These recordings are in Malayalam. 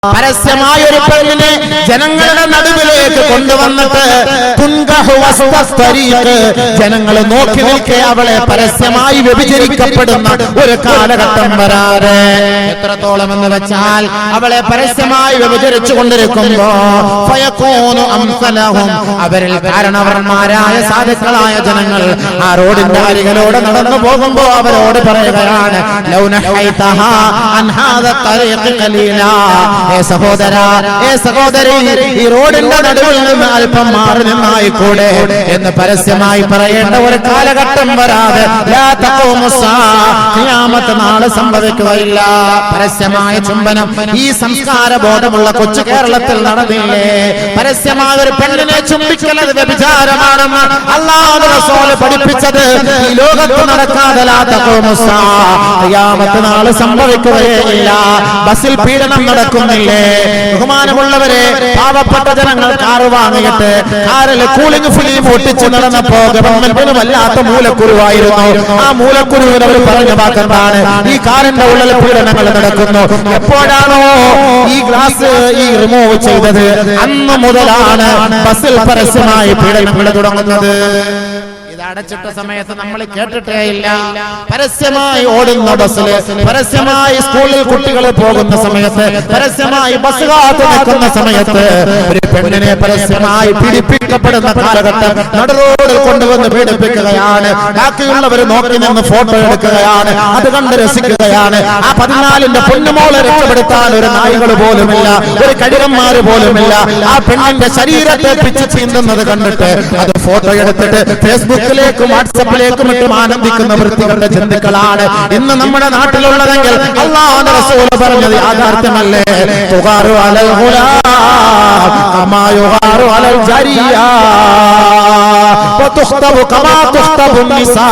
പരസ്യമായ ഒരു പെണ്ണിനെ ജനങ്ങളുടെ നടുവിലേക്ക് കൊണ്ടുവന്നിട്ട് ജനങ്ങൾ നോക്കി നിൽക്കെ അവളെ പരസ്യമായി വ്യഭിചരിക്കപ്പെടുന്ന ഒരു കാലഘട്ടം വരാതെ എത്രത്തോളം എന്ന് വെച്ചാൽ അവളെ പരസ്യമായി വ്യഭിചരിച്ചു കൊണ്ടിരിക്കുമ്പോ അവരിൽ കാരണവർമാരായ സാധുക്കളായ ജനങ്ങൾ ആ റോഡിന്റെ അരികിലൂടെ നടന്നു പോകുമ്പോ അവരോട് പറയുകയാണ് സഹോദരി ഈ റോഡിന്റെ നടുവിൽ നിന്ന് അല്പം മാറി നിന്നായിക്കൂടെ എന്ന് പരസ്യമായി പറയേണ്ട ഒരു കാലഘട്ടം വരാതെ ഖിയാമത്ത് നാളെ സംഭവിക്കുകയില്ല. പരസ്യമായ ചുംബനം ഈ സംസ്കാര ബോധമുള്ള കൊച്ചു കേരളത്തിൽ നടന്നില്ലേ? പരസ്യമായ ഒരു പെണ്ണിനെ ചുംബിക്കലത് വ്യഭിചാരമാണെന്ന് അല്ലാഹു റസൂൽ പഠിപ്പിച്ചത് ഈ ലോകത്ത് നടക്കാതെ ഖിയാമത്ത് നാളെ സംഭവിക്കുകയില്ല. ബസിൽ പീഡനം നടക്കുന്നില്ലേ? ബഹുമാനമുള്ളവരെ, പാവപ്പെട്ട ജനങ്ങൾ കാറ് വാങ്ങിയിട്ട് കാറിൽ കൂളിംഗ് ഫിലിം ഒട്ടിച്ച് നടന്നപ്പോ ഗവൺമെന്റിന് വല്ലാത്ത മൂലക്കുരുവായിരുന്നു. ആ മൂലക്കുരുവിന് അവർ പറഞ്ഞ വാക്കെന്താണ്? ഈ കാറിന്റെ ഉള്ളിൽ പീഡനങ്ങൾ നടക്കുന്നു. എപ്പോഴാണോ ഈ ഗ്ലാസ് റിമൂവ് ചെയ്തത് അന്ന് മുതലാണ് ബസ്സിൽ പരസ്യമായി പീഡനങ്ങൾ തുടങ്ങുന്നത്. അടച്ചിട്ട സമയത്ത് നമ്മൾ കേട്ടിട്ടേ ഇല്ല. പരസ്യമായി ഓടുന്ന ബസ്സില്, പരസ്യമായി സ്കൂളിൽ കുട്ടികൾ പോകുന്ന സമയത്ത്, പരസ്യമായി ബസ് കാത്തു നിൽക്കുന്ന സമയത്ത് ഒരു പെണ്ണിനെ പരസ്യമായി പീഡിപ്പിക്കപ്പെടുന്ന കാലഘട്ടം നടുറോഡിൽ കൊണ്ടുവന്ന് പീഡിപ്പിക്കുകയാണ്. ബാക്കിയുള്ളവർ നോക്കി നിന്ന് ഫോട്ടോ എടുക്കുകയാണ്, അത് കണ്ട് രസിക്കുകയാണ്. ആ 14ന്റെ പൊന്നുമോളെ രക്ഷപ്പെടുത്താൻ ഒരു നായികൾ പോലുമില്ല, ഒരു കഴുകന്മാര് പോലുമില്ല. ആ പെണ്ണിന്റെ ശരീരത്തെ പിച്ച് ചീന്തുന്നത് കണ്ടിട്ട് അത് ഫോട്ടോ എടുത്തിട്ട് ഫേസ്ബുക്കിൽ വാട്സാപ്പിലേക്കും മറ്റും ആനന്ദിക്കുന്ന വൃത്തികളുടെ ചിന്തകളാണ് ഇന്ന് നമ്മുടെ നാട്ടിലുള്ളതെങ്കിൽ അല്ലാഹുവിന്റെ റസൂൽ പറഞ്ഞത് യാഥാർത്ഥ്യമല്ലേ? തുഗാറു അലൽ ഗുലാം കമാ യുഗാറു അലൽ ജരിയ വതുഖ്തബു കമാ തുഖ്തബു നിസാ.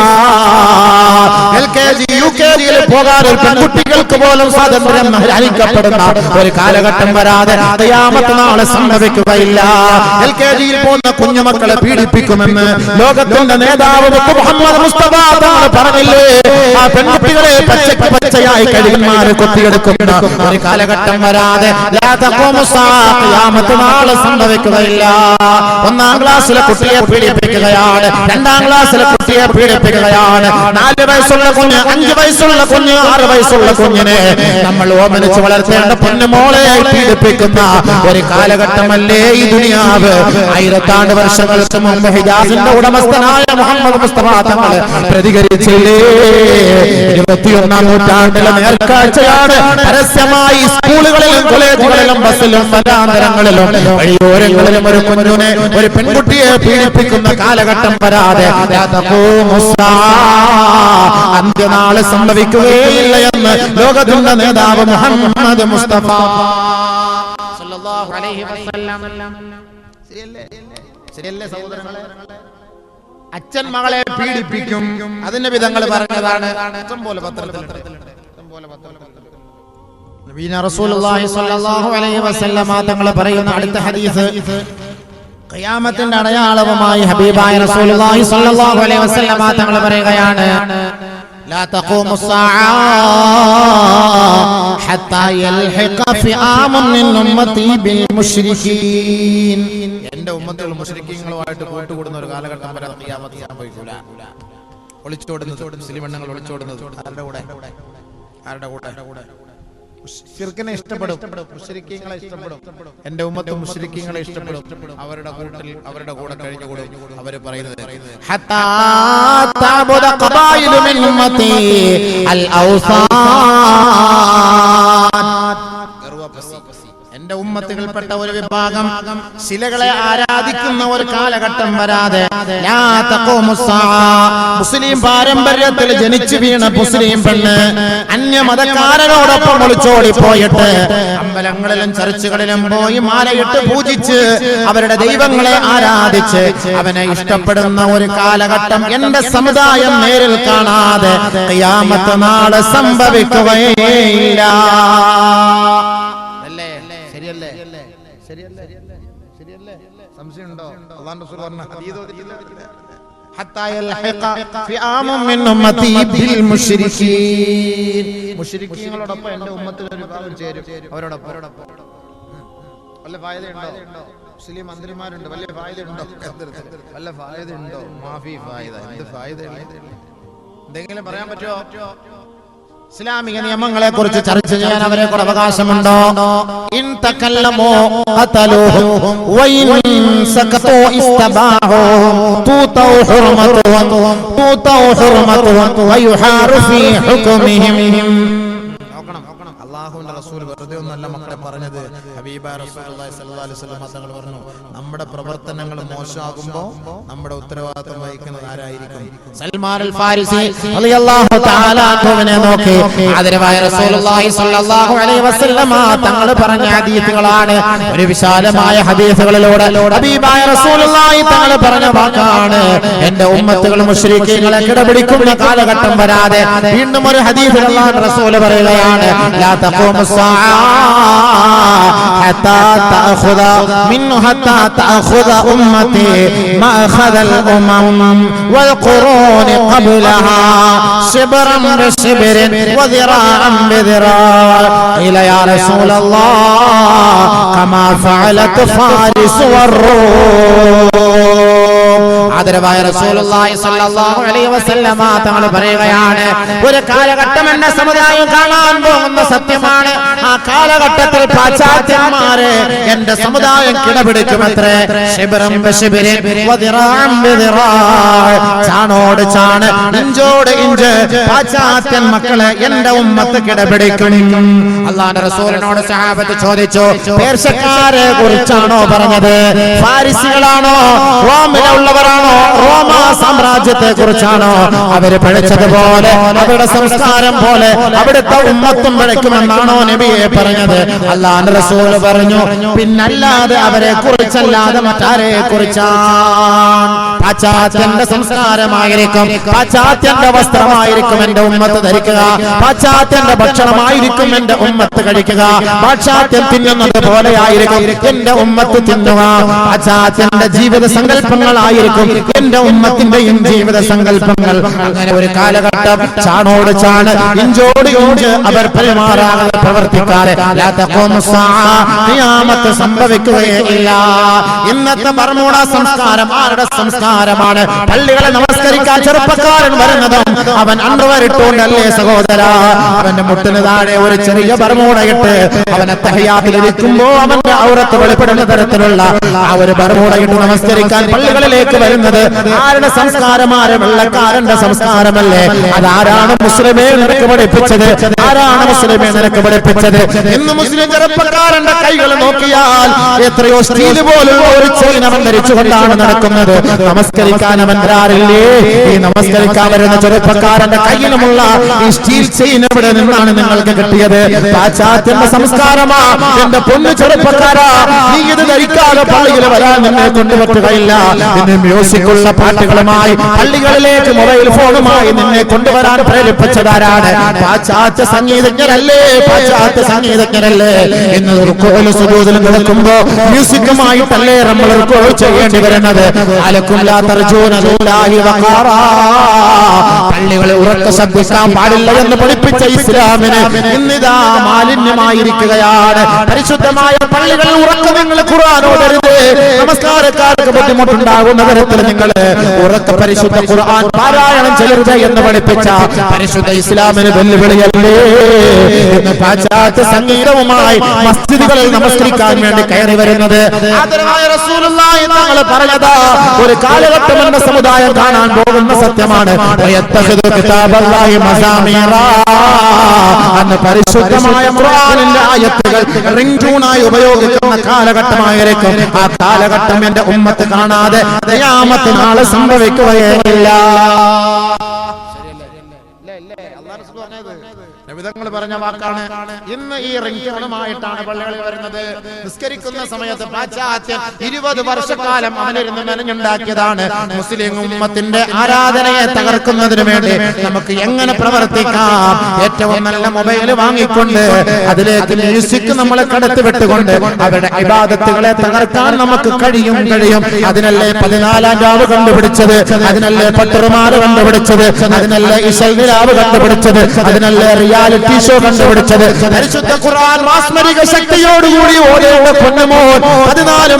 എൽകെജി യുകെജിയിൽ പോകാൻ പെൺകുട്ടികൾക്ക് പോലും സ്വാതന്ത്ര്യം ഹരിക്കപ്പെടുന്ന ഒരു കാലഘട്ടം വരാതെ ഖിയാമത്ത് നാളെ സംഭവിക്കുകയില്ല. എൽകെജിയിൽ പോകുന്ന കുഞ്ഞുമക്കളെ പീഡിപ്പിക്കുമെന്ന് ലോകത്തിന്റെ നേതാവ് മുഹമ്മദ് മുസ്തഫ തങ്ങൾ പറഞ്ഞില്ലേ? ആ പെൺകുട്ടികളെ പച്ചയായി കഴുകന്മാരെ കൊത്തിയെടുക്കുന്ന ഒരു കാലഘട്ടം വരാതെ ഖിയാമത്ത് നാളെ സംഭവിക്കുകയില്ല. 1ാം ക്ലാസ്സിലെ കുട്ടിയെ പീഡിപ്പിക്കുകയാണ്, 2ാം ക്ലാസ്സിലെ കുട്ടിയെ പീഡിപ്പിക്കുകയാണ്. 4 വയസ്സുള്ള കുഞ്ഞ്, 5 വയസ്സുള്ള കുഞ്ഞ്, 6 വയസ്സുള്ള കുഞ്ഞിനെ നമ്മൾ ഓമനിച്ച് വളർത്തേണ്ട പൊന്നുമോളെ പീഡിപ്പിക്കുന്ന ഒരു കാലഘട്ടമല്ലേ ഈ ദുനിയാവ്? 1000 വർഷങ്ങൾക്ക് മുമ്പ് ഹിജാസിന്റെ ഉടമസ്ഥനായ മുഹമ്മദ് മുസ്തഫ തങ്ങൾ പ്രതികരിച്ചില്ലേ? 21ാം നൂറ്റാണ്ടിലെ നേർക്കാഴ്ചയാണ്. പരസ്യമായി സ്കൂളുകളിലും കോളേജുകളിലും ബസ്സിലും വനാന്തരങ്ങളിലും വഴിയോരങ്ങളിലും ഒരു കുഞ്ഞിനെ, ഒരു പെൺകുട്ടിയെ പീഡിപ്പിക്കുന്ന കാലഘട്ടം വരാതെ അന്ത്യനാള് സംഭവിക്കുകയില്ല എന്ന് ലോകത്തിന്റെ നേതാവ് മുഹമ്മദ് മുസ്തഫ സല്ലല്ലാഹു അലൈഹി വസല്ലം. ശരിയല്ലേ സഹോദരങ്ങളെ? അച്ഛൻ മകളെ പീഡിപ്പിക്കും, അതിന്റെ വിധങ്ങൾ പറഞ്ഞതാണ്. ഇഷ്ടംപോലെ പത്രത്തിൽ നബിന റസൂലുള്ളാഹി സ്വല്ലല്ലാഹു അലൈഹി വസല്ലം തങ്ങൾ പറയുന്ന അടുത്ത ഹദീസ് ഖിയാമത്തിന്റെ അടയാളവുമായി ഹബീബായ റസൂലുള്ളാഹി സ്വല്ലല്ലാഹു അലൈഹി വസല്ലം തങ്ങൾ പറയുകയാണ്, ലാ തഖൂമു സ്സാഅ ഹത്താ യൽഹിഖ ഫിആമുൻ മിൻ ഉമ്മത്തി ബിൽ മുശ്രികീൻ. എന്റെ ഉമ്മത്തുകൾ മുശ്രിക്കീങ്ങളുമായിട്ട് കൂട്ടുകൂടുന്ന ഒരു കാലഘട്ടം വരെ ഖിയാമത്ത് സംഭവിക്കൂല. ഒളിച്ചോടുന്നത്, മുസ്ലിം പെണ്ണുങ്ങൾ ഒളിച്ചോടുന്നത് ആരുടെ കൂടെ? ശിർക്കിനെ ഇഷ്ടപ്പെടും, മുശ്രിക്കീങ്ങളെ ഇഷ്ടപ്പെടും. എന്റെ ഉമ്മത്ത് മുശ്രിക്കീങ്ങളെ ഇഷ്ടപ്പെടും. അവരുടെ കൂട്ടിൽ, അവരുടെ കൂടെ കഴിഞ്ഞുകൂടും. അവര് പറയുന്നത് ഹത്താ തഅബുദ ഖബായിലു മിൻ ഉമ്മത്തി അൽ ഔസാൻ. എന്റെ ഉമ്മത്തുകൾപ്പെട്ട ഒരു വിഭാഗം ശിലകളെ ആരാധിക്കുന്ന ഒരു കാലഘട്ടം വരാതെ മുസ്ലിം പാരമ്പര്യത്തിൽ ജനിച്ചു വീണ മുസ്ലിം പെണ്ണ് അന്യമതക്കാരനോടൊപ്പം ഒളിച്ചോടി പോയിട്ട് അമ്പലങ്ങളിലും ചർച്ചുകളിലും പോയി മാലയിട്ട് പൂജിച്ച് അവരുടെ ദൈവങ്ങളെ ആരാധിച്ച് അവനെ ഇഷ്ടപ്പെടുന്ന ഒരു കാലഘട്ടം എന്റെ സമുദായം നേരിൽ കാണാതെ ഖിയാമത്ത് നാളെ സംഭവിക്കുകയില്ല. ശരിയല്ലേ? സംശയമുണ്ടോ? അല്ലാഹു റസൂൽ പറഞ്ഞ ഹദീസ് ഓതിയില്ല? ഹത്താ യൽഹിഖ ഫിആമുൻ മിൻ ഉമ്മത്തി ബിൽ മുശ്രികീൻ. മുശ്രിക്കീങ്ങളോടൊപ്പം എന്റെ ഉമ്മത്തിൽ ഒരു വിഭാഗം ചേരും, അവരോടൊപ്പം. വല്ല ഫായതയുണ്ടോ? മുസ്ലിം മന്ത്രിമാരുണ്ട്, വലിയ ഫായതയുണ്ടോ? വല്ല ഫായതയുണ്ടോ? മാഫി ഫായത, എന്ത് ഫായത? എന്തെങ്കിലും പറയാൻ പറ്റുമോ? ഇസ്ലാമിക നിയമങ്ങളെ കുറിച്ച് ചർച്ച ചെയ്യാൻ അവരെ കൂടെ അവകാശമുണ്ടോ? ഇൻ തകല്ലമു ഖതലുഹും വഇൻ സകതു ഇസ്തബാഹും തുതൗ ഹുർമതുഹും വയുഹാറു ഫീ ഹുക്മിഹിം. അല്ലാഹുവിന്റെ റസൂൽ വെറുതെ ഒന്നല്ല മക്കളെ പറഞ്ഞത്. ഹബീബായ റസൂലുള്ളാഹി സ്വല്ലല്ലാഹു അലൈഹി വസല്ലം തങ്ങൾ പറഞ്ഞു, നമ്മുടെ പ്രവർത്തനങ്ങൾ മോശമാകുമ്പോൾ നമ്മുടെ ഉത്തരവാദിത്തം വഹിക്കുന്നത് ആരായിരിക്കും? സൽമാൻ അൽ ഫാരിസി റളിയല്ലാഹു തആല അൻഹുവിനെ നോക്കി ആദരവായ റസൂലുള്ളാഹി സ്വല്ലല്ലാഹു അലൈഹി വസല്ലം തങ്ങൾ പറഞ്ഞ ഹദീസുകളാണ്. ഒരു വിശാലമായ ഹദീസുകളിലൂടെ ഹബീബായ റസൂലുള്ളാഹി തങ്ങൾ പറഞ്ഞ വാക്കാണ്, എന്റെ ഉമ്മത്തുകൾ മുശ്രിക്കീങ്ങളെ കിടപിടിക്കുന്ന കാലഘട്ടം വരാതെ. വീണ്ടും ഒരു ഹദീസിൽ അല്ലാഹുവിന്റെ റസൂൽ പറയുകയാണ്, ലാ തഖൂമു സ്സാഅ ഹത്താ തഅഖുദ മിൻഹു ഹത്താ തഅഖുദ ഉമ്മത്തി മാ അഖദൽ ഉമം വൽ ഖുറൂൻ ഖബ്ലഹാ ശിബ്റൻ ബിശിബ്റിൻ വദിറാഅൻ ബിദിറാഅ. ഖീല യാ റസൂലല്ലാഹ് കമാ ഫഅലത് ഫാരിസ് വർ-റൂം. ആദരവായ റസൂലുള്ളാഹി സ്വല്ലല്ലാഹു അലൈഹി വസല്ലമ തങ്ങൾ പറയുകയാണ്, ഒരു കാലഘട്ടം എന്ന സമുദായം കാണാൻ പോകുന്ന സത്യമാണ്. ആ കാലഘട്ടത്തിൽ പാശ്ചാത്യന്മാരെ എന്റെ സമുദായം കിടപിടിക്കുമത്രേ. ശിബ്റൻ ബിശിബ്റിൻ വദിറാഅൻ ബിദിറാഅ. ചാണോട് ചാണ്, ഇഞ്ചോട് ഇഞ്ച് പാശ്ചാത്യൻ മക്കളെ എന്റെ ഉമ്മത്ത് കിടപിടിക്കും. അല്ലാഹുവിന്റെ റസൂലിനോട് സഹാബത്ത് ചോദിച്ചു, പേർഷ്യക്കാരെ കുറിച്ചാണോ പറഞ്ഞത്? ഫാരിസികളാണോ? റോമിലുള്ളവരാണോ? റോമ സാമ്രാജ്യത്തെ കുറിച്ചാണോ? അവര് പിഴച്ചതുപോലെ അവരുടെ സംസ്കാരം പോലെ അവിടുത്തെ ഉമ്മത്തും പിഴയ്ക്കുമെന്നാണോ നബിയെ പറഞ്ഞത്? അല്ലാഹുവിന്റെ റസൂൽ പറഞ്ഞു, പിന്നല്ലാതെ അവരെ കുറിച്ചല്ലാതെ മറ്റാരെ കുറിച്ചാണ്? പാശ്ചാത്യന്റെ സംസ്കാരമായിരിക്കും, പാശ്ചാത്യന്റെ വസ്ത്രമായിരിക്കും എന്റെ ഉമ്മത്ത് ധരിക്കുക, പാശ്ചാത്യന്റെ ഭക്ഷണമായിരിക്കും എന്റെ ഉമ്മത്ത് കഴിക്കുക, പാശ്ചാത്യൻ തിന്നുന്നത് പോലെയായിരിക്കും എന്റെ ഉമ്മത്ത് തിന്നുക, പാശ്ചാത്യന്റെ ജീവിത സങ്കല്പങ്ങളായിരിക്കും എന്റെ ഉമ്മത്തിന്റെയും ജീവിത സങ്കല്പങ്ങൾ. അങ്ങനെ ഒരു കാലഘട്ടം ചാണോട് ചാണ്, ഇഞ്ചോട് ഇഞ്ച് അവർ പെരുമാറാതെ പ്രവർത്തിക്കാതെ ഖിയാമത്ത് സംഭവിക്കുകയില്ല. ഇന്നത്തെ ബർമൂഡ സംസ്കാരം ആരുടെ സംസ്കാരമാണ്? പള്ളികളെ നമസ്കരിക്കാൻ ചെറുപ്പക്കാരൻ വരുന്നതും അവൻ അണ്ടർവെയർ ഇട്ടുകൊണ്ടല്ലേ സഹോദര? അവന്റെ മുട്ടിന് താഴെ ഒരു ചെറിയ ബർമൂഡയിട്ട് അവനെ തഹയ്യാത്തിലിരിക്കുമ്പോ അവന്റെ ഔറത്ത് വെളിപ്പെടുന്ന തരത്തിലുള്ള ആ ഒരു ബർമൂഡയിട്ട് നമസ്കരിക്കാൻ പള്ളികളിലേക്ക് വരുന്നത് ആരുടെ സംസ്കാരമാണ്? വെള്ളക്കാരന്റെ സംസ്കാരമല്ലേ? അതാരാണ് മുസ്ലിമേ നിനക്ക് പഠിപ്പിച്ചത്? ആരാണ് മുസ്ലിമേ നിനക്ക് പഠിപ്പിച്ചത്? ഇന്ന് മുസ്ലിം ചെറുപ്പക്കാരന്റെ കൈകൾ നോക്കിയാൽ എത്രയോ സ്റ്റീൽ പോലുള്ള ഒരു ചെയിൻ അവൻ ധരിച്ചുകൊണ്ടാണ് നടക്കുന്നത്. നമസ്കരിക്കാൻ അവൻ വരാറില്ലേ? ഈ നമസ്കരിക്കാൻ വരുന്ന ചെറുപ്പക്കാരന്റെ കയ്യിലുമുള്ള ഈ സ്റ്റീൽ ചെയിൻ എവിടെ നിന്നാണ് നിങ്ങൾക്ക് കിട്ടിയത്? പാശ്ചാത്യന്റെ സംസ്കാരമാ. എന്റെ പൊന്നു ചെറുപ്പക്കാരാ, നീ ഇത് ധരിക്കാതെ പള്ളിയിൽ വരാൻ നിന്നെ കൊണ്ടുപറ്റുകയില്ല. നിന്നെ മ്യൂസിക്കുള്ള പാട്ടുകളുമായി പള്ളികളിലേക്ക് മൊബൈൽ ഫോണുമായി നിന്നെ കൊണ്ടുവരാൻ പ്രേരിപ്പിച്ചതാരാണ്? പാശ്ചാത്യ സംഗീതജ്ഞരല്ലേ? പാശ്ചാത്യ സംഗീതജ്ഞരല്ലേ? ഇന്ന് റുക്കൂലും സുജൂദിലും കിടക്കുമ്പോ മ്യൂസിക്കുമായിട്ടല്ലേ നമ്മൾ റുക്കൂ ചെയ്യേണ്ടി വരുന്നത്? പള്ളികളെ ഉറക്ക ശബ്ദിക്കാൻ പാടില്ല എന്ന് പഠിപ്പിച്ച ഇസ്ലാമിന് ഇന്നിതാ മാലിന്യമായിരിക്കുകയാണ്. പരിശുദ്ധമായ പള്ളികളിൽ ഉറക്ക നിങ്ങൾ ഖുർആൻ ഓതരുത്. നമസ്കാരക്കാർക്ക് ബുദ്ധിമുട്ടുണ്ടാകുന്ന തരത്തിൽ നിങ്ങൾ ഉറക്ക പരിശുദ്ധ ഖുർആൻ പാരായണം ചെയ്യരുത് എന്ന് പഠിപ്പിച്ച പരിശുദ്ധ ഇസ്ലാമിന് വെല്ലുവിളിയല്ലേ? ഇന്ന് പാശ്ചാത്യ സംഗീതവുമായി മസ്ജിദുകളിൽ നമസ്കരിക്കാൻ വേണ്ടി കയറി വരുന്നത് ആദരവായ റസൂലുള്ളാഹി തങ്ങൾ പറഞ്ഞതാ. ഒരു കാലഘട്ടം എന്ന സമുദായം കാണാൻ പോകുന്ന സത്യമാണ്. അന്ന് പരിശുദ്ധമായ ഖുർആനിന്റെ ആയത്തുകൾ റിംഗ് ട്യൂണായി ഉപയോഗിക്കുന്ന കാലഘട്ടമായിരിക്കും. ആ കാലഘട്ടം എന്റെ ഉമ്മത്ത് കാണാതെ ഖിയാമത്ത് നാളെ സംഭവിക്കുകയില്ല. നബിതങ്ങൾ പറഞ്ഞ വാക്കാണ്. ഇന്ന് ഈ റിംഗ്ടോണുമായിട്ടാണ് പള്ളികളിൽ വരുന്നത്. നിസ്കരിക്കുന്ന സമയത്ത് പാശ്ചാത്യൻ 20 വർഷക്കാലം അവനിരുന്ന് മെനഞ്ഞുണ്ടാക്കിയതാണ്. മുസ്ലിം ഉമ്മത്തിന്റെ ആരാധനയെ തകർക്കുന്നതിന് വേണ്ടി നമുക്ക് എങ്ങനെ പ്രവർത്തിക്കാം? ഏറ്റവും നല്ല മൊബൈൽ വാങ്ങിക്കൊണ്ട് അതിലേക്ക് മ്യൂസിക് നമ്മളെ കടത്തി വിട്ടുകൊണ്ട് അവരുടെ ഇബാദത്തുകളെ തകർക്കാൻ നമുക്ക് കഴിയും. അതിനല്ലേ 14-ാം രാവ് കണ്ടുപിടിച്ചത്? അതിനല്ലേ പട്ടുറുമാല കണ്ടുപിടിച്ചത്? അതിനല്ലേ ഇശൽ നിലാവ് കണ്ടുപിടിച്ചത്? അതിനല്ലേ റിയാലിറ്റി ഷോ കണ്ടുപിടിച്ചത്? പരിശുദ്ധ ഖുർആൻ മാസ്മരിക ശക്തിയോടുകൂടി ഓടേണ്ട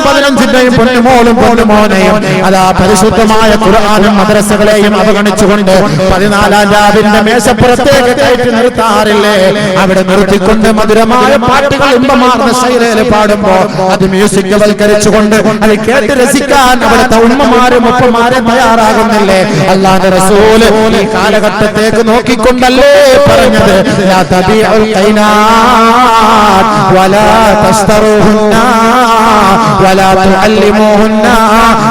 14 15 പൊന്നുമോളും പൊന്നുമോനെയും അതാ പരിശുദ്ധമായ ഖുർആനും മദ്രസകളെയും അവഗണിച്ചുകൊണ്ട് 14 രാവിന്റെ മേശപ്പുറത്തേക്ക് കയറ്റി നിർത്താറില്ലേ? അവിടെ നിർത്തിക്കൊണ്ട് മധുരമായ പാട്ടുകൾ ഇമ്പമാർന്ന ശൈലിയിൽ പാടുമ്പോ അത് മ്യൂസിക് വൽക്കരിച്ചുകൊണ്ട് അത് കേട്ട് രസിക്കാൻ അവിടുത്തെ ഉമ്മമാരും ഉപ്പമാരും തയ്യാറാകുന്നില്ലേ? അല്ലാഹുവിന്റെ റസൂൽ ഈ കാലഘട്ടത്തേക്ക് നോക്കിക്കൊണ്ടല്ലേ പറഞ്ഞത് ലാ തബീഉൽ ഖൈനാത് വലാ തസ്തറുഹുന്ന വലാ തുഅല്ലിമുഹുന്ന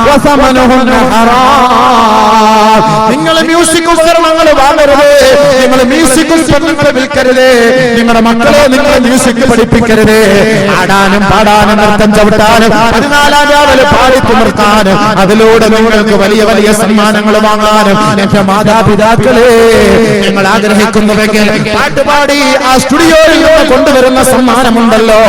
വസമനുഹുന്ന ഹറാം. നിങ്ങൾ മ്യൂസിക് ഉപകരണങ്ങൾ വാങ്ങരുത്, നിങ്ങൾ മ്യൂസിക് ഉപകരണങ്ങൾ വിൽക്കരുത്, നിങ്ങളുടെ മക്കളെ നിങ്ങൾ മ്യൂസിക് പഠിപ്പിക്കരുത്. ആടാനും പാടാനും നൃത്തം ചവിട്ടാനും 14 രാവിലെ പാടി നിർത്താനും അതിലൂടെ നിങ്ങൾക്ക് വലിയ വലിയ സമ്മാനങ്ങൾ വാങ്ങാനും എന്റെ മാതാപിതാക്കളെ നിങ്ങൾ ആഗ്രഹിക്കുന്നുവെങ്കിൽ പാട്ടുപാടി ആ സ്റ്റുഡിയോയിൽ നിന്ന് കൊണ്ടുവരുന്ന സമ്മാനമുണ്ടല്ലോ,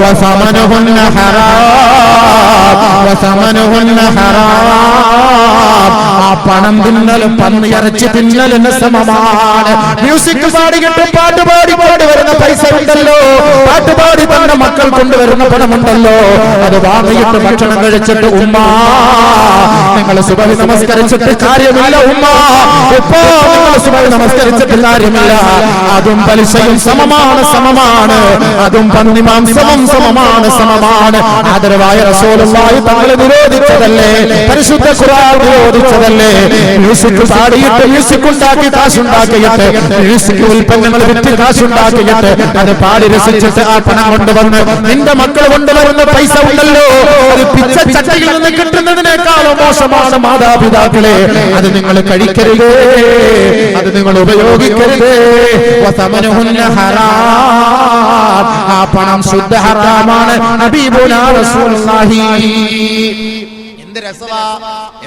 വസമനുഹുന്ന ഹറാം വസമനുഹുന്ന ഹറാം. ആ പണം തിന്നലും പന്നിയിറച്ചി തിന്നലിന് സമമാണ്. മ്യൂസിക് പാടിയിട്ട് പാട്ടുപാടി കൊണ്ടുവരുന്ന പൈസ ഉണ്ടല്ലോ, പാട്ടുപാടി തന്നെ മക്കൾ കൊണ്ടുവരുന്ന പണമുണ്ടല്ലോ, അത് വാങ്ങിയിട്ട് ഭക്ഷണം കഴിച്ചിട്ട് ഉമ്മ നിങ്ങൾ സുബഹി നമസ്കരിച്ചിട്ട് കാര്യമില്ല, ഉമ്മ ഉപ്പ നിങ്ങൾ സുബഹി നമസ്കരിച്ചിട്ട് കാര്യമില്ല. അതും പലിശയും സമമാണ്, അതും പന്നിമാംസവും സമമാണ്. ആദരവായ റസൂലുള്ളാഹി തങ്ങൾ നിരോധിച്ചതല്ലേ, പരിശുദ്ധ ഖുർആൻ നിരോധിച്ചതല്ലേ? മ്യൂസിക് പാടിയിട്ട് മ്യൂസിക് ഉണ്ടാക്കി കാശുണ്ടാക്കിയിട്ട് മ്യൂസിക് ഉൽപ്പന്നങ്ങൾ വിറ്റ് കാശുണ്ടാക്കിയിട്ട് അത് പാടി രസിച്ചിട്ട് ആ പണം കൊണ്ടുവന്ന് നിന്റെ മക്കൾ കൊണ്ടുവരുന്ന പൈസ ഉണ്ടല്ലോ, അത് പിച്ച ചട്ടയിൽ നിന്ന് കിട്ടുന്നതിനേക്കാളും മോശമാണ് മാതാപിതാക്കളെ. അത് നിങ്ങൾ കഴിക്കരുത്, അത് നിങ്ങൾ ഉപയോഗിക്കരുത്. വസമനുഹുന്ന ഹറാം. ആ പണം ശുദ്ധ ഹറാമാണ്. ഹബീബുനാ റസൂലുള്ളാഹി.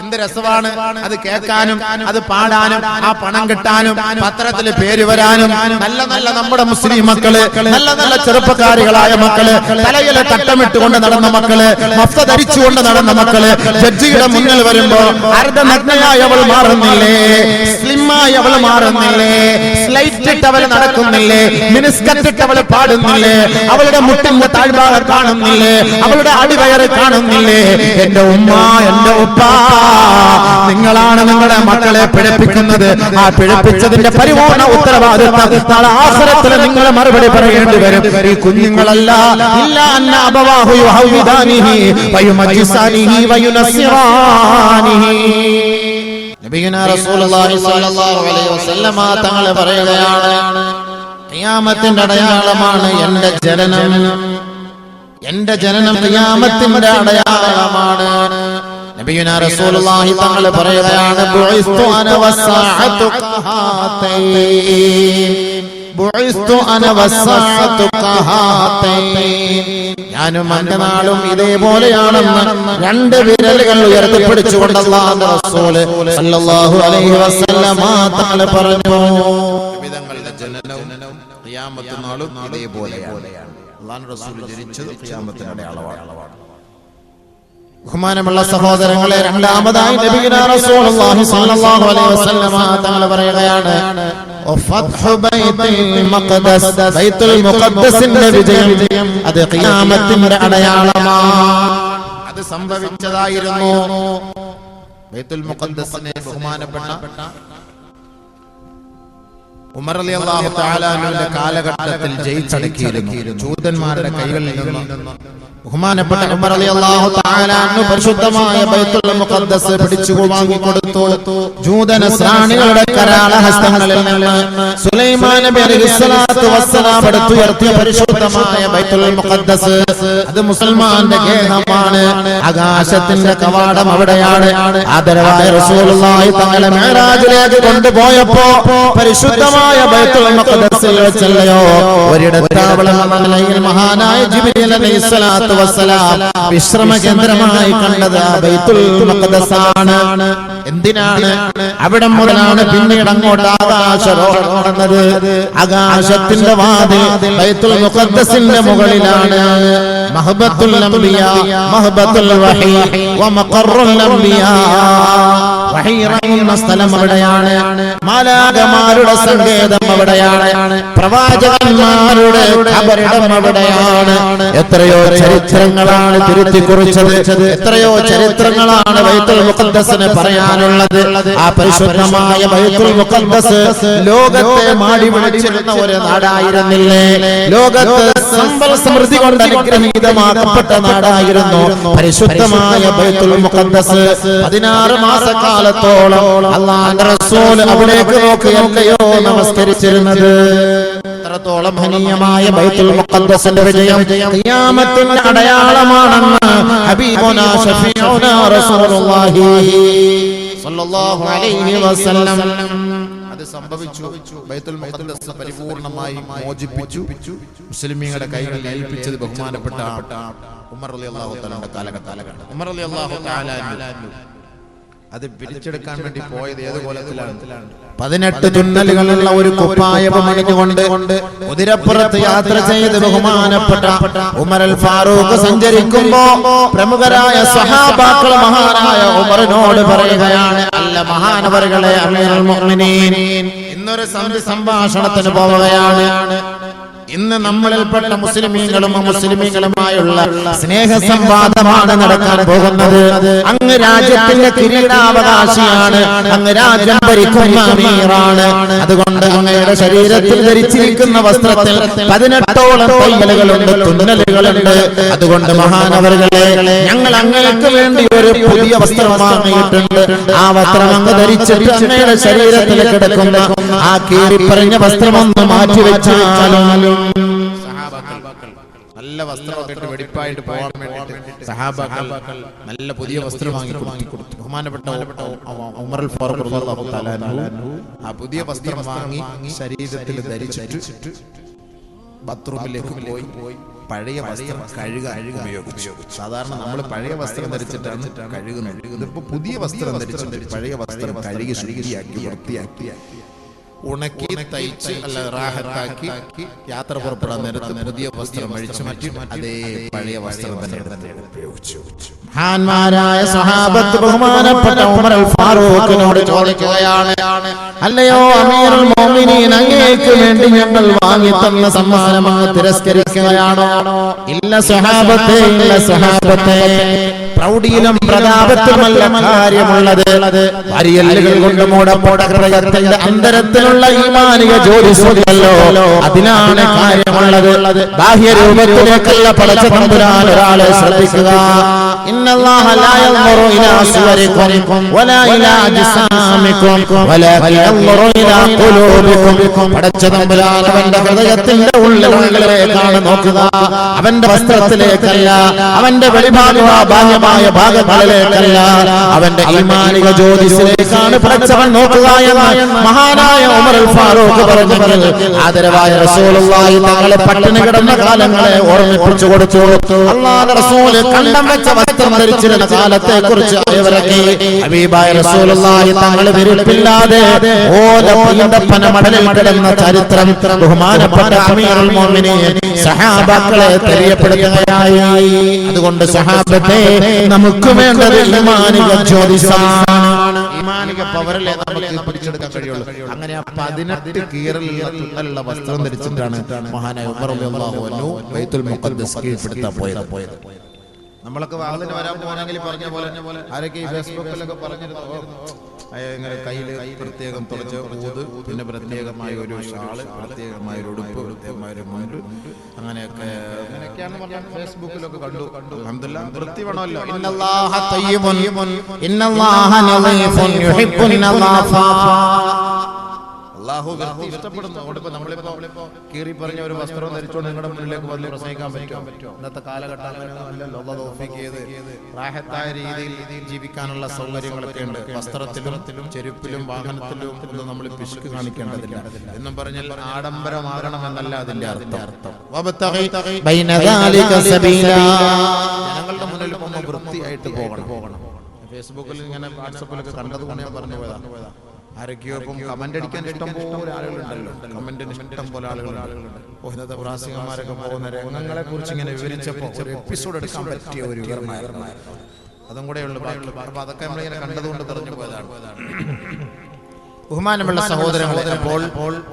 എന്ത് രസമാണ് അത് കേൾക്കാനും അത് പാടാനും ആ പണം കിട്ടാനും പത്രത്തിൽ പേര് വരാനും. നല്ല നല്ല നമ്മുടെ മുസ്ലിം മക്കള്, നല്ല നല്ല ചെറുപ്പക്കാരികളായ മക്കള്, തലയിലെ തട്ടമിട്ടുകൊണ്ട് നടന്ന മക്കള്, മഫ്ത ധരിച്ചുകൊണ്ട് നടന്ന മക്കള് ജഡ്ജിയുടെ മുന്നിൽ വരുമ്പോ അർദ്ധനഗ്നയായി അവൾ മാറുന്നില്ലേ, സ്ലിമ്മായി അവൾ മാറുന്നില്ലേ, സ്ലൈറ്റ് ഇട്ട് അവൾ നടക്കുന്നില്ലേ, മിനിസ്കറ്റ് ഇട്ട് അവൾ പാടുന്നില്ലേ, അവളുടെ മുട്ടിന്റെ താഴ്ഭാഗം കാണുന്നില്ലേ, അവളുടെ അടിവയറ് കാണുന്നില്ലേ? എന്റെ ഉമ്മ എന്റെ ഉപ്പ, നിങ്ങളാണ് നിങ്ങളുടെ മക്കളെ പിഴപ്പിക്കുന്നത്. ആ പിഴപ്പിച്ചതിന്റെ പരിപൂർണ ഉത്തരവാദിത്വം നാളെ ആഖിറത്തിൽ നിങ്ങൾ മറുപടി പറയേണ്ടി വരും. ഈ കുഞ്ഞുങ്ങളല്ല ഇല്ലാ അന്ന അബവാഹു യുഹവിദാനിഹി വയുമജ്ജിസാനിഹി വയുനസ്സിറാനിഹി. നബിയുനാ റസൂലുള്ളാഹി സ്വല്ലല്ലാഹു അലൈഹി വസല്ലമ തങ്ങൾ പറയുകയാണ്, ഖിയാമത്തിന്റെ അടയാളമാണ് എന്റെ ജനനം. എന്റെ ജനനം ഖിയാമത്തിന്റെ അടയാളമാണ്. നബിയുനാ റസൂലുള്ളാഹി തങ്ങൾ പറയുകയാണ്, ബുഇസ്തു അന വസ്സഅതു ഖഹാതൈൻ, ബുഇസ്തു അന വസ്സഅതു ഖഹാതൈൻ. ഞാനും എന്റെ നാളും ഇതേപോലെയാണെന്ന് 2 വിരലുകൾ ഉയർത്തിപ്പിടിച്ചുകൊണ്ട് അല്ലാഹുവിന്റെ റസൂൽ സല്ലല്ലാഹു അലൈഹി വസല്ലമ തങ്ങൾ പറഞ്ഞു, നബിതങ്ങളുടെ ജനനവും ഖിയാമത്ത് നാളും ഇതേപോലെയാണ്. അല്ലാഹുവിന്റെ റസൂൽ ജനിച്ചത് ഖിയാമത്തിന്റെ അടയാളമാണ്. ബഹുമാനമുള്ള സഹോദരങ്ങളെ, രണ്ടാമതായി നബിയുനാ റസൂലുള്ളാഹി സ്വല്ലല്ലാഹു അലൈഹി വസല്ലമ തങ്ങൾ പറയുകയാണ്, ഫത്ഹു ബൈത്തുൽ മഖ്ദസ്, ബൈത്തുൽ മുഖദ്ദസിന്റെ വിജയം അത് ഖിയാമത്തിന്റെ അടയാളമാണ്. അത് സംഭവിച്ചതായിരുന്നു. ബൈത്തുൽ മുഖദ്ദസിനെ ബഹുമാനപ്പെട്ട ഉമർ റളിയല്ലാഹു തആല അൻഹുവിന്റെ കാലഘട്ടത്തിൽ ജയിച്ചടക്കിയിരുന്നു. ജൂതന്മാരുടെ കൈകളിൽ നിന്ന് ബഹുമാനപ്പെട്ട ഉമർ റളിയല്ലാഹു തആല അൻഹു പരിശുദ്ധമായ ബൈത്തുൽ മുഖദ്ദസ് പിടിച്ചു വാങ്ങിക്കൊടുത്തു. ജൂതനസ്രാണികളുടെ കരാള ഹസ്തങ്ങളിൽ നിന്ന് സുലൈമാൻ നബി അലൈഹിസ്സലാത്തു വസ്സലാം എടുത്തുയർത്തിയ പരിശുദ്ധമായ ബൈത്തുൽ മുഖദ്ദസ് അത് മുസ്ലിമാന്റെ ഗേഹമാണ്. ആകാശത്തിന്റെ കവാടം അവിടെയാണ്. ആദരവായ റസൂലുള്ളാഹി തങ്ങളെ മിഅ്റാജിലേക്ക് കൊണ്ടുപോയപ്പോ പരിശുദ്ധമായ ബൈത്തുൽ മുഖദ്ദസിൽ വെച്ചല്ലയോ ഒരിടത്ത് അവിടെ മഹാനായ ജിബ്രീൽ അലൈഹിസ്സലാത്തു വസ്സലാം വിശ്രമ കേന്ദ്രമായി കണ്ടത് ബൈത്തുൽ മുഖദ്ദസാണ്. എന്തിനാണ്? അവിടെ മുതലാണ് പിന്നീട് അങ്ങോട്ട് ആകാശരോഹണം നടന്നത്. ആകാശത്തിന്റെ വാതിൽ ബൈത്തുൽ മുഖദ്ദസിന്റെ മുകളിലാണ്. മഹബത്തുൽ അംബിയാ, മഹബത്തുൽ വഹീ വ മഖറുൽ അംബിയാ. വഹി ഇറങ്ങുന്ന സ്ഥലം അവിടെയാണ്. മാലാഖമാരുടെ സങ്കേതം അവിടെയാണ്. പ്രവാചകന്മാരുടെ ഖബറിടം അവിടെയാണ്. എത്രയോ ചരിത്രങ്ങളാണ് തിരുത്തി കുറിച്ചത്. എത്രയോ ചരിത്രങ്ങളാണ് ബൈത്തുൽ മുഖദ്ദസിന് പറയാനുള്ളത്. ആ പരിശുദ്ധമായ ബൈത്തുൽ മുഖദ്ദസ് ലോകത്തെ മാടി വിളിച്ചിരുന്ന ഒരു നാടായിരുന്നില്ലേ? ലോകത്ത് സമ്പൽ സമൃദ്ധി കൊണ്ട് അനുഗ്രഹീതമാക്കപ്പെട്ട നാടായിരുന്നു പരിശുദ്ധമായ ബൈത്തുൽ മുഖദ്ദസ്. 16 മാസക്കാലത്തോളം അല്ലാഹുവിന്റെ റസൂൽ അവിടേക്ക് നോക്കിയല്ലയോ നമസ്കരിച്ചിരുന്നത്. അത്രത്തോളം മഹനീയമായ ബൈത്തുൽ മുഖദ്ദസിന്റെ വിജയം ഖിയാമത്തിന്റെ അടയാളമാണെന്ന് ഹബീബുനാ ശഫീഉനാ റസൂലുള്ളാഹി സ്വല്ലല്ലാഹു അലൈഹി വസല്ലം അത് സംഭവിച്ചു. ബൈത്തുൽ മുഖദ്ദസ് പരിപൂർണമായി മോചിപ്പിച്ചു. മുസ്ലിമീങ്ങളുടെ കൈകളിൽ ഏൽപ്പിച്ചത് ബഹുമാനപ്പെട്ട ഉമർ റളിയല്ലാഹു തആലയുടെ കാലഘട്ടത്തിലാണ്. ഉമർ റളിയല്ലാഹു തആല അത് പിടിച്ചെടുക്കാൻ വേണ്ടി പോയത് ഏത് കോലത്തിലാണ്? 18 തുന്നലുകളുള്ള ഒരു കുപ്പായം അണിഞ്ഞുകൊണ്ട് കുതിരപ്പുറത്ത് യാത്ര ചെയ്ത് ബഹുമാനപ്പെട്ട ഉമർ അൽ ഫാറൂഖ് സഞ്ചരിക്കുമ്പോ പ്രമുഖരായ സ്വഹാബാക്കൾ മഹാനായ ഉമറിനോട് പറയുകയാണ്, അല്ല മഹാനവറുകളെ അമീറുൽ മുഅ്മിനീൻ, ഇന്നൊരു സംഭാഷണത്തിന് പോവുകയാണ്. ഇന്ന് നമ്മളിൽപ്പെട്ട മുസ്ലിമീങ്ങളും മുസ്ലിമീങ്ങളുമായുള്ള സ്നേഹ സംവാദമാണ് നടക്കാൻ പോകുന്നത്. അങ്ങ് രാജ്യത്തിന്റെ കിരീടാവകാശിയാണ്, അങ്ങ് രാജ്യം ഭരിക്കുന്ന അമീറാണ്. അതുകൊണ്ട് അങ്ങയുടെ ശരീരത്തിൽ ധരിച്ചിരിക്കുന്ന വസ്ത്രത്തിൽ 18ഓളം തയ്യലുകളുണ്ട്, തുന്നലുകളുണ്ട്. അതുകൊണ്ട് മഹാനവറുകളെ, ഞങ്ങൾ അങ്ങേക്ക് വേണ്ടി ഒരു പുതിയ വസ്ത്രം വാങ്ങിയിട്ടുണ്ട്. ആ വസ്ത്രം അങ്ങ് ധരിച്ചിട്ട് അങ്ങയുടെ ശരീരത്തിൽ കിടക്കുന്ന ആ കീറിപ്പറഞ്ഞ വസ്ത്രമൊന്ന് മാറ്റിവെച്ചാലും നല്ല വസ്ത്രമൊക്കെ ഇട്ട് വെടിപ്പായിട്ട് പോകാൻ വേണ്ടിയിട്ട് സഹാബാക്കൾ നല്ല പുതിയ വസ്ത്രം വാങ്ങി കൊടുത്തു. ബഹുമാനപ്പെട്ട ഉമർ അൽ ഫാറൂഖ് റളിയല്ലാഹു തആല അൻഹു ആ പുതിയ വസ്ത്രം വാങ്ങി ശരീരത്തിൽ ധരിച്ചിട്ട് ബാത്റൂമിലേക്ക് പോയി പഴയ വസ്ത്രം കഴുകാൻ ഉപയോഗിച്ചു. സാധാരണ നമ്മൾ പഴയ വസ്ത്രം ധരിച്ചിട്ടാണ് കഴുകുന്നത്. ഇതിപ്പോ പുതിയ വസ്ത്രം ധരിച്ചിട്ട് പഴയ വസ്ത്രം കഴുകി ശുദ്ധിയാക്കി വൃത്തിയാക്കി ഉണക്കി തയ്ച്ച് അല്ല റാഹത്താക്കി യാത്ര പുറപ്പെടാൻ നേരത്ത് പുതിയ വസ്ത്രം അഴിച്ചു മാറ്റി അതേ പഴയ വസ്ത്രം തന്നെ ഉപയോഗിച്ചു. മഹാന്മാരായ സ്വഹാബത്ത് ബഹുമാനപ്പെട്ട ഉമർ അൽ ഫാറൂഖിനോട് ചോദിക്കുകയാണ്, അല്ലയോ അമീറുൽ മുഅ്മിനീൻ, അങ്ങേക്ക് വേണ്ടി ഞങ്ങൾ വാങ്ങി തന്ന സമ്മാനമായി തിരസ്കരിക്കുകയാണോ? ഇല്ല സ്വഹാബത്തെ, ഇല്ല സ്വഹാബത്തെ, പ്രൗഢിയിലും പ്രതാപത്തിലുമല്ല കാര്യമുള്ളത്. വരിയല്ലുകൾ കൊണ്ട് മൂടപ്പെട്ട ഹൃദയത്തിന്റെ അന്തരത്തിലുള്ള ഈമാനിക ജ്യോതിസുണ്ടല്ലോ, അതിലാണ് കാര്യമുള്ളത്. ബാഹ്യരൂപത്തിലേക്കല്ല പടച്ച തമ്പുരാൻ ഒരാളെ ശ്രദ്ധിക്കുക. ഇന്നല്ലാഹ ലാ യൻദുറു ഇലാ സുവരിക്കും വലാ ഇലാ അജ്സാമിക്കും വലാകിൻ യൻദുറു ഇലാ ഖുലൂബിക്കും. പടച്ച തമ്പുരാൻ അവന്റെ ഹൃദയത്തിന്റെ ഉള്ളിലേക്കാണ് നോക്കുക, അവന്റെ വസ്ത്രത്തിലേക്കല്ല, അവന്റെ വെളിഭാഗമായ ഭാഗങ്ങളിലേക്കല്ല, അവന്റെ ഈമാനിക ജ്യോതിസിലേക്കാണ് പടച്ചവൻ നോക്കുക എന്ന് മഹാനായ ഉമർ അൽ ഫാറൂഖ് പറഞ്ഞെങ്കിൽ ആദരവായ റസൂലുള്ളാഹി തങ്ങളെ പട്ടിണി കിടന്ന കാലങ്ങളെ ഓർമ്മിപ്പിച്ചു കൊടുത്തു. അല്ലാഹുവിന്റെ റസൂൽ കണ്ടം വെച്ച വസ്ത്രം ധരിച്ചിരുന്ന കാലത്തെ കുറിച്ച് ഇവരൊക്കെ ഹബീബായ റസൂലുള്ളാഹി തങ്ങൾ വിരുപ്പില്ലാതെ ഓലപ്പന മടലിൽ കിടന്ന ചരിത്രം ബഹുമാനപ്പെട്ട അമീറുൽ മുഅ്മിനീൻ സഹാബാക്കളെ തെളിയപ്പെടുത്തുകയായി. അതുകൊണ്ട് സഹാബത്തെ, നമുക്ക് വേണ്ടത് ഈമാനിക ജ്യോതിസാണ്. ഈമാനിക പവറിലെ നമുക്ക് പിടിച്ചെടുക്കാൻ കഴിയുള്ളൂ. അങ്ങനെ 18 കീറലുള്ള തുന്നലുള്ള വസ്ത്രം ധരിച്ചിട്ടാണ് മഹാനായ ഉമർ റളിയല്ലാഹു അൻഹു ബൈത്തുൽ മുഖദ്ദസ് കീഴ്പ്പെടുത്താൻ പോയത്. നമ്മളൊക്കെ വാഹനത്തിന് വരാൻ പോകണമെങ്കിൽ പറഞ്ഞ പോലെ ആരൊക്കെ ഈ ഫേസ്ബുക്കിലൊക്കെ പറഞ്ഞിരുന്നു, ഇങ്ങനെ കയ്യിൽ പ്രത്യേകം തുറച്ച് ഊത്, പിന്നെ പ്രത്യേകമായ ഒരു ഷാള്, പ്രത്യേകമായ ഒരു ഉടുപ്പ്, പ്രത്യേകമായ ഒരു മുണ്ട്, അങ്ങനെയൊക്കെയാണ് പറഞ്ഞാൽ ഫേസ്ബുക്കിലൊക്കെ കണ്ടു. അൽഹംദുലില്ലാഹ്, വൃത്തി വേണമല്ലോ. ഇന്നല്ലാഹ തയ്യിബുൻ ഇന്നല്ലാഹ നളീഫുൻ യുഹിബ്ബുൻ നളാഫ. അല്ലാഹു വൃത്തി ഇഷ്ടപ്പെടുന്നു. അതുകൊണ്ട് നമ്മളിപ്പോ കീറി പറഞ്ഞ ഒരു വസ്ത്രം ധരിച്ചുകൊണ്ട് നിങ്ങളുടെ മുന്നിലേക്ക് വന്ന് പ്രസംഗിക്കാൻ പറ്റുമോ? ഇന്നത്തെ കാലഘട്ടം അങ്ങനെയൊന്നുമല്ലല്ലോ. അല്ലാഹു തൗഫീഖ് ചെയ്ത് റാഹത്തായ രീതിയിൽ ജീവിക്കാനുള്ള സൗകര്യങ്ങളൊക്കെ ഉണ്ട്. വസ്ത്രത്തിലും ചെരുപ്പിലും വാഹനത്തിലും ഒന്നും നമ്മൾ പിശുക്ക് കാണിക്കേണ്ടതില്ല. എന്നും പറഞ്ഞാൽ ആഡംബരമാകണമെന്നല്ല അതിന്റെ അർത്ഥം. ജനങ്ങളുടെ മുന്നിൽ പോകുമ്പോൾ വൃത്തിയായിട്ട് പോകണം. ഫേസ്ബുക്കിൽ ഇങ്ങനെ വാട്സപ്പിലൊക്കെ കണ്ടതുകൊണ്ട് ഞാൻ പറഞ്ഞു പോയതാണ്. ആരൊക്കെയോ ഇപ്പം കമന്റ് അടിക്കാൻ ഇഷ്ടം പോലെ ആളുകളുണ്ടല്ലോ, കമന്റിന് ഇഷ്ടം പോലെ ആളുകളുണ്ട്. ഇന്നത്തെ പ്രാസികന്മാരൊക്കെ പോകുന്ന രംഗങ്ങളെ കുറിച്ച് ഇങ്ങനെ വിവരിച്ചപ്പോൾ ഒരു എപ്പിസോഡ് എടുക്കാൻ പറ്റിയ ഒരു വിവരണമായിരുന്നു. അതും കൂടെ ഉള്ളു. അപ്പൊ അതൊക്കെ നമ്മളിങ്ങനെ കണ്ടതുകൊണ്ട് പറഞ്ഞു പോയതാണ്. ബഹുമാനമുള്ള സഹോദരങ്ങളെ, അപ്പോൾ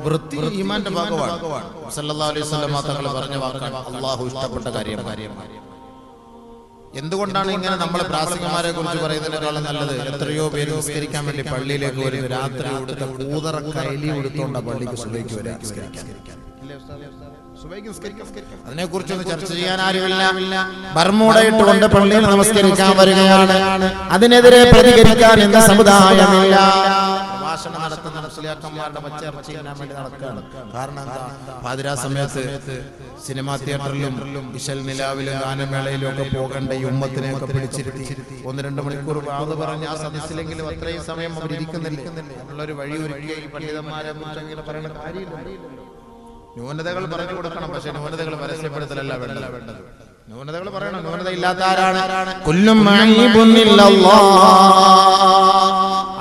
വൃത്തി ഈമാന്റെ ഭാഗമാണ്. സല്ലല്ലാഹു അലൈഹി വസല്ലം തങ്ങൾ പറഞ്ഞ വാക്കാണ് അല്ലാഹു ഇഷ്ടപ്പെട്ട കാര്യമാണ്. എന്തുകൊണ്ടാണ് ഇങ്ങനെ നമ്മൾ പ്രാസംഗികന്മാരെ കുറിച്ച് പറയുന്നതിനേക്കാളും നല്ലത്? എത്രയോ പേര് നിസ്കരിക്കാൻ വേണ്ടി പള്ളിയിലേക്ക് വരും, രാത്രി ഉടുത്ത കൂതറ കൈലി ഉടുത്തോണ്ട പള്ളിക്ക് സുബഹിക്ക് വരാ നിസ്കരിക്കാൻ. അതിനെ കുറിച്ചൊന്ന് ചർച്ച ചെയ്യാൻ ആരുമില്ല. ബർമൂഡ ഇട്ടുകൊണ്ട് പള്ളിയിൽ നമസ്കരിക്കാൻ വരികയാണ്. അതിനെതിരെ പ്രതികരിക്കാൻ എന്ന സമുദായമില്ല. പ്രഭാഷണം നടത്തുന്ന മുസ്ലിയാക്കന്മാരുടെ പച്ചയിറച്ചി തിന്നാൻ വേണ്ടി നടക്കുകയാണ്. കാരണം എന്താ? പാതിരാ സമയത്ത് സിനിമാ തിയേറ്ററിലും വിശൽ നിലാവിലും ഗാനമേളയിലും ഒക്കെ പോകേണ്ട ഈ ഉമ്മത്തിനെയൊക്കെ പിടിച്ചിരുത്തി 1-2 മണിക്കൂർ വാത് പറഞ്ഞ് ആ സദസ്സിലെങ്കിലും അത്രയും സമയം അവർ ഇരിക്കുന്നില്ല എന്നുള്ളൊരു വഴി ഒരുക്കിയ ഈ പണ്ഡിതന്മാരെ കുറിച്ച് പറയുന്ന കാര്യമില്ല. ന്യൂനതകൾ പറഞ്ഞു കൊടുക്കണം, പക്ഷെ ന്യൂനതകൾ പരസ്യപ്പെടുത്തലല്ല വേണ്ടത്. ന്യൂനതകൾ പറയണം. ന്യൂനത ഇല്ലാത്ത ആരാണ്?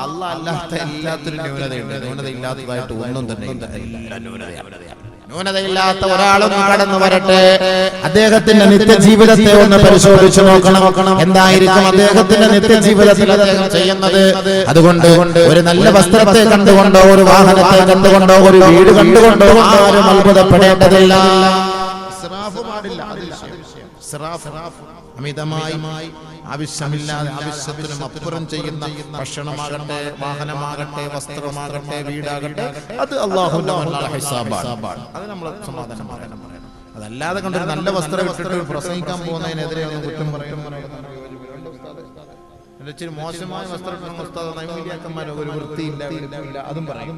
അല്ലാഹ് അല്ലാത്ത എല്ലാത്തിനും ന്യൂനതയുണ്ട്. ന്യൂനത ഇല്ലാത്തതായിട്ട് ഒന്നും തന്നെ ന്യൂനതയില്ലാത്ത ഒരാളൊന്നും കടന്നു വരട്ടെ. അദ്ദേഹത്തിന്റെ നിത്യജീവിതത്തെ ഒന്ന് പരിശോധിച്ചു നോക്കണം. എന്തായിരിക്കും അദ്ദേഹത്തിന്റെ നിത്യജീവിതത്തിൽ അദ്ദേഹം ചെയ്യുന്നത്? അതുകൊണ്ട് ഒരു നല്ല വസ്ത്രത്തെ കണ്ടുകൊണ്ടോ, ഒരു വാഹനത്തെ കണ്ടുകൊണ്ടോ, ഒരു വീട് കണ്ടുകൊണ്ടോ ആരും അത്ഭുതപ്പെടേണ്ടതില്ല. അമിതമായി ആവശ്യമില്ലാതെ ആവശ്യത്തിനും അപ്പുറം ചെയ്യുന്ന ഭക്ഷണമാകട്ടെ, വാഹനമാകട്ടെ, വസ്ത്രമാകട്ടെ, വീടാകട്ടെ, അത് അല്ലാഹുവിന്റെ ഹിസാബാണ്. അത് നമ്മൾ സമാധാനം പറയണം. അതല്ലാതെ കണ്ടൊരു നല്ല വസ്ത്രം ഇട്ടിട്ട് പ്രസംഗിക്കാൻ പോകുന്നതിനെതിരെ കുറ്റം പറയും. ഇച്ചിരി മോശമായ വസ്ത്രം നൈമിലിയാക്കന്മാരോ ഒരു വൃത്തിയില്ല അതും പറയും.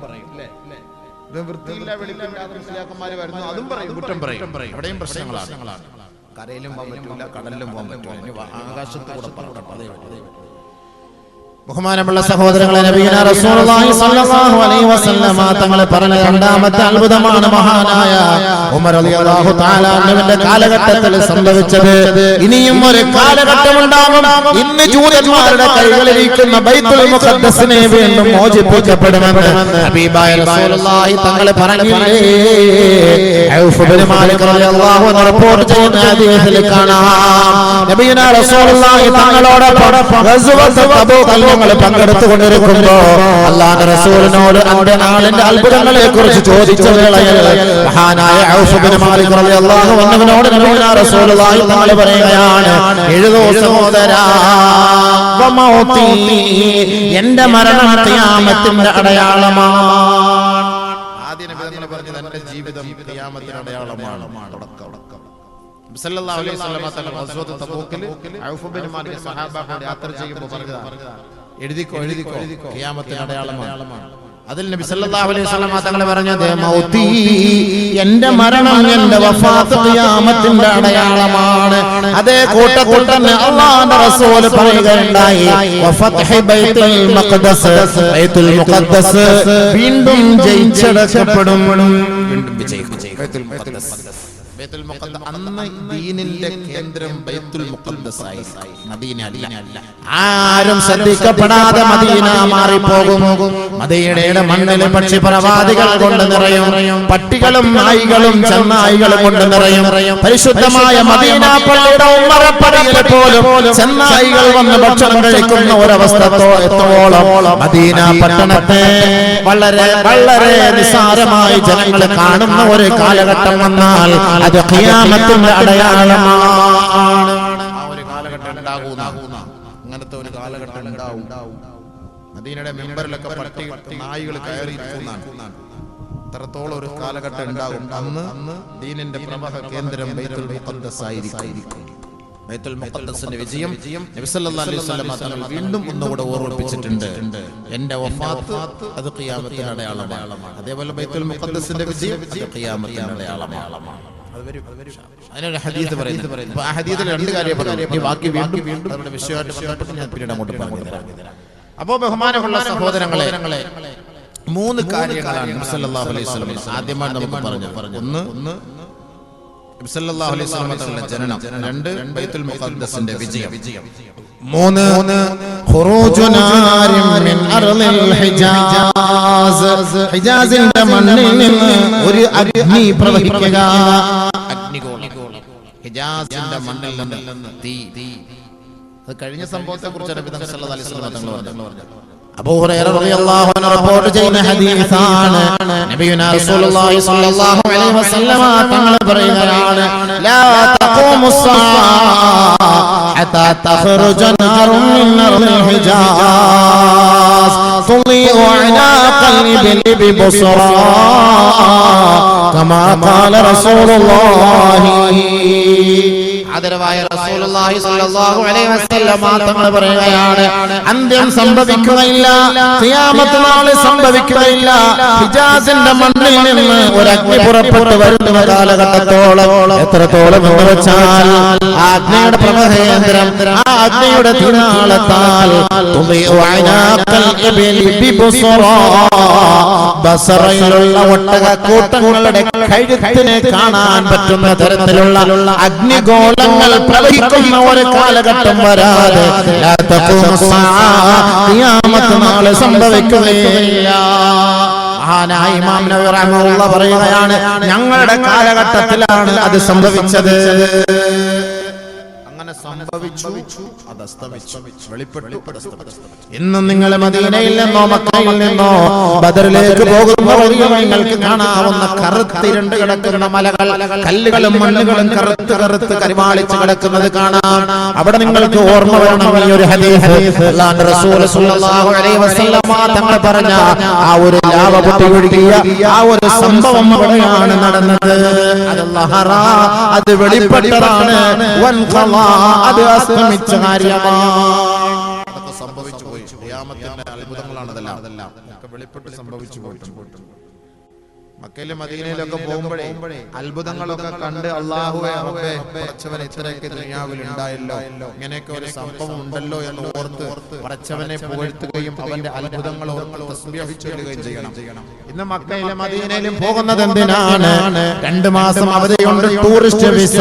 വൃത്തിയില്ല വെളിപ്പില്ലാതെ മുസ്ലിയാക്കന്മാര് വരുന്നു, അതും പറയും, കുറ്റം പറയും. അവിടെയും പ്രശ്നങ്ങളാണ്. കരയിലും പോകാൻ പറ്റില്ല, കടലിലും പോകാൻ പറ്റില്ല, ആകാശത്ത് കൂടെ പറക്കണം. ബഹുമാനമുള്ള സഹോദരങ്ങളെ, നബിയുനാ റസൂലുള്ളാഹി സ്വല്ലല്ലാഹു അലൈഹി വസല്ലമ തങ്ങൾ പറഞ്ഞ രണ്ടാമത്തെ അത്ഭുതമാണ് മഹാനായ ഉമർ റളിയല്ലാഹു തആല അൻഹുവിന്റെ കാലഘട്ടത്തിൽ സംഭവിച്ചത്. ഇനിയും ഒരു കാലഘട്ടം ഉണ്ടാകും. ഇന്ന് ജൂതന്മാരുടെ കൈകളിലിരിക്കുന്ന ബൈത്തുൽ മുഖദ്ദസിനെ വീണ്ടും മോചിപ്പിക്കപ്പെടുമെന്ന് ഹബീബായ റസൂലുള്ളാഹി തങ്ങൾ പറഞ്ഞില്ലേ? ഔഫ് ഇബ്നു മാലിക് റളിയല്ലാഹു അൻഹു റിപ്പോർട്ട് ചെയ്യുന്ന ഹദീസിൽ കാണാം, നബിയുനാ റസൂലുള്ളാഹി തങ്ങളോടൊപ്പം ഗസ്വത്ത് തബൂക്ക് പങ്കെടുത്തുകൊണ്ടിരിക്കുമ്പോ അല്ലാഹുവിന്റെ റസൂലിനോട് അന്ത്യനാളിന്റെ അത്ഭുതങ്ങളെ കുറിച്ച് ചോദിച്ച വേളയിൽ മഹാനായ ഔഫ് ഇബ്നു മാലിക് റളിയല്ലാഹു അൻഹുവിനോട് നബിയുനാ റസൂലുള്ളാഹി തങ്ങൾ പറയുകയാണ്, എഴുതൂ സഹോദരാ, വമൗതി, എന്റെ മരണം ഖിയാമത്തിന്റെ അടയാളമാണ്. ആദ്യ നബി തങ്ങൾ പറഞ്ഞത് എന്റെ ജീവിതം ഖിയാമത്തിന്റെ അടയാളമാണ്. സല്ലല്ലാഹു അലൈഹി വസല്ലം തങ്ങൾ ഗസ്വത്ത് തബൂക്കിൽ ഔഫ് ഇബ്നു മാലിക് സ്വഹാബാക്കളോട് യാത്ര ചെയ്യുമ്പോൾ പറഞ്ഞതാണ്, എഴുതിക്കോ ഖിയാമത്തിന്റെ അടയാളമാണ്. അതിൽ നബി സല്ലല്ലാഹു അലൈഹി വസല്ലം തങ്ങൾ പറഞ്ഞത്, മൗതി, എന്റെ മരണം, എന്റെ വഫാത്ത് ഖിയാമത്തിന്റെ അടയാളമാണ്. അതേ കൂട്ടത്തിൽ തന്നെ അല്ലാഹുവിന്റെ റസൂൽ പറയുകയുണ്ടായി, വഫത്ഹി ബൈത്തുൽ മുഖദ്ദസ്, ബൈത്തുൽ മുഖദ്ദസ് വീണ്ടും ജയിച്ചടക്കപ്പെടും. വീണ്ടും വിജയിക്കും ബൈത്തുൽ മുഖദ്ദസ്. ബൈത്തുൽ മുഖദ്ദസ് അന്ന് ദീനിന്റെ കേന്ദ്രം ബൈത്തുൽ മുഖദ്ദസ് ആയി, മദീന അല്ല. ആരും ശ്രദ്ധിക്കപ്പെടാതെ മദീന മാറിപ്പോകും. മദീനയുടെ മണ്ണിൽ പക്ഷിപ്രവാദികൾ കൊണ്ട് നിറയും, പട്ടികളും നായികളും ചെന്നായികളും കൊണ്ട് നിറയും. പരിശുദ്ധമായ മദീന പള്ളിയുടെ ഉമ്മറപ്പടിയിൽ പോലും ചെന്നായികൾ വന്ന് ഭക്ഷണം കഴിക്കുന്ന ഒരവസ്ഥ എത്തോളം മദീന പട്ടണത്തെ വളരെ വളരെ നിസ്സാരമായി ജനങ്ങൾ കാണുന്ന ഒരു കാലഘട്ടം വന്നാൽ അത് ഖിയാമത്തിന്റെ അടയാളമാണ്. ആ ഒരു കാലഘട്ടം ഉണ്ടാകുന്ന അങ്ങനത്തെ ഒരു കാലഘട്ടം ഉണ്ടാവും. മദീനയുടെ മെമ്പറിലൊക്കെ പട്ടി നായികൾ കയറിയിരിക്കുന്നതാണ്. അത്രത്തോളം ഒരു കാലഘട്ടം ഉണ്ടാകും. അന്ന് ദീനിന്റെ പ്രവാഹ കേന്ദ്രം ബൈത്തുൽ മുഖദ്ദസ് ആയിരിക്കും. ബൈത്തുൽ മുഖദ്ദസിന്റെ വിജയം നബി സല്ലല്ലാഹു അലൈഹി വസല്ലം തങ്ങൾ വീണ്ടും ഒന്നുകൂടെ ഓർമ്മിപ്പിച്ചിട്ടുണ്ട്. എന്റെ വഫാത്ത് അത് ഖിയാമത്തിന്റെ അടയാളമാണ്. അതേപോലെ ബൈത്തുൽ മുഖദ്ദസിന്റെ വിജയം ഖിയാമത്തിന്റെ അടയാളമാണ്. അതിനൊരു ഹദീസ് പറയുന്നു. ആ ഹദീസിൽ രണ്ട് കാര്യം പറയുന്നു. ബാക്കി വീണ്ടും നമ്മുടെ വിഷയമായിട്ട് ബന്ധപ്പെട്ട് ഞാൻ പിന്നീട് അങ്ങോട്ട് പറഞ്ഞു തരാം. അപ്പോ ബഹുമാനമുള്ള സഹോദരങ്ങളെ, 3 കാര്യങ്ങളാണ് നബി സല്ലല്ലാഹു അലൈഹി വസല്ലം ആദ്യമായി നമുക്ക് പറഞ്ഞു. ഒന്ന് നബി സല്ലല്ലാഹു അലൈഹി വസല്ലം തങ്ങളുടെ ജനനം. 2 ബൈത്തുൽ മുഖദ്ദസിന്റെ വിജയം. 3 ഖുറൂജുനാരിൻ മിൻ അർളിൽ ഹിജാസ്, ഹിജാസിന്റെ മണ്ണിൽ നിന്ന് ഒരു അഗ്നി പ്രവഹിക്കുക. അഗ്നിഗോളം ഹിജാസിന്റെ മണ്ണിൽ നിന്ന് തീ. അത് കഴിഞ്ഞ സംഭവത്തെ കുറിച്ചാണ് നബി സല്ലല്ലാഹു അലൈഹി വസല്ലം തങ്ങൾ പറഞ്ഞത്. അബൂ ഹുറൈറ റളിയല്ലാഹു അൻഹു റിപ്പോർട്ട് ചെയ്യുന്ന ഹദീസാണ്. നബിയുനാ റസൂലുള്ളാഹി സ്വല്ലല്ലാഹു അലൈഹി വസല്ലം തങ്ങൾ പറയുകയാണ്, ലാ തഖൂമുസ്സാഅ ഹത്താ തഖറുജ നാറുൻ മിൻ അർദിൽ ഹിജാസ് തുളിഉ അനാഖൽ ഇബ്ലി ബുസ്റാ കമാ ഖാല റസൂലുള്ളാഹി. ആദരവായ റസൂലുള്ളാഹി സ്വല്ലല്ലാഹു അലൈഹി വസല്ലം തങ്ങൾ പറയുകയാണ്, അന്ത്യം സംഭവിക്കുകയില്ല, ഖിയാമത്ത് നാളിൽ സംഭവിക്കുകയില്ല. ഹിജാസിന്റെ മണ്ണിൽ നിന്ന് ഒരു അഗ്നി പുറപ്പെട്ടു വരുന്ന കാലഘട്ടത്തോളം, എത്രത്തോളം എന്ന് വെച്ചാൽ ആ അഗ്നിയുടെ പ്രവഹേന്ദ്രം, ആ അഗ്നിയുടെ തിരാളത്താൽ ബസറയിലുള്ള ഒട്ടകക്കൂട്ടങ്ങളുടെ കഴുത്തിനെ കാണാൻ പറ്റുന്ന തരത്തിലുള്ള അഗ്നിഗോളങ്ങൾ പ്രവഹിക്കുന്ന ഒരു കാലഘട്ടം വരാതെ ഖിയാമത്ത് നാളെ സംഭവിക്കുകയില്ല. മഹാനായ ഇമാം നവവി റഹ്മത്തുള്ളാഹി പറയുകയാണ്, ഞങ്ങളുടെ കാലഘട്ടത്തിലാണ് അത് സംഭവിച്ചത്. സംഭവിച്ചു, അത് അസ്തമിച്ചു, വെളിപ്പെട്ടു, ഇന്ന് നിങ്ങൾ മദീനയിൽ നിന്നോ മക്കയിൽ നിന്നോ ബദറിലേക്ക് പോകുന്ന വഴിയിൽ നിങ്ങൾക്ക് കാണാവുന്ന കറുത്തിരണ്ട് കിടക്കുന്ന മലകൾ, കല്ലുകളും മണ്ണുകളും കറുത്ത് കറുത്ത് കരിമാളിച്ച് കിടക്കുന്നത് കാണാം. അവിടെ നിങ്ങൾക്ക് ഓർമ്മ വേണം ഈ ഒരു ഹദീസ്. അല്ലാഹുവിന്റെ റസൂൽ സ്വല്ലല്ലാഹു അലൈഹി വസല്ലം തങ്ങൾ പറഞ്ഞ ആ ഒരു ലാവ പൊട്ടി ഒഴുകിയ ആ ഒരു സംഭവം അവിടെയാണ് നടന്നത്. അത് വെളിപ്പെട്ടതാണ്, അത് അസ്തമിച്ച കാര്യമാണ്. അതൊക്കെ സംഭവിച്ചു പോയി. ഖിയാമത്തിന്റെ അത്ഭുതങ്ങളാണ് അതെല്ലാം വെളിപ്പെട്ട് സംഭവിച്ചു പോയിട്ടുണ്ട്. മക്കയിലും മദീനയിലൊക്കെ പോകുമ്പോഴേ അത്ഭുതങ്ങളൊക്കെ കണ്ട് അല്ലാഹുവേ റബ്ബേ പടച്ചവൻ ഇത്രയൊക്കെ ദുനിയാവിൽ ഉണ്ടായല്ലോ, ഇങ്ങനെയൊക്കെ ഒരു സംഭവം ഉണ്ടല്ലോ എന്ന് ഓർത്ത് പടച്ചവനെ പുകഴ്ത്തുകയും അവന്റെ അത്ഭുതങ്ങൾ ഓർത്ത് തസ്ബീഹ് ചൊല്ലുകയും ചെയ്യണം. ഇന്ന് മക്കയിലും മദീനയിലും പോകുന്നത് എന്തിനാണ്? 2 മാസം അവധിയുണ്ട്, ടൂറിസ്റ്റ് വിസ.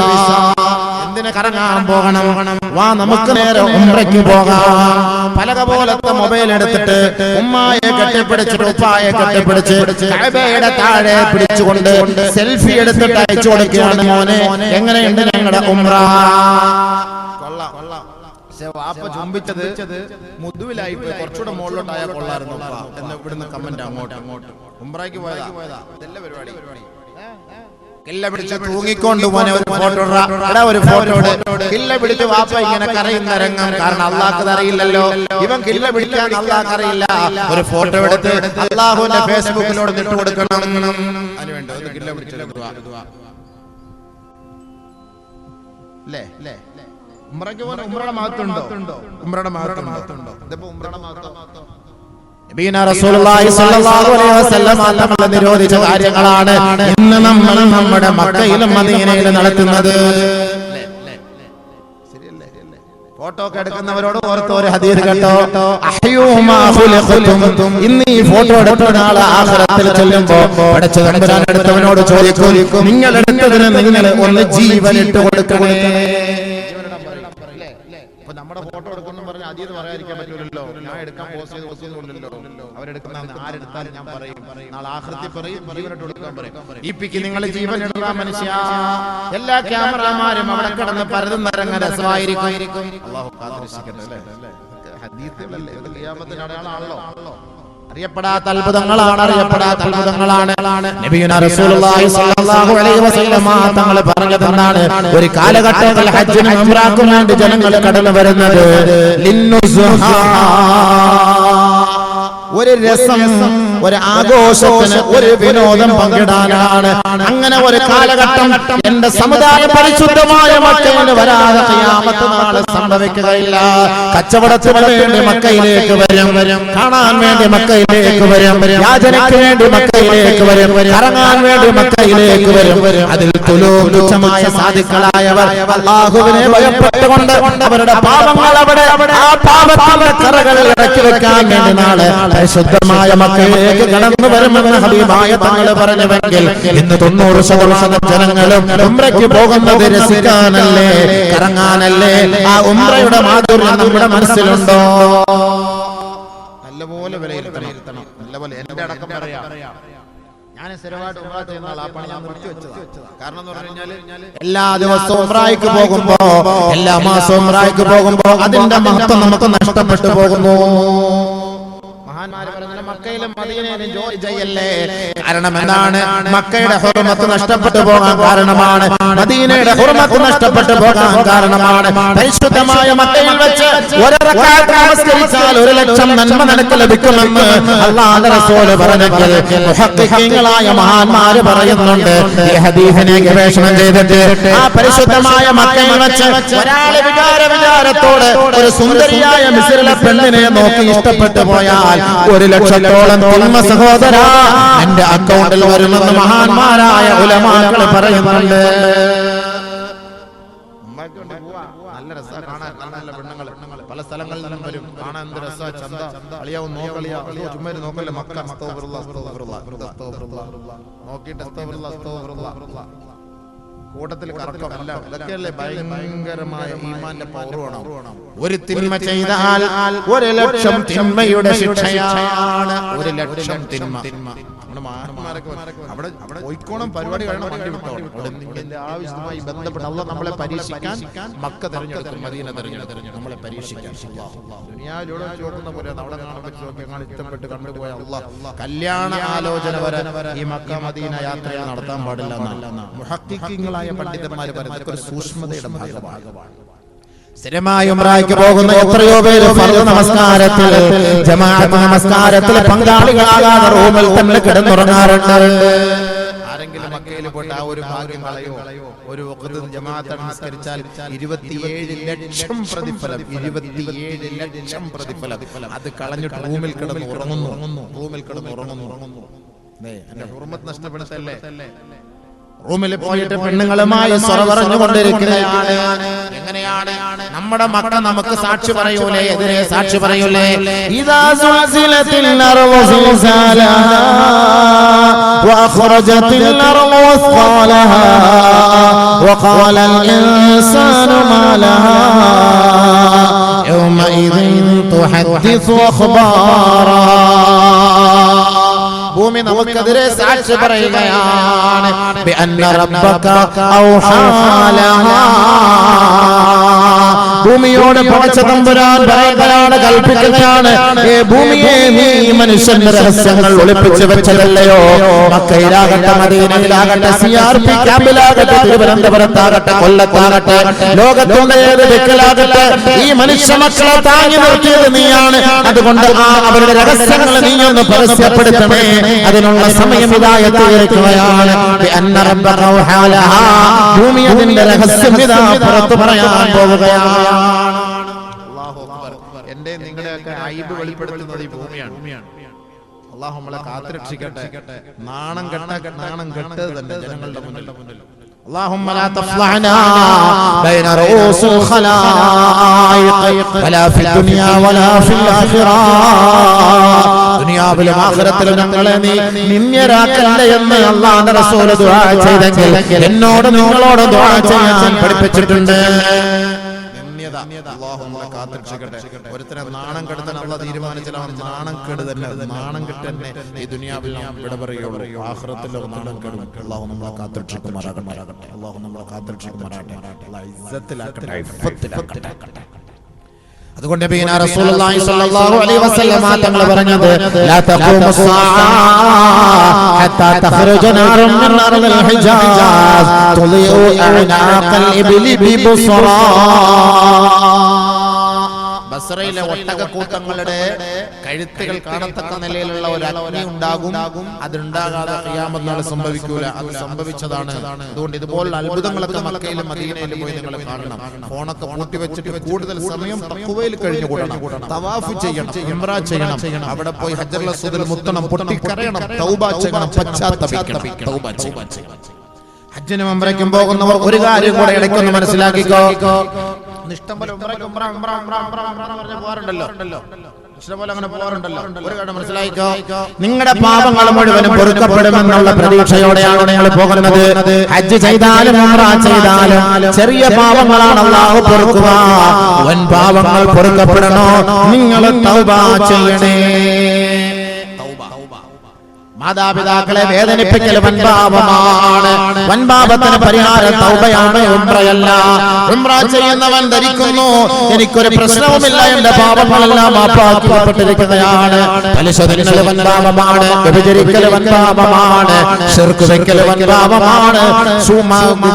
എന്തിനെ കറങ്ങാൻ പോകണം? വാ നമുക്ക് നേരെ ഉംറയ്ക്ക് പോകാം. പലക പോലത്തെ മൊബൈൽ എടുത്തിട്ട് ഉമ്മായെ കെട്ടിപ്പിടിച്ചിട്ട് ഉപ്പായെ കെട്ടിപ്പിടിച്ച് കഅബയുടെ താഴെ പിടിച്ചുകൊണ്ട് സെൽഫി എടുത്തിട്ട് അയച്ചു കൊടുക്കുകയാണ്, മോനെ എങ്ങനെയുണ്ട് ഞങ്ങളുടെ ഉംറ? പക്ഷെ വാപ്പ ചുംബിച്ചത് മുതുവിലായി പോയി, കുറച്ചുകൂടെ മുകളിലോട്ടായ കൊള്ളായിരുന്നു എന്ന് ഇവിടുന്ന് കമന്റ് അങ്ങോട്ട്. ഉംറയ്ക്ക് പോയതാ ഇതല്ല പരിപാടി. കില്ല പിടിച്ച് തൂങ്ങിക്കൊണ്ട് പോനെ ഒരു ഫോട്ടോ, ഒരു ഫോട്ടോ കില്ല പിടിച്ച് വാപ്പ ഇങ്ങനെ കരയുന്ന രംഗം. കാരണം അള്ളാഹ്ക്ക് അറിയില്ലല്ലോ, ഇവൻ കില്ല പിടിക്കാൻ അള്ളാഹ്ക്ക് അറിയില്ല. ഒരു ഫോട്ടോ എടുത്ത് അള്ളാഹുവിന്റെ ഫേസ്ബുക്കിലോട് ഇട്ട് കൊടുക്കണം. അതിനുവേണ്ടി ഒന്ന് കില്ല പിടിച്ചെടുക്കുക. ഉംറയ്ക്ക് പോലെ ഉംറയുടെ മഹത്വമുണ്ടോ? ഉംറയുടെ മഹത്വമുണ്ടോ? ഇതിപ്പോ ഉംറയുടെ മഹത്വം നബിയുനാ റസൂലുള്ളാഹി സ്വല്ലല്ലാഹു അലൈഹി വസല്ലം തങ്ങൾ നിരോധിച്ച കാര്യങ്ങളാണ് ഇന്ന് നമ്മൾ നമ്മുടെ മക്കയിലും മദീനയിലും നടത്തുന്നത്. ഫോട്ടോ ഒക്കെ എടുക്കുന്നവരോട് ഓർത്ത് ഒരു ഹദീസ് കേട്ടോ, അഹ്യൂമാ ഖുലിഖതും. ഇന്ന് ഈ ഫോട്ടോ എടുത്ത നാളെ ആഖിറത്തിൽ ചെല്ലുമ്പോൾ പടച്ച തമ്പുരാൻ എടുത്തവനോട് ചോദിക്കും, നിങ്ങൾ എടുത്തതിന് നിങ്ങൾ ഒന്ന് ജീവൻ ഇട്ട് കൊടുക്കണേ. നമ്മുടെ ഫോട്ടോ എടുക്കുന്നു പറഞ്ഞ അതീത് പറയാതിരിക്കാൻ പറ്റില്ലല്ലോ. ഞാൻ എടുക്കാൻ പോസ്റ്റ് ചെയ്തില്ലല്ലോ. അവരെടുക്കുന്ന ആരെടുത്താലും ഞാൻ പറയും, നാളെ ആഖിറത്തിൽ പറയും, ജീവനിട്ട് കൊടുക്കാൻ പറയും. ഈ പിക്ക് നിങ്ങൾ ജീവൻ ഇടുക മനുഷ്യ. എല്ലാ ക്യാമറമാരും അവിടെ കിടന്ന് പരതുന്ന രംഗം രസമായിരിക്കും. അല്ലാഹു കാത്തിരക്ഷിക്കട്ടെ. ഹദീസുകളല്ലേ, ഇത് ഖിയാമത്തിന്റെ അടയാളമാണല്ലോ. അറിയപ്പെടാത്ത അത്ഭുതങ്ങളാണ്. നബിയുനാ റസൂലുള്ളാഹി സ്വല്ലല്ലാഹു അലൈഹി വസല്ലം തങ്ങൾ പറഞ്ഞതെന്താണ്? ഒരു കാലഘട്ടത്തിൽ ഹജ്ജിനും ഉംറയ്ക്കും വേണ്ടി ജനങ്ങൾ കടന്നു വരുന്നത് ലിന്നുസുഹാ, ഒരു രസം, ഒരു ആഘോഷത്തിന്, ഒരു വിനോദം പങ്കിടാനാണ്. അങ്ങനെ ഒരു കാലഘട്ടം എന്റെ സമുദായം പരിശുദ്ധമായ മക്കയിൽ വരാതെ ഖിയാമത്ത് നാളെ സംഭവിക്കുകയില്ല. കച്ചവടത്തിന് വേണ്ടി മക്കയിലേക്ക് വരും, കാണാൻ വേണ്ടി മക്കയിലേക്ക് വരും, യാചനയ്ക്ക് വേണ്ടി മക്കയിലേക്ക് വരും, കറങ്ങാൻ വേണ്ടി മക്കയിലേക്ക് വരും. അതിൽ തുച്ഛമായ സാധുക്കളായവർ അല്ലാഹുവിനെ ഭയപ്പെട്ടുകൊണ്ട് അവരുടെ പാപങ്ങൾ അവിടെ ആ പാപത്തിന്റെ കറകൾ ഇറക്കി വെക്കാൻ വേണ്ടി നാളെ പരിശുദ്ധമായ മക്കയിലേക്ക് കടന്നു വരുമെന്ന് ഹബീബായ തങ്ങൾ പറഞ്ഞുവെങ്കിൽ ഇന്ന് 90% ജനങ്ങളും ഉംറയ്ക്ക് പോകുന്നത് രസിക്കാനല്ലേ, കറങ്ങാനല്ലേ? ആ ഉംറയുടെ മാധുര്യം നമ്മുടെ മനസ്സിലുണ്ടോ? നല്ലപോലെ വിലയിരുത്തണം. നല്ലപോലെ എന്റെ അടക്കം പറയാം, ഞാൻ സ്ഥിരമായിട്ട് ഉംറ ചെയ്യുന്ന ആളാ, പണി ഞാൻ നിർത്തി വെച്ചതാ. കാരണം എന്ന് പറഞ്ഞു കഴിഞ്ഞാൽ എല്ലാ ദിവസവും ഉംറയ്ക്ക് പോകുമ്പോ, എല്ലാ മാസവും ഉംറയ്ക്ക് പോകുമ്പോ അതിന്റെ മഹത്വം നമുക്ക് നഷ്ടപ്പെട്ടു പോകുന്നു. മഹാന്മാര് പറഞ്ഞ മക്കയിലും മദീനയിലും ജോലി ചെയ്യല്ലേ. കാരണം എന്താണ്? മക്കയുടെ ഹുർമത്ത് നഷ്ടപ്പെട്ടു പോകാൻ കാരണമാണ്, മദീനയുടെ ഹുർമത്ത് നഷ്ടപ്പെട്ടു പോകാൻ കാരണമാണ്. പരിശുദ്ധമായ മക്കയിൽ വെച്ച് ഒരു റക്അത്ത് നമസ്കരിച്ചാൽ 1,00,000 നന്മ നിനക്ക് ലഭിക്കുമെന്ന് അല്ലാഹുവിന്റെ റസൂൽ പറഞ്ഞെങ്കിൽ മുഹഖഖീങ്ങളായ മഹാന്മാര് പറയുന്നുണ്ട്. ഈ ഹദീസിനെ ഗവേഷണം ചെയ്തിട്ട് ആ പരിശുദ്ധമായ മക്കയിൽ വെച്ച് ഒരാളെ വികാരത്തോടെ ഒരു സുന്ദരിയായ മിസ്രിലെ പെണ്ണിനെ നോക്കി ഇഷ്ടപ്പെട്ടു പോയാൽ 1,00,000-ഓളം തിന്മ സഹോദര എന്റെ അക്കൗണ്ടിൽ വരുമെന്ന് മഹാന്മാരായ ഉലമാക്കൾ പറയുന്നുണ്ട്. നല്ല രസാ കാണാൻ, നല്ല പെണ്ണുങ്ങൾ പല സ്ഥലങ്ങളിൽ നിന്നും വരും കാണാൻ. എന്ത് രസാ, ചന്ത അളിയാവും നോക്കളിയാ, ചുമ്മാ നോക്കല്ലേ മക്ക. നോക്കിയിട്ട് കൂട്ടത്തിൽ കറക്കമല്ല. ഇതൊക്കെയല്ലേ ഭയങ്കരമായ ഈമാന്റെ പൗർവണം. ഒരു തിന്മ ചെയ്താൽ 1,00,000 തിന്മയുടെ ശിക്ഷയാണ്. 1,00,000 തിന്മ. നമ്മുടെ മഹാന്മാരൊക്കെ അവിടെ പോയിക്കോണം, പരിപാടി കഴിയണം, വണ്ടി വിട്ടോണം. അവിടെ നിങ്ങളുടെ ആവശ്യവുമായി ബന്ധപ്പെട്ട് അല്ലാഹ് നമ്മളെ പരീക്ഷിക്കാൻ മക്ക തെരഞ്ഞെടുക്കും, മദീന തെരഞ്ഞെടുക്കും നമ്മളെ പരീക്ഷിക്കാൻ. ദുനിയാവിലൂടെ ചോദിക്കുന്ന പോലെ അവിടെ കാണാൻ പറ്റും, ഇഷ്ടപ്പെട്ട് കണ്ടുപോയ അല്ലാഹ് കല്യാണ ആലോചന വരെ ഈ മക്ക മദീന യാത്രയിൽ നടത്താൻ പാടില്ല എന്നാണ് മുഹഖഖീങ്ങളായ പണ്ഡിതന്മാർ പറയുന്നത്. ഒരു സൂക്ഷ്മതയുടെ ഭാഗമാണ്. സ്ഥിരമായി ഉംറയ്ക്ക് പോകുന്ന എത്രയോ പേര് ഫർദ് നമസ്കാരത്തിൽ, ജമാഅത്ത് നമസ്കാരത്തിൽ പങ്കാളികളാകാതെ റൂമിൽ തന്നെ കിടന്നുറങ്ങാറുണ്ട്. ആരെങ്കിലും മക്കയിൽ പോയിട്ട് ആ ഒരു ഭാഗ്യം കളയോ? ഒരു വഖ്ത് ജമാഅത്ത് നമസ്കരിച്ചാൽ 27,00,000 പ്രതിഫലം, 27,00,000 പ്രതിഫലം. അത് കളഞ്ഞിട്ട് റൂമിൽ കിടന്ന് ഉറങ്ങുന്നു. എന്റെ ഹുർമത്ത് നഷ്ടപ്പെടുത്തല്ലേ. റൂമിൽ പോയിട്ട് പെണ്ണുങ്ങളുമായി സ്വറ പറഞ്ഞുകൊണ്ടിരിക്കുകയാണ്. എങ്ങനെയാണ്? നമ്മുടെ മക്ക നമുക്ക് സാക്ഷി പറയൂലേ, എതിരെ സാക്ഷി പറയൂലേ? ഇദാ സുൽസിലത്തിൽ അർളു സുൽസാലഹാ വഅഖറജത്തിൽ അർളു അസ്ഖാലഹാ വഖാലൽ ഇൻസാനു മാ ലഹാ യൗമഇദിൻ തുഹദ്ദിസു അഖ്ബാറാ. ഭൂമി നമുക്കെതിരെ സാക്ഷി പറയുകയാണ്. ബിഅന്ന റബ്ബക ഔഹാ ലഹാ. ഭൂമിയോട് പടച്ച തമ്പുരാൻ പറയുകയാണ്, കൽപ്പിക്കുകയാണ്, ഏ ഭൂമിയെ നീ മനുഷ്യന്റെ രഹസ്യങ്ങൾ ഒളിപ്പിച്ചു വെച്ചതല്ലയോ? മക്കയിലാകട്ടെ, മദീനയിലാകട്ടെ, സിആർപി ക്യാമ്പിലാകട്ടെ, തിരുവനന്തപുരത്താകട്ടെ, കൊല്ലത്താകട്ടെ, ലോകത്തിന്റെ ഏത് ദിക്കിലാകട്ടെ, ഈ മനുഷ്യ മക്കളെ താങ്ങി നിർത്തിയത് നീയാണ്. അതുകൊണ്ട് ആ അവരുടെ രഹസ്യങ്ങൾ നീ ഒന്ന് പരസ്യപ്പെടുത്തണേ. അതിനുള്ള സമയം ഇതായെത്തി ഇരിക്കുകയാണ്. ഭൂമി അതിന്റെ രഹസ്യം ഇതാ പുറത്തു പറയാൻ പോവുകയാണ്. അല്ലാഹു അക്ബർ. എന്റെ നിങ്ങളുടെയൊക്കെ ഐബ് വെളിപ്പെടുത്തുന്നത് ഈ ഭൂമിയാണ്. അല്ലാഹു നമ്മളെ കാത്തുരക്ഷിക്കട്ടെ. നാണം കെട്ടത് തന്നെ ജനങ്ങളുടെ മുന്നിൽ. اللهم لا تفضحنا بين رؤوس الخلائق ولا في الدنيا ولا في الآخرة. ദുനിയാവിലും ആഖിറത്തിലും ഞങ്ങളെ നീ നിന്ദ്യരാക്കല്ലേ എന്ന് അല്ലാഹുവിന്റെ റസൂൽ ദുആ ചെയ്തെങ്കിൽ എന്നോട് നിങ്ങളോട് ദുആ ചെയ്യാൻ പഠിപ്പിച്ചിട്ടുണ്ട്. അല്ലാഹു നമ്മളെ കാത്തുരക്ഷിക്കട്ടെ. ഒരുത്തനെ നാണം കെടുത്താൻ അല്ലാഹ് തീരുമാനിച്ചാൽ അവൻ നാണം കേട് തന്നെ, നാണം കെട്ട് തന്നെ ഈ ദുനിയാവിൽ വിട പറയുള്ളൂ. ആഖിറത്തിൽ നാണം കെടും. അല്ലാഹു നമ്മളെ കാത്തുരക്ഷിക്കുമാറാകട്ടെ. അല്ലാഹു നമ്മളെ കാത്തുരക്ഷിക്കുമാറാകട്ടെ. അല്ലാഹു ഇസ്സത്തിലാക്കട്ടെ, ഇഫ്ഫത്തിലാക്കട്ടെ. അതുകൊണ്ട് നബിയനാ റസൂലുള്ളാഹി സ്വല്ലല്ലാഹു അലൈഹി വസല്ലം തങ്ങൾ പറഞ്ഞത്, ലാ തഖൂമു സ്സാഅ ഹത്താ തഖ്റുജ നാറുൻ മിൻ അർദിൽ ഹിജാസ് തുളിഉ അഅനാഖൽ ഇബ്ലി ബിബുസ്റാ. ബസ്രയിലെ ഒട്ടകക്കൂട്ടങ്ങളുടെ കഴുത്തുകൾ കാണത്തക്ക നിലയിലുള്ള ഒരു അഗ്നി ഉണ്ടാകും. അതുണ്ടാകാതെ ഖിയാമത്ത് നാൾ സംഭവിക്കൂല. അത് സംഭവിച്ചതാണ്. അതുകൊണ്ട് ഇതുപോലുള്ള അത്ഭുതങ്ങളൊക്കെ മക്കയിലും മദീനയിലും പോയി നിങ്ങൾ കാണണം. ഫോണൊക്കെ പൂട്ടി വെച്ചിട്ട് കൂടുതൽ സമയം തഖ്വയിൽ കഴിഞ്ഞു കൂടണം. തവാഫ് ചെയ്യണം, ഉംറ ചെയ്യണം, അവിടെ പോയി ഹജ്ജറുൽ അസ്വദിൽ മുത്തണം, പൊട്ടിക്കരയണം, തൗബ ചെയ്യണം, പശ്ചാത്തപിക്കണം, തൗബ ചെയ്യണം. ഹജ്ജിനും ഉംറയ്ക്കും പോകുന്നവർ ഒരു കാര്യം കൂടെ ഇടയ്ക്കൊന്ന് മനസ്സിലാക്കിക്കോ. ഇഷ്ടംപോലെ നിങ്ങളുടെ പാപങ്ങൾ മുഴുവനും പൊറുക്കപ്പെടുമെന്നുള്ള പ്രതീക്ഷയോടെയാണ് നിങ്ങൾ പോകുന്നത്. ഹജ്ജ് ചെയ്താലും ഉംറ ചെയ്താലും ചെറിയ പാപങ്ങളാണ് അല്ലാഹു പൊറുക്കുക. വൻ പാപങ്ങൾ പൊറുക്കപ്പെടണോ? നിങ്ങൾ തൗബ ചെയ്യണേ. മാതാപിതാക്കളെ വേദനിപ്പിക്കൽ വൻപാപമാണ്. വൻപാപത്തിന് പരിഹാരം തൗബയാണ്, ഉംറയല്ല. ഉംറ ചെയ്യുന്നവൻ ധരിക്കുന്നു എനിക്കൊരു പ്രശ്നവുമില്ല, എന്റെ പാപങ്ങളെല്ലാം മാപ്പാക്കപ്പെട്ടിരിക്കുകയാണ്. പലിശ തിന്നൽ വൻപാപമാണ്, വ്യഭിചരിക്കൽ വൻപാപമാണ്, ശിർക്ക് വെക്കൽ വൻപാപമാണ്,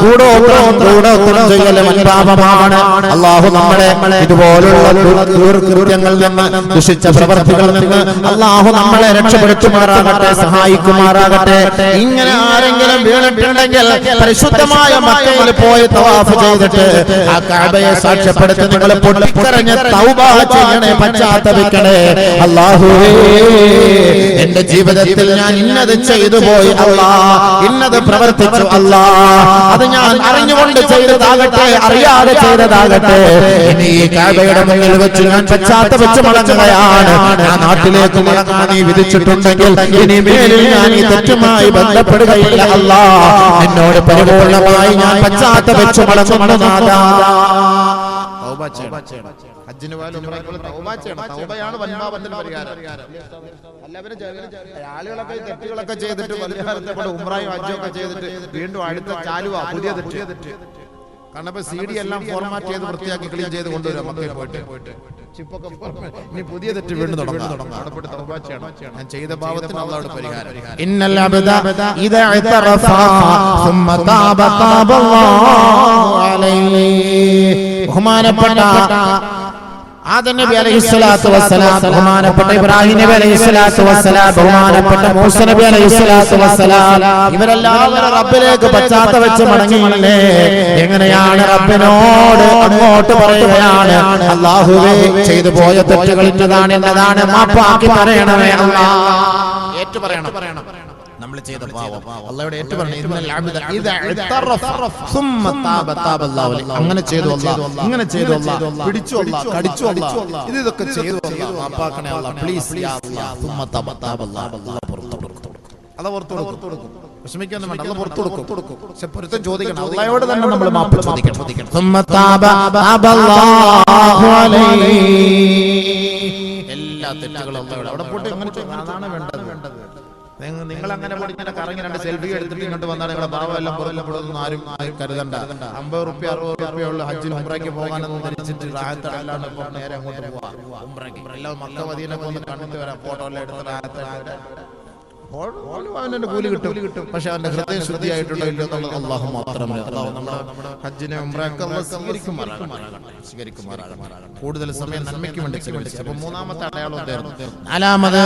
ഗൂഢോത്രം ചെയ്യൽ വൻപാപമാണ്. അല്ലാഹു നമ്മളെ ഇതുപോലുള്ള ദുർകൃത്യങ്ങളിൽ നിന്ന്, ദുഷിച്ച പ്രവർത്തികളിൽ നിന്ന് അല്ലാഹു നമ്മളെ രക്ഷപ്പെടുത്തുമാറാകട്ടെ, സഹായിക്കുമാറാകട്ടെ. ഇങ്ങനെ ആരെങ്കിലും വീണിട്ടുണ്ടെങ്കിൽ പരിശുദ്ധമായ മക്കയിൽ പോയി തവാഫ് ചെയ്തിട്ട് ആ കഅബയെ സാക്ഷ്യപ്പെടുത്തി നിങ്ങൾ പൊട്ടിക്കരഞ്ഞ് തൗബ ചെയ്യണേ, പശ്ചാത്തപിക്കണേ. അല്ലാഹുവേ, എന്റെ ജീവിതത്തിൽ ഞാൻ ഇന്നത് ചെയ്തു പോയി അല്ലാ, ഇന്നത് പ്രവർത്തിച്ചു അല്ലാ, അത് ഞാൻ അറിഞ്ഞുകൊണ്ട് ചെയ്തതാകട്ടെ, അറിയാതെ ചെയ്തതാകട്ടെ, ഇനി ഈ കഅബയുടെ മുന്നിൽ വെച്ച് ഞാൻ പശ്ചാത്തപിച്ച് മടങ്ങുകയാണ്. ആ നാട്ടിലേക്ക് മടങ്ങാൻ നീ വിധിച്ചിട്ടുണ്ടെങ്കിൽ ഇനി മേലിൽ ഞാൻ ഈ തെറ്റുമായി ബന്ധപ്പെടുകയില്ല അല്ലാ. എന്നോട് പരിപൂർണമായി ഞാൻ പശ്ചാത്തപിച്ച് മടങ്ങുന്നു നാഥാ. ഹജ്ജിന് പോയാലും ഉംറയ്ക്ക് തൗബ ചെയ്യണം. തൗബയാണ് വൻപാപത്തിന് പരിഹാരം. എല്ലാവരും ആളുകളൊക്കെ തെറ്റുകളൊക്കെ ചെയ്തിട്ട് പരിഹാരത്തെ കൊണ്ട് ഉംറയും ഹജ്ജും ഒക്കെ ചെയ്തിട്ട് വീണ്ടും അടുത്ത ചാലുവാ പുതിയ തെറ്റ്. കാരണം ഇപ്പൊ CD എല്ലാം ഫോർമാറ്റ് ചെയ്ത് വൃത്തിയാക്കി ക്ലീൻ ചെയ്ത് കൊണ്ടുവരാം മക്കളെ പോയിട്ട്. ഇനി പുതിയ തെറ്റ് വീണ്ടും തുടങ്ങാം. ഞാൻ ചെയ്ത പാപത്തിന് അല്ലാഹുവോട് പരിഹാരം. ഇന്നൽ അബ്ദ ഇദാ ഇതറഫ സുമ്മ താബ താബല്ലാഹു അലൈഹി. ബഹുമാനപ്പെട്ട ആദം നബി അലൈഹിസ്സലാത്തു വസ്സലാം, ബഹുമാനപ്പെട്ട ഇബ്രാഹിം നബി അലൈഹിസ്സലാത്തു വസ്സലാം, ബഹുമാനപ്പെട്ട മൂസ നബി അലൈഹിസ്സലാത്തു വസ്സലാം, ഇവരെല്ലാവരും റബ്ബിലേക്ക് പശ്ചാത്തപിച്ച് മടങ്ങിയില്ലേ? എങ്ങനെയാണ് റബ്ബിനോട് അങ്ങോട്ട് പറയുകയാണ്, അല്ലാഹുവേ ചെയ്തു പോയ തെറ്റുകൾ ഇന്നതാണ്, മാപ്പാക്കി പറയണമേ അല്ലാഹ്. ഏറ്റു പറയണം നമ്മൾ ചെയ്ത പാപം അല്ലാഹുവോട് ഏറ്റു പറയണം. ഇന്നൽ അബ്ദ ഇദാ ഇതറഫ സുമ്മ താബ താബല്ലാഹു അലൈഹി. അങ്ങനെ ചെയ്തു അല്ലാഹ്, ഇങ്ങനെ ചെയ്തു അല്ലാഹ്, പിടിച്ചു അല്ലാഹ്, കടിച്ചു അല്ലാഹ്, ഇതൊക്കെ ചെയ്തു അല്ലാഹ്, മാപ്പാക്കണേ അല്ലാഹ്, പ്ലീസ് യാ അല്ലാഹ്. സുമ്മ താബ താബല്ലാഹു അല്ലാഹ് പുറത്തു കൊടുക്കും. വിഷമിക്കൊന്നും വേണ്ട, അല്ലാഹ് പുറത്തു കൊടുക്കും. പക്ഷെ പൊരുത്തം ചോദിക്കണം, അല്ലാഹുവോട് തന്നെ നമ്മൾ മാപ്പ് ചോദിക്കണം. സുമ്മ താബ താബല്ലാഹു അലൈഹി. എല്ലാ തെറ്റുകളും അല്ലാഹുവോട് അവിടെ പോയിട്ട് അങ്ങനെ അതാണ് വേണ്ടത്. നിങ്ങൾ അങ്ങനെ പൊടിങ്ങനെ കറങ്ങി 2 സെൽഫി എടുത്തിട്ട് ഇങ്ങോട്ട് വന്നാൽ നിങ്ങളുടെ ഭാവം എല്ലാം പുറത്തുപെടുന്ന ആരും കരുതണ്ട. 50 റുപ്യ 60 റുപ്യ ഉള്ള ഹജ്ജിൽ ഉംറയ്ക്ക് പോകാനൊന്നും ധരിച്ചിട്ട് റാഹത്തല്ലാണ്ട് ഇപ്പോൾ നേരെ അങ്ങോട്ട് പോവാം ഉംറയ്ക്ക്. എല്ലാം മക്ക മദീനയൊക്കെ ഒന്ന് കണ്ടിട്ട് വരാം, ഫോട്ടോ എല്ലാം എടുത്ത് റാഹത്തല്ലാണ്ട് അവന്റെ കൂലി കിട്ടും. പക്ഷെ അവന്റെ ഹൃദയം ശുദ്ധിയായിട്ടുണ്ടോ ഇല്ലയോ എന്നുള്ളത് അല്ലാഹു മാത്രമേ. അല്ലാഹു നമ്മുടെ ഹജ്ജിനെ ഉംറയൊക്കെ സ്വീകരിക്കുമാറാകട്ടെ. കൂടുതൽ സമയം നന്മയ്ക്ക് വേണ്ടി ചെലവഴിച്ചു. അപ്പൊ മൂന്നാമത്തെ അടയാളം എന്തായിരുന്നു? നാലാമത്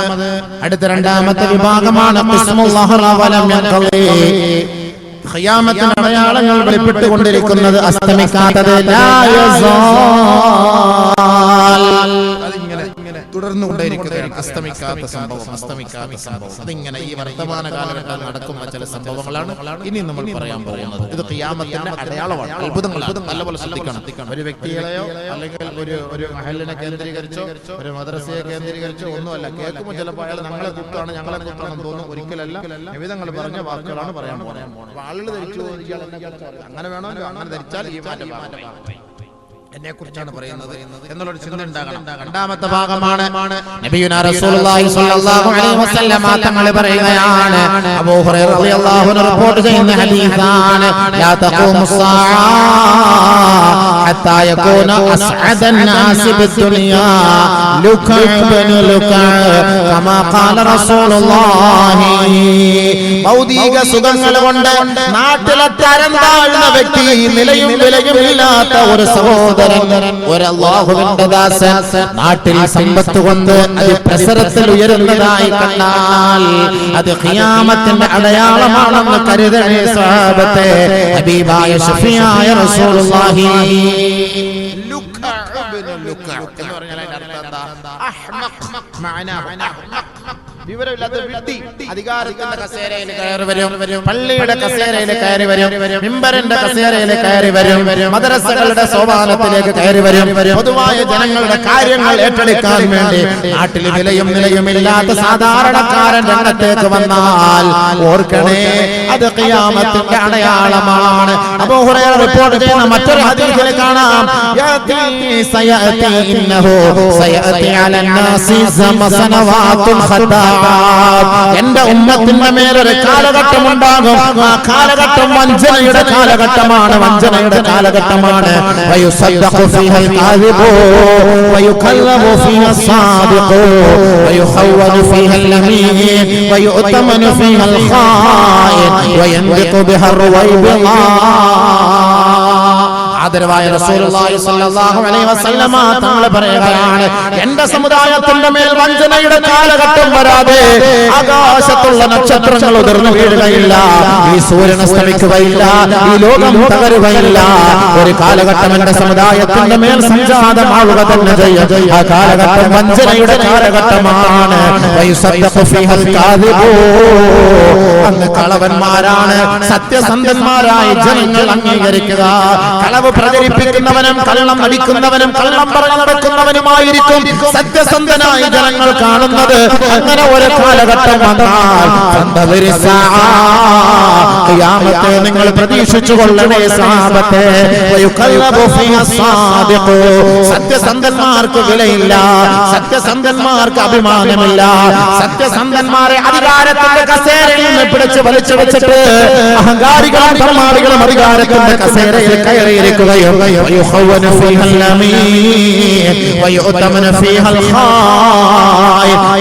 അടുത്ത രണ്ടാമത്തെ വിഭാഗമാണ് ഖിയാമത്തിന്റെ അടയാളങ്ങൾ വെളിപ്പെട്ടുകൊണ്ടിരിക്കുന്നത്, അസ്തമിക്കാത്തത് തുടർന്നുകൊണ്ടേയിരിക്കുകയാണ്. അസ്തമിക്കാത്ത സംഭവം. അതിങ്ങനെ ഈ വർത്തമാന കാലഘട്ടത്തിൽ നടക്കുന്ന ചില സംഭവങ്ങളാണ് ഇനി നമ്മൾ പറയാൻ പോകുന്നത്. ഇത് ഖിയാമത്തിന്റെ അടയാളമാണ്, അത്ഭുതങ്ങളാണ്. നല്ലപോലെ ശ്രദ്ധിക്കണം. ഒരു വ്യക്തികളെയോ അല്ലെങ്കിൽ ഒരു മഹല്ലിനെ കേന്ദ്രീകരിച്ചോ ഒരു മദ്രസയെ കേന്ദ്രീകരിച്ചോ ഒന്നുമല്ല. കേൾക്കുമ്പോൾ ചിലപ്പോൾ അയാൾ ഞങ്ങളെ കുട്ടാണെന്ന് തോന്നും. ഒരിക്കലല്ല, നിവേദങ്ങൾ പറഞ്ഞ വാക്കുകളാണ് പറയാൻ പോകുന്നത്. ആളുകൾ ധരിച്ചു അങ്ങനെ വേണോ, അങ്ങനെ ധരിച്ചാൽ ഈ മാറ്റം എന്നെ കുറിച്ചാണ് പറയുന്നത് എന്നുള്ളൊരു ചിന്ത ഉണ്ടാകണം. രണ്ടാമത്തെ ഭാഗമാണ് നബിയുനാ റസൂലുള്ളാഹി സ്വല്ലല്ലാഹു അലൈഹി വസല്ലം തങ്ങൾ പറയുകയാണ്, അബൂ ഹുറൈറ റളിയല്ലാഹു അൻഹു റിപ്പോർട്ട് ചെയ്യുന്ന ഹദീസാണ്, ലാ തഖൂമുസ്സാഅ ഹത്താ യകൂന അസ്അദൻ നാസി ബിദ്ദുനിയാ ലുകഅബ്നു കമാ ഖാല റസൂലുള്ളാഹി. ഭൗതിക സുഖങ്ങൾ കൊണ്ട് നാട്ടിലെ തരം താഴ്ന്ന വ്യക്തി, നിലയും വിലയും ഇല്ലാത്ത ഒരു സഹോദരൻ, ഒരു അല്ലാഹുവിന്റെ ദാസൻ നാട്ടിൽ സമ്പത്ത് കൊണ്ട് പ്രസരത്തിൽ ഉയരുന്നതായി കണ്ടാൽ അത് ഖിയാമത്തിന്റെ അടയാളമാണെന്ന് കരുതണേ സ്വഹാബത്തെ. ഹബീബായ ഷഫീആയ റസൂലുള്ളാഹി എന്ന് പറഞ്ഞാൽ അതിന്റെ അർത്ഥം എന്താ? വിവരമില്ലാത്ത വ്യക്തി അധികാരത്തിന്റെ കസേരയിൽ കയറി വരും, പള്ളിയുടെ കസേരയിൽ കയറി വരും, മിമ്പറിന്റെ കസേരയിൽ കയറി വരും, മദ്രസകളുടെ സോപാനത്തിലേക്ക് കയറി വരും. പൊതുവായ ജനങ്ങളുടെ കാര്യങ്ങൾ ഏറ്റെടുക്കാൻ വേണ്ടി നാട്ടിൽ വിലയും നിലയുമില്ലാത്ത സാധാരണക്കാരൻ രംഗത്തേക്ക് വന്നാൽ ഓർക്കണേ, അത് ഖിയാമത്തിന്റെ അടയാളമാണ്. അബൂ ഹുറൈറ റിപ്പോർട്ട് ചെയ്യുന്ന മറ്റൊരു ഹദീസിൽ കാണാം, സയഅതി ഇന്നഹു സയഅതി അലൻ നാസി സനവാതുൻ ഖത്താ എന്റെ ഉമ്മത്തിന്റെ മേലൊരു കാലഘട്ടം ഉണ്ടാകും. ആ കാലഘട്ടം വഞ്ചനയുടെ കാലഘട്ടമാണ്, വഞ്ചനയുടെ കാലഘട്ടമാണ്. വയുസദ്ദഖു ഫീഹൽ കാദിബു വയുകല്ലബു ഫീഹൽ സാദിഖു വയുഖവ്വദു ഫീഹൽ അമീൻ വയുഅ്തമനു ഫീഹൽ ഖായിൻ വയൻദിഖു ബിഹർ വൈബിളാ. ആദരവായ റസൂലുള്ളാഹി സ്വല്ലല്ലാഹു അലൈഹി വസല്ലമ തങ്ങൾ പറയുകയാണ്, എന്റെ സമുദായത്തിന്റെ മേൽ വഞ്ചനയുടെ കാലഘട്ടം വരാതെ ആകാശത്തുള്ള നക്ഷത്രങ്ങൾ ഉതിർന്നു വീഴുകയില്ല, ഈ സൂര്യൻ അസ്തമിക്കുകയില്ല, ഈ ലോകം തകരുകയില്ല. ഒരു കാലഘട്ടം എന്റെ സമുദായത്തിന്റെ മേൽ സംജാതമാവുക തന്നെ ചെയ്യും. ആ കാലഘട്ടം വഞ്ചനയുടെ കാലഘട്ടമാണ്. അന്ന് കളവന്മാരാണ് സത്യസന്ധന്മാരായ ജനങ്ങൾ അംഗീകരിക്കുക. കളവ് പ്രചരിപ്പിക്കുന്നവനും കള്ളം നടിക്കുന്നവനും കള്ളം പറഞ്ഞു നടക്കുന്നവനുമായിരിക്കും സത്യസന്ധനായ ജനങ്ങൾ കാണുന്നത്. അങ്ങനെ ഒരു കാലഘട്ടം വന്നാൽ ഖിയാമത്തെ നിങ്ങൾ പ്രതീക്ഷിച്ചു കൊള്ളണേ സഹാബത്തെ. സത്യസന്ധന്മാർക്ക് വിലയില്ല, സത്യസന്ധന്മാർക്ക് അഭിമാനമില്ല. സത്യസന്ധന്മാരെ അധികാരത്തിന്റെ കസേരയിൽ നിന്ന് പിടിച്ച് വലിച്ചു വെച്ചിട്ട് അഹങ്കാരികളും തമ്മാടികളും അധികാരത്തിന്റെ കസേരയിൽ കയറിയിരിക്കുകയും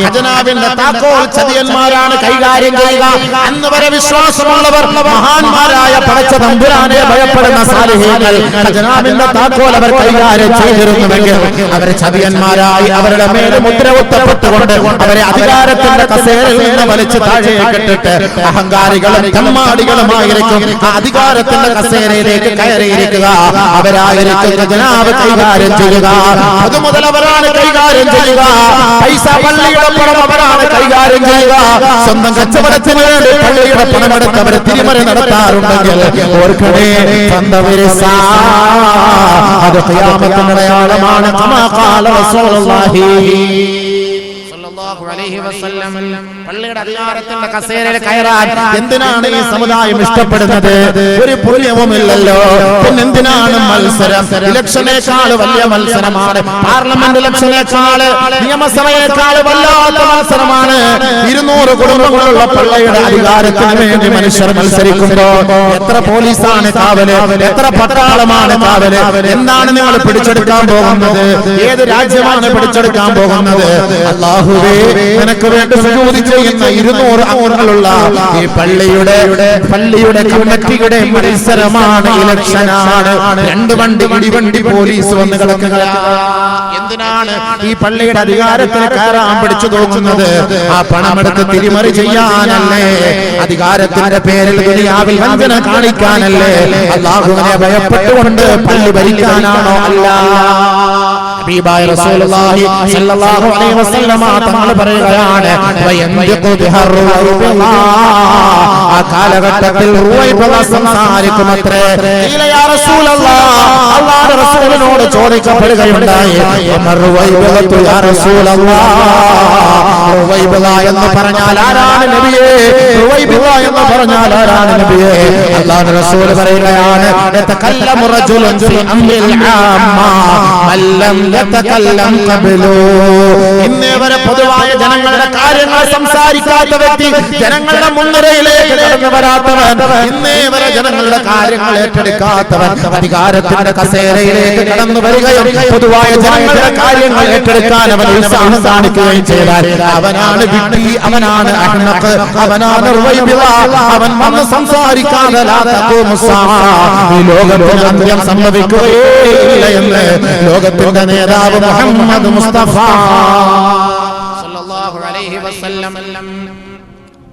ഖജനാവിന്റെ താക്കോൽ ചതിയന്മാരാണ് കൈകാര്യം ചെയ്യുക. അന്ന് വരെ വിശ്വാസമുള്ളവർ മഹാന്മാരായ പടച്ച തമ്പുരാനെ ഭയപ്പെടുന്ന സാലിഹീങ്ങൾ ഖജനാവിന്റെ താക്കോൽ അവർ കൈകാര്യം ചെയ്തിരുന്നുവെങ്കിൽ അവർ ചതിയന്മാരായി അവരുടെ മേലെ മുദ്ര കുത്തപ്പെട്ടുകൊണ്ട് അവരെ അധികാരത്തിന്റെ കസേരയിൽ നിന്ന് വലിച്ചു താഴേക്കിട്ടിട്ട് അഹങ്കാരികളും തമ്മാടികളുമായിരിക്കും ആ അധികാരത്തിന്റെ കസേരയിലേക്ക് കയറിയിരിക്കുക. അവരായിരിക്കും ഖജനാവ് കൈകാര്യം ചെയ്യുക. അതുമുതൽ അവരാണ് കൈകാര്യം ചെയ്യുക. പൈസ പള്ളിയുടെ പണം അവരാണ് കൈകാര്യം ചെയ്യുക. സ്വന്തം കച്ചവടത്തിന് വേണ്ടി പള്ളിയുടെ പണമെടുത്ത് അവർ തിരിമറി നടത്താറുണ്ടെങ്കിൽ ഓർക്കണേ, അത് ഖിയാമത്തിന്റെ അടയാളമാണ്. കമാ ഖാല റസൂലുള്ളാഹി പള്ളിയുടെ അധികാരത്തിന്റെ കസേരയിൽ കയറാൻ എന്തിനാണ് ഈ സമുദായം ഇഷ്ടപ്പെടുന്നത്? ഒരു പുണ്യവുമില്ലല്ലോ. പിന്നെ എന്തിനാണ് മത്സരം? ഇലക്ഷനേക്കാൾ വലിയ മത്സരമാണ് പാർലമെന്റ് ഇലക്ഷനേക്കാൾ, നിയമസഭയേക്കാൾ വല്ലാത്ത മത്സരമാണ്. 200 കുടുംബങ്ങളുള്ള പള്ളിയുടെ അധികാരത്തിന് വേണ്ടി മനുഷ്യർ മത്സരിക്കുമ്പോ എത്ര പോലീസാണ് കാവല്, എത്ര പട്ടാളമാണ് കാവല്? എന്താണ് നിങ്ങൾ പിടിച്ചെടുക്കാൻ പോകുന്നത്? ഏത് രാജ്യമാണ് പിടിച്ചെടുക്കാൻ പോകുന്നത്? അല്ലാഹുവേ, നിനക്ക് വേണ്ടി സുജൂദ് ചെയ്യുന്ന 200 അംഗങ്ങളുള്ള ഈ പള്ളിയുടെ കമ്മിറ്റിയുടെ മത്സരമാണ്, ഇലക്ഷനാണ്. 2 വണ്ടി ഇടിവണ്ടി പോലീസ് വന്ന് കിടക്കുകയാണ്. എന്തിനാണ് ഈ പള്ളിയുടെ അധികാരത്തിൽ കയറാൻ പിടിച്ചു തോന്നുന്നത്? ആ പണമെടുത്ത് തിരിമറി ചെയ്യാനല്ലേ? അധികാരത്തിന്റെ പേരിൽ ദുനിയാവിൽ വഞ്ചന കാണിക്കാനല്ലേ? അല്ലാഹുവിനെ ഭയപ്പെട്ടുകൊണ്ട് പള്ളി ഭരിക്കാനാണോ? അല്ല. ഹബീബായ റസൂലുള്ളാഹി സ്വല്ലല്ലാഹു അലൈഹി വസല്ലമ തങ്ങൾ പറയുകയാണ്, ആ കാലഘട്ടത്തിൽ സംസാരിക്കുമത്രേ. അല്ലാഹുവിന്റെ റസൂലിനോട് ചോദിക്കപ്പെടുകയുണ്ടായി, എന്ന് പറഞ്ഞാൽ ആരാണ് നബിയേ? എന്ന് പറഞ്ഞാൽ ആരാണ് നബിയേ? അല്ലാഹുവിന്റെ റസൂൽ പറയുകയാണ്, യതകല്ലമു റജുലുൻ ഫീ അംരിൽ ആമ്മ മല്ലം യതകല്ലം ഖബലു. ഇന്നേവരെ പൊതുവായ ജനങ്ങളുടെ കാര്യങ്ങൾ സംസാരിക്കാത്ത വ്യക്തി, ജനങ്ങളുടെ മുൻനിരയിലേക്ക് കടന്നു വരാത്തവൻ, ഇന്നേവരെ ജനങ്ങളുടെ കാര്യങ്ങൾ ഏറ്റെടുക്കാത്തവൻ അധികാരത്തിന്റെ കസേരയിലേക്ക് കടന്നു വരികയും പൊതുവായ ജനങ്ങളുടെ കാര്യങ്ങൾ ഏറ്റെടുക്കാൻ അവൻ ഉത്സാഹം കാണിക്കുകയും ചെയ്താൽ അവനാണ് വിഡ്ഢി, അവനാണ് അഹ്നഖ്, അവനാണ് റുവൈബിള. അവൻ വന്ന് സംസാരിക്കാതെ ഈ ലോകത്തിന് അന്ത്യം സംഭവിക്കുകയില്ല എന്ന് ലോകത്തിന്റെ നേതാവ് മുഹമ്മദ് മുസ്തഫ സല്ലല്ലാഹു അലൈഹി വസല്ലം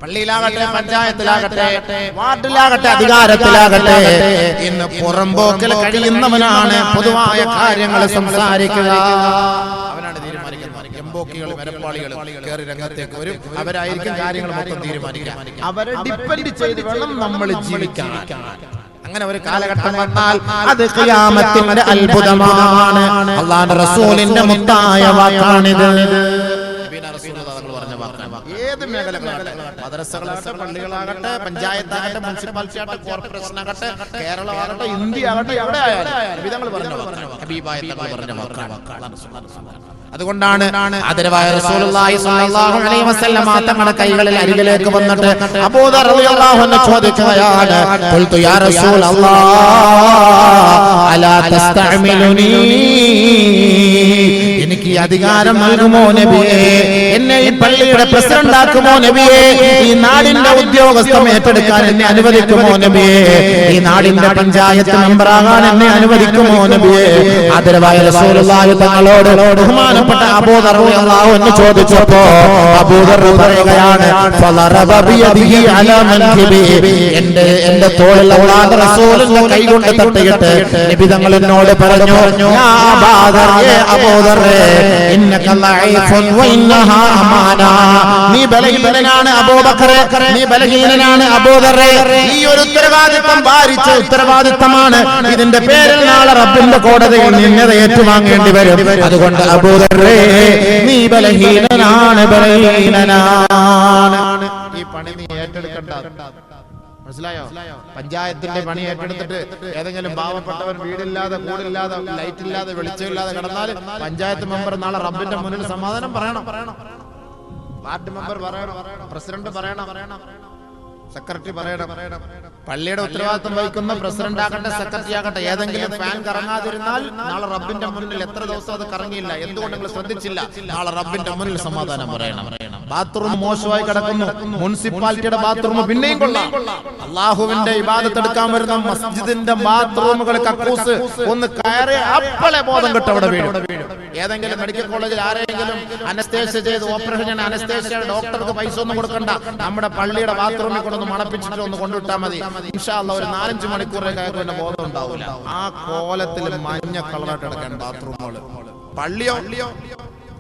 പള്ളിയിലാകട്ടെ, പഞ്ചായത്തിലാകട്ടെ, വാർഡിലാകട്ടെ, അധികാരത്തിലാകട്ടെ, ഇന്ന് പുറമ്പോക്കിൽ കഴിയുന്നവനാണ് പൊതുവായ കാര്യങ്ങൾ സംസാരിക്കുക. അവനാണ് തീരുമാനിക്കുന്നത്. എംബോക്കികൾ, വരപ്പാളികൾ കയറി രംഗത്തേക്ക് വരും. അവരായിരിക്കും കാര്യങ്ങൾ മൊത്തം തീരുമാനിക്കുക. അവരെ ഡിപ്പെൻഡ് ചെയ്ത് വേണം നമ്മൾ ജീവിക്കാൻ. അങ്ങനെ ഒരു കാലഘട്ടം വന്നാൽ അത് ഖിയാമത്തിന്റെ അത്ഭുതമാണ്. അല്ലാഹുവിന്റെ റസൂലിന്റെ മുത്തായ വാക്കാണിത്. വർധനമാക്കാൻ. ഏത് മേഖലകളാകട്ടെ, മദ്രസകളാകട്ടെ, പള്ളികളാകട്ടെ, പഞ്ചായത്താകട്ടെ, മുനിസിപ്പാലിറ്റി ആകട്ടെ, കോർപ്പറേഷൻ ആകട്ടെ, കേരളമാകട്ടെ, ഇന്ത്യ ആകട്ടെ, എവിടെ ആയാലും വിധങ്ങൾ പറഞ്ഞ ഹബീബായ തങ്ങൾ പറഞ്ഞ വാക്കാണ്. അതുകൊണ്ടാണ് ആദരവായ റസൂലുള്ളാഹി സ്വല്ലല്ലാഹു അലൈഹി വസല്ലം തങ്ങളുടെ കൈകളിൽ അരികിലേക്ക് വന്നിട്ട് അബൂദർ റളിയല്ലാഹു അൻഹു ചോദിക്കുകയാണ്, ഖുൽതു യാ റസൂലല്ലാഹ് അലാ തസ്തഅമിലുനി, എനിക്ക് ഈ അധികാരം നൽകുമോ നബിയേ, എന്നെ ഈ പള്ളിയുടെ പ്രസിഡന്റ് ആക്കുമോ നബിയേ, ഈ നാടിന്റെ ഉദ്യോഗസ്ഥം ഏറ്റെടുക്കാൻ എന്നെ അനുവദിക്കുമോ നബിയേ, ഈ നാടിന്റെ പഞ്ചായത്ത് മെമ്പറാകാൻ എന്നെ അനുവദിക്കുമോ നബിയേ. ആദരവായ റസൂലുള്ളാഹി തങ്ങളോട് ബഹുമാനപ്പെട്ട അബൂദർ റളിയല്ലാഹു അൻഹു ചോദിച്ചപ്പോ അബൂദർ പറയുകയാണ്, ഫളറബ ബിയദിഹി അലാ മൻകിബി, എന്റെ തോളിൽ അല്ലാഹുവിന്റെ റസൂലിന്റെ കൈകൊണ്ട് തട്ടിയിട്ട് നബി തങ്ങൾ എന്നോട് പറഞ്ഞു, യാ അബൂദർ, അബൂദർ, ഇന്നക ലഈഫുൻ വ ഇന്നഹാ അമാന, നീ ബലഹീനനാണ് അബൂബക്കർ, നീ ബലഹീനനാണ് അബൂദർ, ഈ ഒരു ഉത്തരവാദിത്തം ഭാരിച്ച ഉത്തരവാദിത്തമാണ്. ഇതിന്റെ പേരിൽ നാളെ റബ്ബിന്റെ കോടതിയിൽ നിന്നെ ഏറ്റുവാങ്ങേണ്ടി വരും. അതുകൊണ്ട് അബൂദർ, നീ ബലഹീനനാണ്, ബലഹീനനാണ്. ഈ പണി നീ ഏറ്റെടുക്കണ്ട. മനസ്സിലായോ? പഞ്ചായത്തിന്റെ പണി ഏറ്റെടുത്തിട്ട് ഏതെങ്കിലും പാവപ്പെട്ടവൻ വീടില്ലാതെ, കൂടില്ലാതെ, ലൈറ്റ് ഇല്ലാതെ, വെളിച്ചമില്ലാതെ കിടന്നാൽ പഞ്ചായത്ത് മെമ്പർ നാളെ റബ്ബിന്റെ മുന്നിൽ സമാധാനം പറയണം. വാർഡ് മെമ്പർ പറയണം, പ്രസിഡന്റ് പറയണം, സെക്രട്ടറി പറയണം. പള്ളിയുടെ ഉത്തരവാദിത്വം വഹിക്കുന്ന പ്രസിഡന്റ് ആകട്ടെ, സെക്രട്ടറി ആകട്ടെ, ഏതെങ്കിലും ഫാൻ കറങ്ങാതിരുന്നാൽ നാളെ റബ്ബിന്റെ മുന്നിൽ എത്ര ദിവസം അത് കറങ്ങിയില്ല, എന്തുകൊണ്ട് നിങ്ങൾ ശ്രദ്ധിച്ചില്ല, നാളെ റബ്ബിന്റെ മുന്നിൽ സമാധാനം പറയണം. ബാത്റൂം മോശമായി കിടക്കുന്നു, മുനിസിപ്പാലിറ്റിയുടെ ബാത്റൂം പിന്നെയും കൊള്ളാം. അള്ളാഹുവിന്റെ ഇബാദത്ത് എടുക്കാൻ വരുന്ന മസ്ജിദിന്റെ ബാത്റൂമുകൾ കക്കൂസ് ഒന്ന് കയറി അപ്പളെ ബോധം കിട്ടും, അവിടെ വീഴും. ഏതെങ്കിലും മെഡിക്കൽ കോളേജിൽ ആരെങ്കിലും അനസ്തേഷ്യ ചെയ്ത് ഓപ്പറേഷൻ അനസ്തേഷ്യ ഡോക്ടർക്ക് പൈസ ഒന്നും കൊടുക്കണ്ട, നമ്മുടെ പള്ളിയുടെ ബാത്റൂമിൽ കൊണ്ടൊന്ന് മണപ്പിച്ചിട്ട് ഒന്ന് കൊണ്ടുവിട്ടാൽ മതി. ഇൻഷാ അല്ലാഹ് ഒരു 4-5 മണിക്കൂറേക്ക് അതിന്റെ ബോധം ഉണ്ടാവില്ല. ആ കോലത്തിൽ മഞ്ഞ കളറായിട്ട് കിടക്കാൻ ബാത്റൂമുകൾ. പള്ളിയോ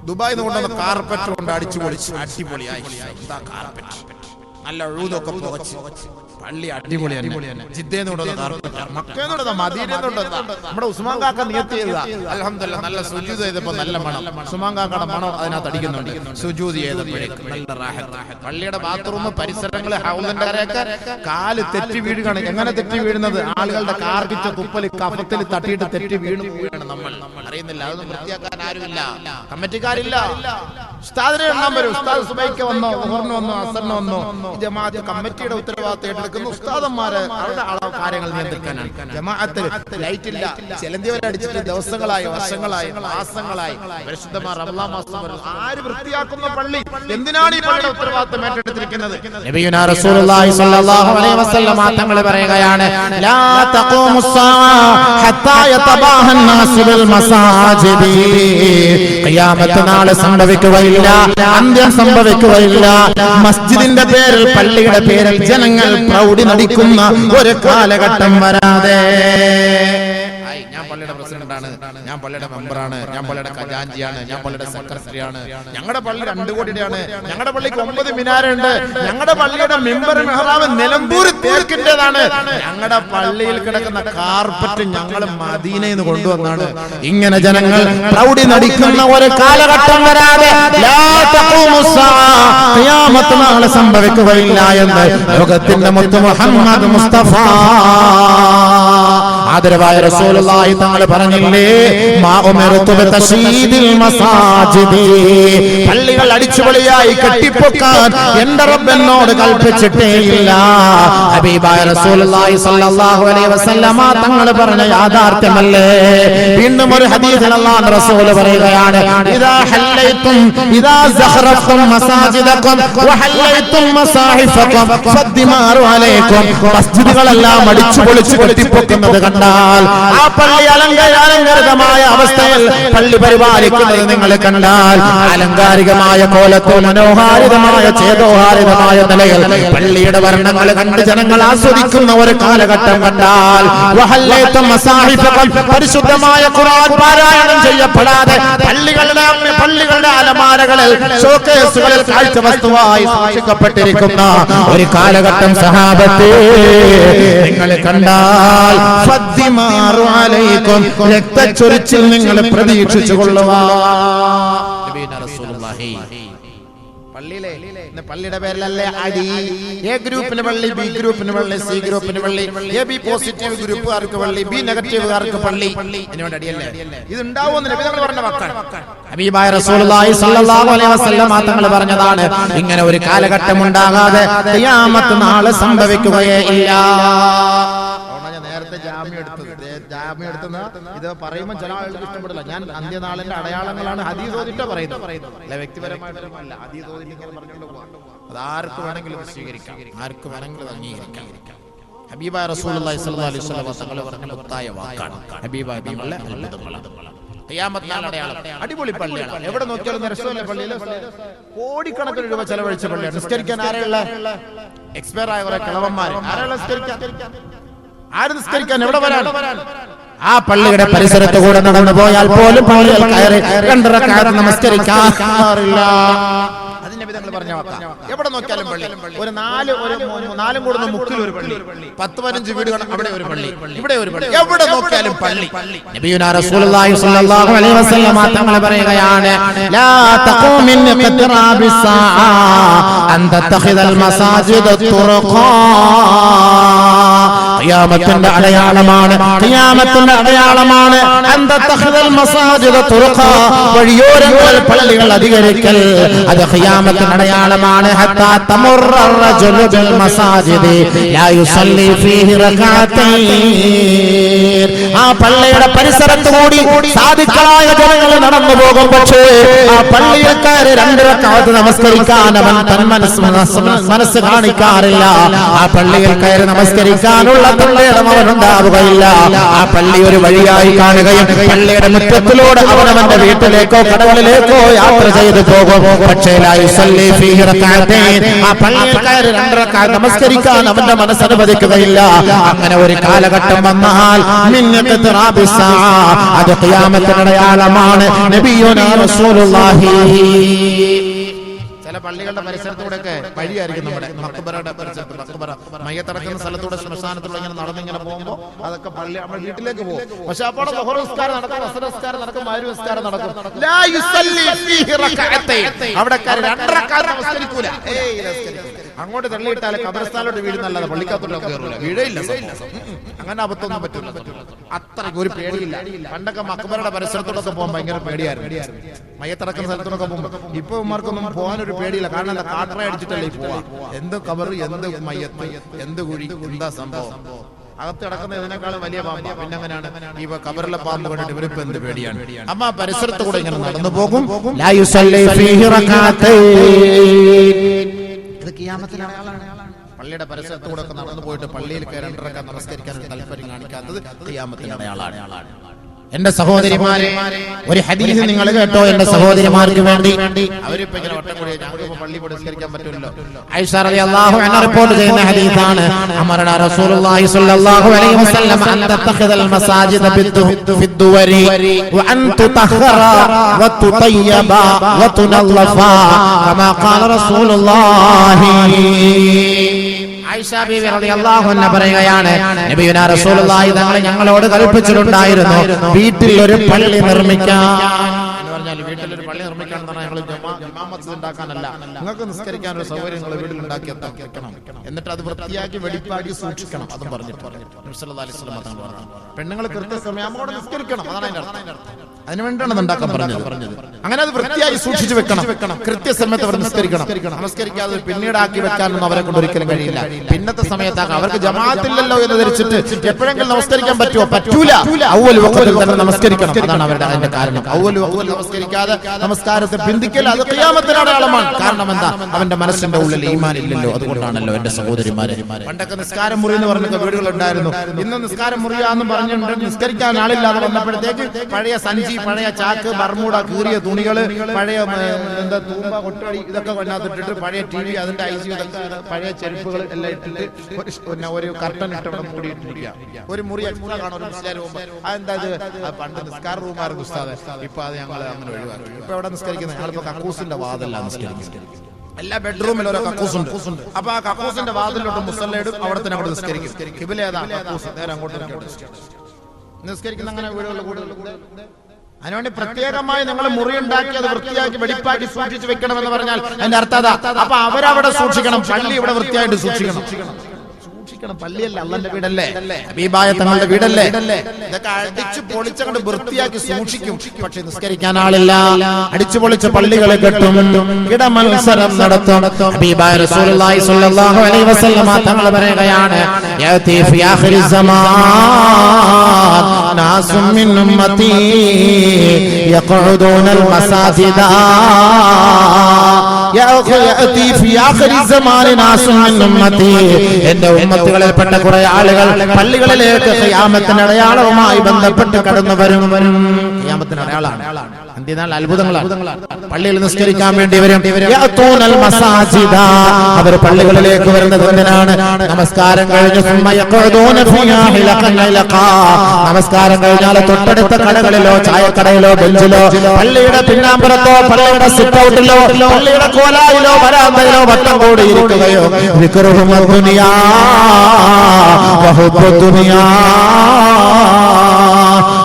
ദുബായിൽ നിന്ന് കൊണ്ടുവന്ന കാർപ്പറ്റ് കൊണ്ട് അടിച്ചു പൊളിച്ച് അടിപൊളിയായി. എന്താ കാർപ്പറ്റ്, നല്ല ഉഴുതൊക്കെ പുകച്ച് പള്ളി അടിപൊളി തന്നെ. ജിദ്ദയിൽ നിന്ന് കൊണ്ടുവന്ന കാർപ്പറ്റ്, മക്കയിൽ നിന്ന് കൊണ്ടുവന്ന, മദീനയിൽ നിന്ന് കൊണ്ടുവന്ന, നമ്മുടെ ഉസ്മാൻ കാക്ക നിയത്ത് ചെയ്തതാ. അൽഹംദുലില്ലാ നല്ല സുജൂദ് ചെയ്തപ്പോ നല്ല മണം, ഉസ്മാൻ കാക്കയുടെ മണം അതിനകത്ത് അടിക്കുന്നുണ്ട്. സുജൂദ് ചെയ്തപ്പോഴേക്കും നല്ല റാഹത്ത്. പള്ളിയുടെ ബാത്റൂം പരിസരങ്ങള് ഹൗലിന്റെ കരയൊക്കെ കാല് തെറ്റി വീഴുകയാണ്. എങ്ങനെ തെറ്റി വീഴുന്നത്? ആളുകളുടെ കാർക്കിച്ച തുപ്പല് കഫത്തിൽ തട്ടിയിട്ട് തെറ്റി വീണു. നമ്മൾ അറിയുന്നില്ല, അതൊന്നും വൃത്തിയാക്കാൻ ആരുമില്ല, കമ്മിറ്റിക്കാരില്ല. ഉസ്താദിനെ എണ്ണാൻ വരും. ഉസ്താദ് സുബൈക്ക് വന്നോ, മുഹറിന് വന്നോ, അസറിന് വന്നോ, ജമാഅത്ത് കമ്മിറ്റിയുടെ ഉത്തരവാദിത്തം ഏറ്റെടുക്കുന്നു. ഉസ്താദന്മാര് അവരുടെ കാര്യങ്ങൾ നിയന്ത്രിക്കാനാണ്. ജമാഅത്തിൽ ലൈറ്റ് ഇല്ല, ചെലന്തി വരെ അടിച്ചിട്ട് ദിവസങ്ങളായി, വർഷങ്ങളായി, മാസങ്ങളായി. പരിശുദ്ധമായ റമളാൻ മാസം വരുന്നു. ആര് വൃത്തിയാക്കുന്ന പള്ളി? എന്തിനാണ് ഈ പള്ളിയുടെ ഉത്തരവാദിത്തം ഏറ്റെടുത്തിരിക്കുന്നത്? നബിയുനാ റസൂലുള്ളാഹി സ്വല്ലല്ലാഹു അലൈഹി വസല്ലം തങ്ങൾ പറയുകയാണ്, ലാ തഖൂമുസ്സാഅ ഹത്താ യതബാഹൻ നാസു ബിൽ മസാജിദി, ഖിയാമത്ത് നാളെ സംഭവിക്കുകയില്ല, അന്ത്യം സംഭവിക്കുകയില്ല, മസ്ജിദിന്റെ പേരിൽ, പള്ളിയുടെ പേരിൽ ജനങ്ങൾ പ്രൗഢി നടിക്കുന്ന ഒരു കാലഘട്ടം വരാതെ. ഞാൻ പള്ളിയുടെ പ്രസിഡന്റാണ്, ഞാൻ പള്ളിയുടെ മെമ്പറാണ്, ഞാൻ പള്ളിയുടെ ഖജാൻജിയാണ്, ഞാൻ പള്ളിയുടെ സെക്രട്ടറിയാണ്, ഞങ്ങളുടെ പള്ളി 2 കോടിയുടെയാണ്, ഞങ്ങളുടെ പള്ളിക്ക് 9 മിനാരുണ്ട്, ഞങ്ങളുടെ പള്ളിയുടെ മെമ്പർ മെഹ്റാബ് നിലമ്പൂർ തേക്കിന്റേതാണ്, ഞങ്ങളുടെ പള്ളിയിൽ കിടക്കുന്ന കാർപ്പറ്റ് ഞങ്ങൾ മദീനയിൽ നിന്ന് കൊണ്ടുവന്നാണ്. ഇങ്ങനെ ജനങ്ങൾ പ്രൗഢി നടിക്കുന്ന ഒരു കാലഘട്ടം വരാതെ ഖിയാമത്ത് നാളെ സംഭവിക്കുകയില്ല എന്ന് ലോകത്തിന്റെ മുത്ത് മുഹമ്മദ് മുസ്തഫ ആദരവായ റസൂലുള്ളാഹി തങ്ങൾ പറഞ്ഞില്ലേ, മാ ഉമിർതു ബിതശീദിൽ മസാജിദി, പള്ളികൾ അടിച്ചുപൊളിയായി കെട്ടിപ്പൊക്കാൻ എന്റെ റബ്ബ് എന്നോട് കൽപ്പിച്ചിട്ടേയില്ല. ഹബീബായ റസൂലുള്ളാഹി സ്വല്ലല്ലാഹു അലൈഹി വസല്ലമ തങ്ങൾ പറഞ്ഞ യാഥാർത്ഥ്യമല്ലേ? വീണ്ടും ഒരു ഹദീസിൽ അല്ലാഹുവിന്റെ റസൂൽ പറയുകയാണ്, ഇദാ ഹല്ലൈതും ഇദാ സഖറഫ്തും മസാജിദകും വഹല്ലൈതും മസാഹിഫകും ഫദ്ദിമാറു അലൈക്കും, മസ്ജിദുകളെല്ലാം അടിച്ചുപൊളിച്ച് കെട്ടിപ്പൊക്കുന്നത് കണ്ടാൽ, ആ പള്ളി അലങ്കാരികമായ അവസ്ഥയിൽ പള്ളി പരിപാലിക്കുന്നത് നിങ്ങൾ കണ്ടാൽ, അലങ്കാരികമായ കോലത്തോ മനോഹാരിതമായ ചേതോഹാരിതമായ നിലയിൽ പള്ളിയുടെ വർണ്ണങ്ങൾ കണ്ട് ജനങ്ങൾ ആസ്വദിക്കുന്ന ഒരു കാലഘട്ടം കണ്ടാൽ, പരിശുദ്ധമായ ഖുർആൻ പാരായണം ചെയ്യപ്പെടാതെ പള്ളികളുടെ അലമാരകളിൽ ഷോക്കേസുകളിൽ കാഴ്ച വസ്തുവായി സൂക്ഷിക്കപ്പെട്ടിരിക്കുന്ന ഒരു കാലഘട്ടം സഹാബത്തെ നിങ്ങൾ കണ്ടാൽ, രക്തച്ചൊരിച്ചിൽ നിങ്ങൾ പ്രതീക്ഷിച്ചു കൊള്ളുക. പള്ളിയിലെ പള്ളിയുടെ പേരിലല്ലേ അടി. എ ഗ്രൂപ്പിന് പള്ളി, ബി ഗ്രൂപ്പിന് പള്ളി, സി ഗ്രൂപ്പിന് പള്ളി, എ ബി പോസിറ്റീവ് ഗ്രൂപ്പുകാർക്ക് പള്ളി, ബി നെഗറ്റീവുകാർക്ക് പള്ളി. ഇതിനുവേണ്ടി അടിയല്ലേ? ഇത് ഉണ്ടാവുമെന്ന് നബി തങ്ങൾ പറഞ്ഞ വാക്കാണ്. ഹബീബായ റസൂലുള്ളാഹി സ്വല്ലല്ലാഹു അലൈഹി വസല്ലം തങ്ങൾ പറഞ്ഞതാണ്, ഇങ്ങനെ ഒരു കാലഘട്ടം ഉണ്ടാകാതെ ഖിയാമത്ത് നാൾ സംഭവിക്കുകയേ ഇല്ല. നേരത്തെ ജാമ്യം എടുത്തുന്ന ഇത് പറയുമ്പോൾ ചില ആളുകൾക്ക് ഇഷ്ടപ്പെടില്ല. ഞാൻ അന്ത്യനാളിന്റെ അടയാളങ്ങളാണ് ഹദീസ് ഓതിട്ട് പറയുന്നത്, അല്ല വ്യക്തിപരമായിട്ടല്ല. ഹദീസ് ഓതിട്ട് പറഞ്ഞുകൊണ്ട് പോകാം. അത് ആർക്ക് വേണമെങ്കിലും സ്വീകരിക്കാം, ആർക്ക് വേണമെങ്കിലും അംഗീകരിക്കാം. ഹബീബായ റസൂലുള്ളാഹി സ്വല്ലല്ലാഹു അലൈഹി വസല്ലം തങ്ങൾ പറഞ്ഞ മുത്തായ വാക്കാണ് ഹബീബായ തങ്ങളുടെ അത്ഭുതങ്ങളാണ്. ഖിയാമത്ത് നാൾ അടയാളം. അടിപൊളി പള്ളിയാണ്, എവിടെ നോക്കിയാലും രസമല്ല. പള്ളിയിൽ കോടിക്കണക്കിന് രൂപ ചെലവഴിച്ച പള്ളിയാണ്. നിസ്കരിക്കാൻ ആരെയുള്ള എക്സ്പയർ ആയ കുറെ കിളവന്മാർ, ആരെയുള്ള നിസ്കരിക്കാൻ? ആര് നിസ്കരിക്കാൻ? എവിടെ വരാൻ? ആ പള്ളിയുടെ പരിസരത്ത് കൂടെ നടന്നു പോയാൽ പോലും പള്ളിയിൽ കയറി 2 റക്അത്ത് നമസ്കരിക്കാറില്ല. അതിന്റെ വിധങ്ങൾ പറഞ്ഞ വാക്കാ. എവിടെ നോക്കിയാലും പള്ളി. ഒരു 4 കൂടുന്ന മുക്കിൽ ഒരു പള്ളി, 10-15 വീടുകൾ, അവിടെ ഒരു പള്ളി, ഇവിടെ ഒരു പള്ളി, എവിടെ നോക്കിയാലും പള്ളി. നബിയുനാ റസൂലുള്ളാഹി സ്വല്ലല്ലാഹു അലൈഹി വസല്ലം തങ്ങൾ പറയുകയാണ്, ലാ തഖൂമിൻ ഖിത്റാബിസ്സാഅ അൻ തത്തഖിദൽ മസാജിദ തുറഖാ. ഖിയാമത്തിന്റെ അടയാളമാണ്, ഖിയാമത്തിന്റെ അടയാളമാണ് അൻ തത്തഖിദൽ മസാജിദ തുറഖാ, വഴിയോരങ്ങളിൽ പള്ളികൾ അധികരിക്കൽ. അത് ഖിയാമത്തിന്റെ അടയാളമാണ്. ഹത്താ തമുറ റജുലു ബിൽ മസാജിദി ലാ യുസല്ലി ഫീഹി റകഅതൈൻ. ആ പള്ളിയുടെ പരിസരത്ത് കൂടി സാധുക്കളായ ജനങ്ങൾ നടന്നു പോകും, പക്ഷേ ആ പള്ളിയിൽ കയറി 2 റക്അത്ത് നമസ്കരിക്കാൻ അവൻ മനസ്സ് കാണിക്കാറില്ല. ആ പള്ളിയിൽ കയറി നമസ്കരിക്കാനുള്ള തള്ളിയിടം അവനുണ്ടാവുകയില്ല. ആ പള്ളി ഒരു വഴിയായി കാണുകയും പള്ളിയുടെ മുറ്റത്തിലൂടെ അവനവന്റെ വീട്ടിലേക്കോ കടകളിലേക്കോ യാത്ര ചെയ്തു പോകും. പക്ഷേ ആ പള്ളിയിൽ കയറി 2 റക്അത്ത് നമസ്കരിക്കാൻ അവന്റെ മനസ്സ് അനുവദിക്കുകയില്ല. അങ്ങനെ ഒരു കാലഘട്ടം വന്നാൽ അത് ഖിയാമത്തിന്റെ അടയാളമാണ്. നബിയുനാ റസൂലുള്ളാഹി. ചില പള്ളികളുടെ പരിസരത്തൂടെയൊക്കെ വഴിയായിരിക്കും നമ്മുടെ മഖ്ബറയുടെ പരിസരത്ത്, മഖ്ബറ മയ്യത്തടക്കുന്ന സ്ഥലത്തൂടെ ശ്മശാനത്തിലൂടെ ഇങ്ങനെ നടന്നിങ്ങനെ പോകുമ്പോൾ അതൊക്കെ പള്ളി നമ്മുടെ വീട്ടിലേക്ക് പോകും. പക്ഷെ അപ്പോൾ ളുഹർ നിസ്കാരം നടക്കും, അസ്ർ നിസ്കാരം നടക്കും, മഗ്രിബ് നിസ്കാരം നടക്കും. ലാ യുസല്ലി ഫീഹി റകഅതൈൻ. അവിടെ 2 റക്അത്ത് നമസ്കരിക്കൂല. അങ്ങോട്ട് തള്ളിയിട്ടാൽ ഖബർസ്ഥാനിലോട്ട് വീഴുന്നല്ലാതെ പള്ളിക്കകത്തോട്ട് കയറൂല, വീഴയില്ല. അങ്ങനെ അബദ്ധമൊന്നും പറ്റില്ല. അത്രയ്ക്ക് ഒരു പേടിയില്ല. പണ്ടൊക്കെ മഖ്ബറയുടെ പരിസരത്തോടൊക്കെ പോകാൻ ഭയങ്കര പേടിയായിരുന്നു, മയ്യത്തടക്കുന്ന സ്ഥലത്തോടൊക്കെ പോകുമ്പോൾ. ഇപ്പൊ ഉമ്മാർക്കൊന്നും പോകാനൊരു പേടിയില്ല. കാരണം എന്താ? കാട്ടറ അടിച്ചിട്ടല്ലേ പോവാ. എന്ത് ഖബർ, എന്ത് മയ്യത്ത്, എന്ത് കുഴി, എന്താ സംഭവം. അകത്ത് കിടക്കുന്ന ഇതിനേക്കാളും വലിയ പാമ്പ്. പിന്നെ അങ്ങനെയാണ് ഈ ഖബറിലെ പാമ്പ് കണ്ടിട്ട് ഇവരിപ്പോ എന്ത് പേടിയാണ്. അമ്മ പരിസരത്ത് കൂടെ ഇങ്ങനെ നടന്നു പോകും. ലാ യുസല്ലി ഫീഹി റകഅതൈൻ. ഇത് ഖിയാമത്തിന്റെ അടയാളമാണ്. പള്ളിയുടെ പരിസരത്തൂടെ ഒക്കെ നടന്നു പോയിട്ട് പള്ളിയിൽ കയറി 2 റക്അത്ത് നമസ്കരിക്കാൻ ഒരു താല്പര്യം കാണിക്കാത്തത് ഖിയാമത്തിന്റെ അടയാളമാണ്. എന്റെ സഹോദരിമാരെ, ഒരു ഹദീസ് നിങ്ങൾ കേട്ടോ? എന്റെ സഹോദരിമാർക്ക് വേണ്ടി അവരിപ്പോ ഇങ്ങനെ വട്ടം കൂടി ഞങ്ങൾക്ക് പള്ളി നമസ്കരിക്കാൻ പറ്റില്ലല്ലോ. ആയിഷ റളിയല്ലാഹു അൻഹ റിപ്പോർട്ട് ചെയ്യുന്ന ഹദീസാണ്. അമറന റസൂലുള്ളാഹി സ്വല്ലല്ലാഹു അലൈഹി വസല്ലം അൻ തത്തഖിദൽ മസാജിദ ഫിദ്ദുവരി വ അൻ തുതഖറ വ തുതയ്യബ വ തുനല്ലഫ കമാ ഖാല റസൂലുള്ളാഹി. ആയിഷ ബീവി റളിയല്ലാഹു അൻഹ പറയുകയാണ്, നബിയുനാ റസൂലുള്ളാഹി തങ്ങൾ ഞങ്ങളോട് കൽപ്പിച്ചിട്ടുണ്ടായിരുന്നു വീട്ടിൽ ഒരു പള്ളി നിർമ്മിക്കാൻ. വീട്ടിലൊരു പള്ളി നിർമ്മിക്കണം എന്ന് പറഞ്ഞാൽ ജമാ മസ്ജിദ് ഉണ്ടാക്കാനല്ല, നിങ്ങൾക്ക് നിസ്കരിക്കാൻ ഒരു സൗകര്യം നിങ്ങൾ വീട്ടിൽ ഉണ്ടാക്കി വെക്കണം. എന്നിട്ട് അത് വൃത്തിയാക്കി വെടിപ്പാക്കി സൂക്ഷിക്കണം. അതും പറഞ്ഞിട്ട് നബി സല്ലല്ലാഹു അലൈഹി വസല്ലം തങ്ങൾ പറഞ്ഞു, പെണ്ണുങ്ങൾ കൃത്യസമയം നിസ്കരിക്കണം. അതാണ് അതിന്റെ അർത്ഥം. അതിനുവേണ്ടിയാണ് ഉണ്ടാക്കാൻ പറഞ്ഞത്. അങ്ങനെ അത് വൃത്തിയായി സൂക്ഷിച്ചു വെക്കണം. കൃത്യസമയത്ത് അവർ നിസ്കരിക്കണം. നമസ്കരിക്കാതെ പിന്നീടാക്കി വെക്കാനൊന്നും അവരെ കൊണ്ട് ഒരിക്കലും കഴിയില്ല. പിന്നത്തെ സമയത്താക്കാം. അവർക്ക് ജമാഅത്തില്ലല്ലോ എന്ന് ധരിച്ചിട്ട് എപ്പോഴെങ്കിലും നമസ്കരിക്കാൻ പറ്റുമോ? പറ്റൂല. അവ്വൽ വഖത്തിൽ തന്നെ നമസ്കരിക്കണം. അതാണ് അവരുടെ അതിന്റെ കാരണം. അവ്വൽ വഖത്തിൽ നമസ്കരിക്കാതെ നമസ്കാരത്തെ പിന്തിക്കൽ അത് ഖിയാമത്തിന്റെ അടയാളമാണ്. കാരണം എന്താ? അവന്റെ മനസ്സിന്റെ ഉള്ളിൽ ഈമാൻ ഇല്ലല്ലോ. അതുകൊണ്ടാണല്ലോ എന്റെ സഹോദരിമാരെ. പണ്ടൊക്കെ നിസ്കാരം മുറി എന്ന് പറഞ്ഞ വീടുകളുണ്ടായിരുന്നു. ഇന്ന് നിസ്കാരം മുറിയാന്ന് പറഞ്ഞിട്ട് നിസ്കരിക്കാൻ ആളില്ലാതെ വന്നപ്പോഴത്തേക്ക് പഴയ സഞ്ചി, പഴയ ചാക്ക്, ബർമൂട, കീറിയ തുണികള്, പഴയ എന്താ തൂമ്പ, കൊട്ടടി, ഇതൊക്കെ കൊണ്ടാത്തിട്ടിട്ട് പഴയ TV, അതിന്റെ IC, ഇതൊക്കെ പഴയ ചെരുപ്പുകൾ എല്ലാം ഇട്ടിട്ട് ഒരു കർട്ടൻ ഇട്ടവിടെ മൂടിയിട്ടിരിക്കുക. ഒരു മുറി എക്സ്ട്രാ കാണും ഒരു മുസ്ലിം റൂം. അതെന്താ? പണ്ട് നിസ്കാര റൂമായിരുന്നു ഉസ്താദ്. ഇപ്പൊ അത് ഞങ്ങൾ അങ്ങനെ ഒഴിവാക്കി. ഇപ്പൊ എവിടെ നിസ്കരിക്കുന്നത്? ഞങ്ങളിപ്പോ കക്കൂസിന്റെ വാതിലാണ് നിസ്കരിക്കുന്നത്. എല്ലാ ബെഡ്റൂമിലും ഓരോ കക്കൂസുണ്ട്. അപ്പൊ ആ കക്കൂസിന്റെ വാതിലോട്ട് മുസല്ലയിടും, അവിടെ തന്നെ അവിടെ നിസ്കരിക്കും. ഖിബില ഏതാ? കക്കൂസ്. നേരെ അങ്ങോട്ട് നിസ്കരിക്കുന്ന അങ്ങനെ വീടുകളിൽ കൂടുതൽ അതിനുവേണ്ടി പ്രത്യേകമായി നിങ്ങൾ മുറിയുണ്ടാക്കി അത് വൃത്തിയാക്കി വെടിപ്പാക്കി സൂക്ഷിച്ചു വെക്കണമെന്ന് പറഞ്ഞാൽ അതിന്റെ അർത്ഥം അപ്പൊ അവരവിടെ സൂക്ഷിക്കണം, പള്ളി ഇവിടെ വൃത്തിയായിട്ട് സൂക്ഷിക്കണം. പള്ളിയല്ല, അള്ളാന്റെ വീടല്ലേ, ഹബീബായ തങ്ങളുടെ വീടല്ലേ. ഇതൊക്കെ അടിച്ചു പൊളിച്ചങ്ങോട്ട് വൃത്തിയാക്കി സൂക്ഷിക്കും, പക്ഷെ നിസ്കരിക്കാൻ ആളില്ല. അടിച്ചു പൊളിച്ച പള്ളികളെ കെട്ടും, ഇടമത്സരം നടത്തും. ഹബീബായ റസൂലുള്ളാഹി സ്വല്ലല്ലാഹു അലൈഹി വസല്ലം തങ്ങൾ പറയുകയാണ്, യഅതി ഫി ആഖിരി സമാൻ നാസും മിൻ ഉമ്മതി യഖഉദൂനൽ മസാജിദ. യഅതി ഫി ആഖിരി സമാൻ നാസും മിൻ ഉമ്മതി, എന്റെ ഉമ്മത്തുകളിൽപ്പെട്ട കുറെ ആളുകൾ പള്ളികളിലേക്ക് ഖിയാമത്തിന്റെ അടയാളവുമായി ബന്ധപ്പെട്ട് കടന്നു വരും. ഖിയാമത്തിന്റെ അടയാളമാണ്, അന്ത്യനാൾ അത്ഭുതങ്ങളാണ്. പള്ളിയിൽ നിസ്കരിക്കാൻ വേണ്ടി വരും. യഅതൂനൽ മസാജിദ, അവർ പള്ളികളിലേക്ക് വരുന്നത് എന്തിനാണ്? നമസ്കാരം കഴിഞ്ഞ് നമസ്കാരം കഴിഞ്ഞാൽ തൊട്ടടുത്ത കടകളിലോ ചായക്കടയിലോ ബെഞ്ചിലോ പള്ളിയുടെ പിന്നാമ്പുറത്തോ പള്ളിയുടെ സിറ്റ് ഔട്ടിലോ പള്ളിയുടെ കോലായിലോ വരാന്തയിലോ വട്ടം കൂടി ഇരിക്കുകയോ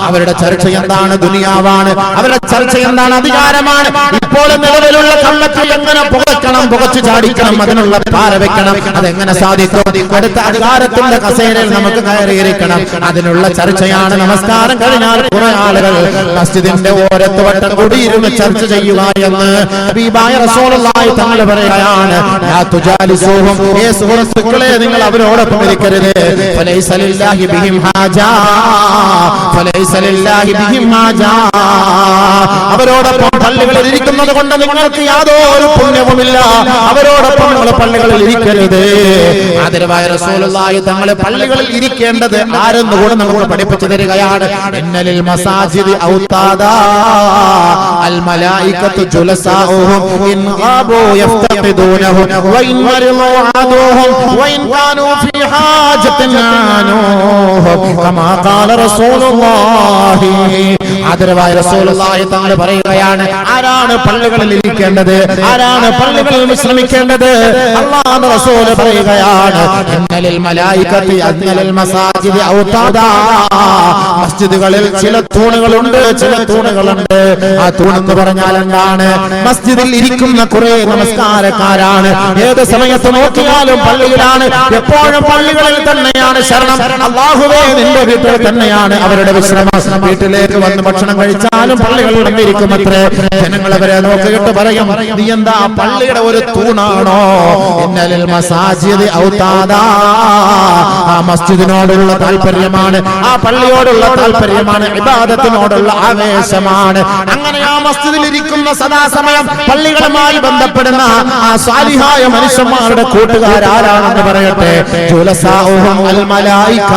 അവരുടെ ചർച്ച എന്താണ്? ദുനിയാവാണ്. അവരുടെ ചർച്ച എന്താണ്? അധികാരമാണ്. ഇപ്പോൾ നിലവിലുള്ള കള്ളത്തിൽ എങ്ങനെ പുകയ്ക്കണം, പുകച്ചു ചാടിക്കണം, അതിനുള്ള പാര വെക്കണം, അതെങ്ങനെ സാധിക്കും? അടുത്ത അധികാരത്തിന്റെ കസേരയിൽ നമുക്ക് കയറിയിരിക്കണം, അതിനുള്ള ചർച്ചയാണ്. നമസ്കാരം കഴിഞ്ഞാൽ കുറെ ആളുകൾ മസ്ജിദിന്റെ ഓരത്ത് വട്ടം കൂടിയിരുന്ന് ചർച്ച ചെയ്യുക എന്ന് ഹബീബായ റസൂലുള്ളാഹി തങ്ങൾ പറയുകയാണ്. ലാ തുജാലിസൂഹും, ഏ സുഹൃത്തുക്കളെ നിങ്ങൾ അവരോടൊപ്പം ഇരിക്കരുത്. ഫലൈസ ലില്ലാഹി ബിഹിം ഹാജാ, ഫലൈസ ലില്ലാഹി ബിഹിം ഹാജാ. അവരോടൊപ്പം പള്ളികളിൽ ഇരിക്കുന്നത് കൊണ്ട് നിങ്ങൾക്ക് യാതൊരു പുണ്യവുമില്ല. അവരോടൊപ്പം നിങ്ങൾ പള്ളികളിൽ ഇരിക്കരുത്. ആദരവായ റസൂലുള്ളാഹി തങ്ങൾ പള്ളികളിൽ ഇരിക്കേണ്ടത് ആരെന്ന് കൂടെ നമുക്ക് പഠിപ്പിച്ചു തരികയാണ്. ഇന്നലിൽ മസാജിദി ഔതാദാ അൽ മലായികത്തു ജുലസാഉഹും ഇൻ ഗാബു യഫ്തഖിദൂനഹു വ ഇൻ മരിളു ആദൂഹും വ ഇൻ കാനൂ ഫീ ഹാജത്തിൻ ആനൂഹും കമാ ഖാല റസൂലുള്ളാഹി. ആദരവായ റസൂലുള്ളാഹി തങ്ങൾ പറയുകയാണ്, ആരാണ് പള്ളികളിൽ ഇരിക്കേണ്ടത്, ആരാണ് പള്ളികളിൽ വിശ്രമിക്കേണ്ടത്? അല്ലാഹുവിന്റെ റസൂൽ പറയുകയാണ്, ഇന്നലിൽ മലായികത്തി അന്നലിൽ മസാജിദി ഔതാദാ. മസ്ജിദുകളിൽ ചില തൂണുകളുണ്ട്, ചില തൂണുകളുണ്ട്. ആ തൂണെന്ന് പറഞ്ഞാൽ എന്താണ്? മസ്ജിദിൽ ഇരിക്കുന്ന കുറെ നമസ്കാരക്കാരാണ്. ഏത് സമയത്ത് നോക്കിയാലും പള്ളിയിലാണ്, എപ്പോഴും പള്ളികളിൽ തന്നെയാണ് ശരണം. അല്ലാഹുവേ, നിന്റെ വീട്ടിൽ തന്നെയാണ് അവരുടെ വിശ്രമം. വീട്ടിലേക്ക് വന്ന് ഭക്ഷണം കഴിച്ചാലും പള്ളികളിൽ ഇരിക്കും അത്രേ. ജനങ്ങൾ അവരെ നോക്കിയിട്ട് പറയും, നീ എന്താ പള്ളിയുടെ ഒരു തൂണാണോ? ഇന്നലിൽ മസാജിദി ഔതാദാ. ആ മസ്ജിദിനോടുള്ള താല്പര്യമാണ്, ആ പള്ളിയോടുള്ള താല്പര്യമാണ്, ഇബാദത്തിനോടുള്ള ആവേശമാണ്. അങ്ങനെ ആ മസ്ജിദിൽ ഇരിക്കുന്ന സദാസമയം പള്ളികളുമായി ബന്ധപ്പെടുന്ന ആ സാലിഹായ മനുഷ്യന്മാരുടെ കൂട്ടുകാരാരാണെന്ന് പറയട്ടെ. ജുലസാഉഹും അൽ മലായിക,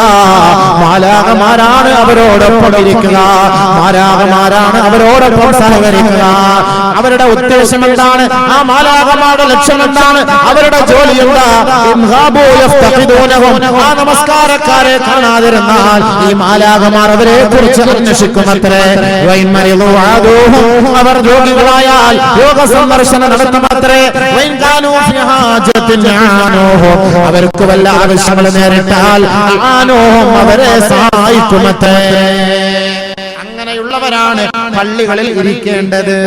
മാലാഖമാരാണ് അവരോടൊപ്പം ഇരിക്കുക, മാലാഖമാരാണ് അവരോടൊപ്പം സഹകരിക്കുക. അവരുടെ ഉദ്ദേശം എന്താണ്? ആ മാലാഖമാരുടെ ലക്ഷ്യം എന്താണ്? അവരുടെ ജോലി എന്താ? ആ നമസ്കാരക്കാരെ കാണാതിരുന്നാൽ ഈ മാലാഖമാർ അവരെ കുറിച്ച് അന്വേഷിക്കുമത്രേ. അവർ രോഗികളായാൽ രോഗ സന്ദർശനം നടത്തുമത്രേ. അവർക്ക് വല്ല ആവശ്യങ്ങൾ നേരിട്ടാൽ അവരെ സഹായിക്കുമത്രേ. അങ്ങനെയുള്ളവരാണ് പള്ളികളിൽ ഇരിക്കേണ്ടത്.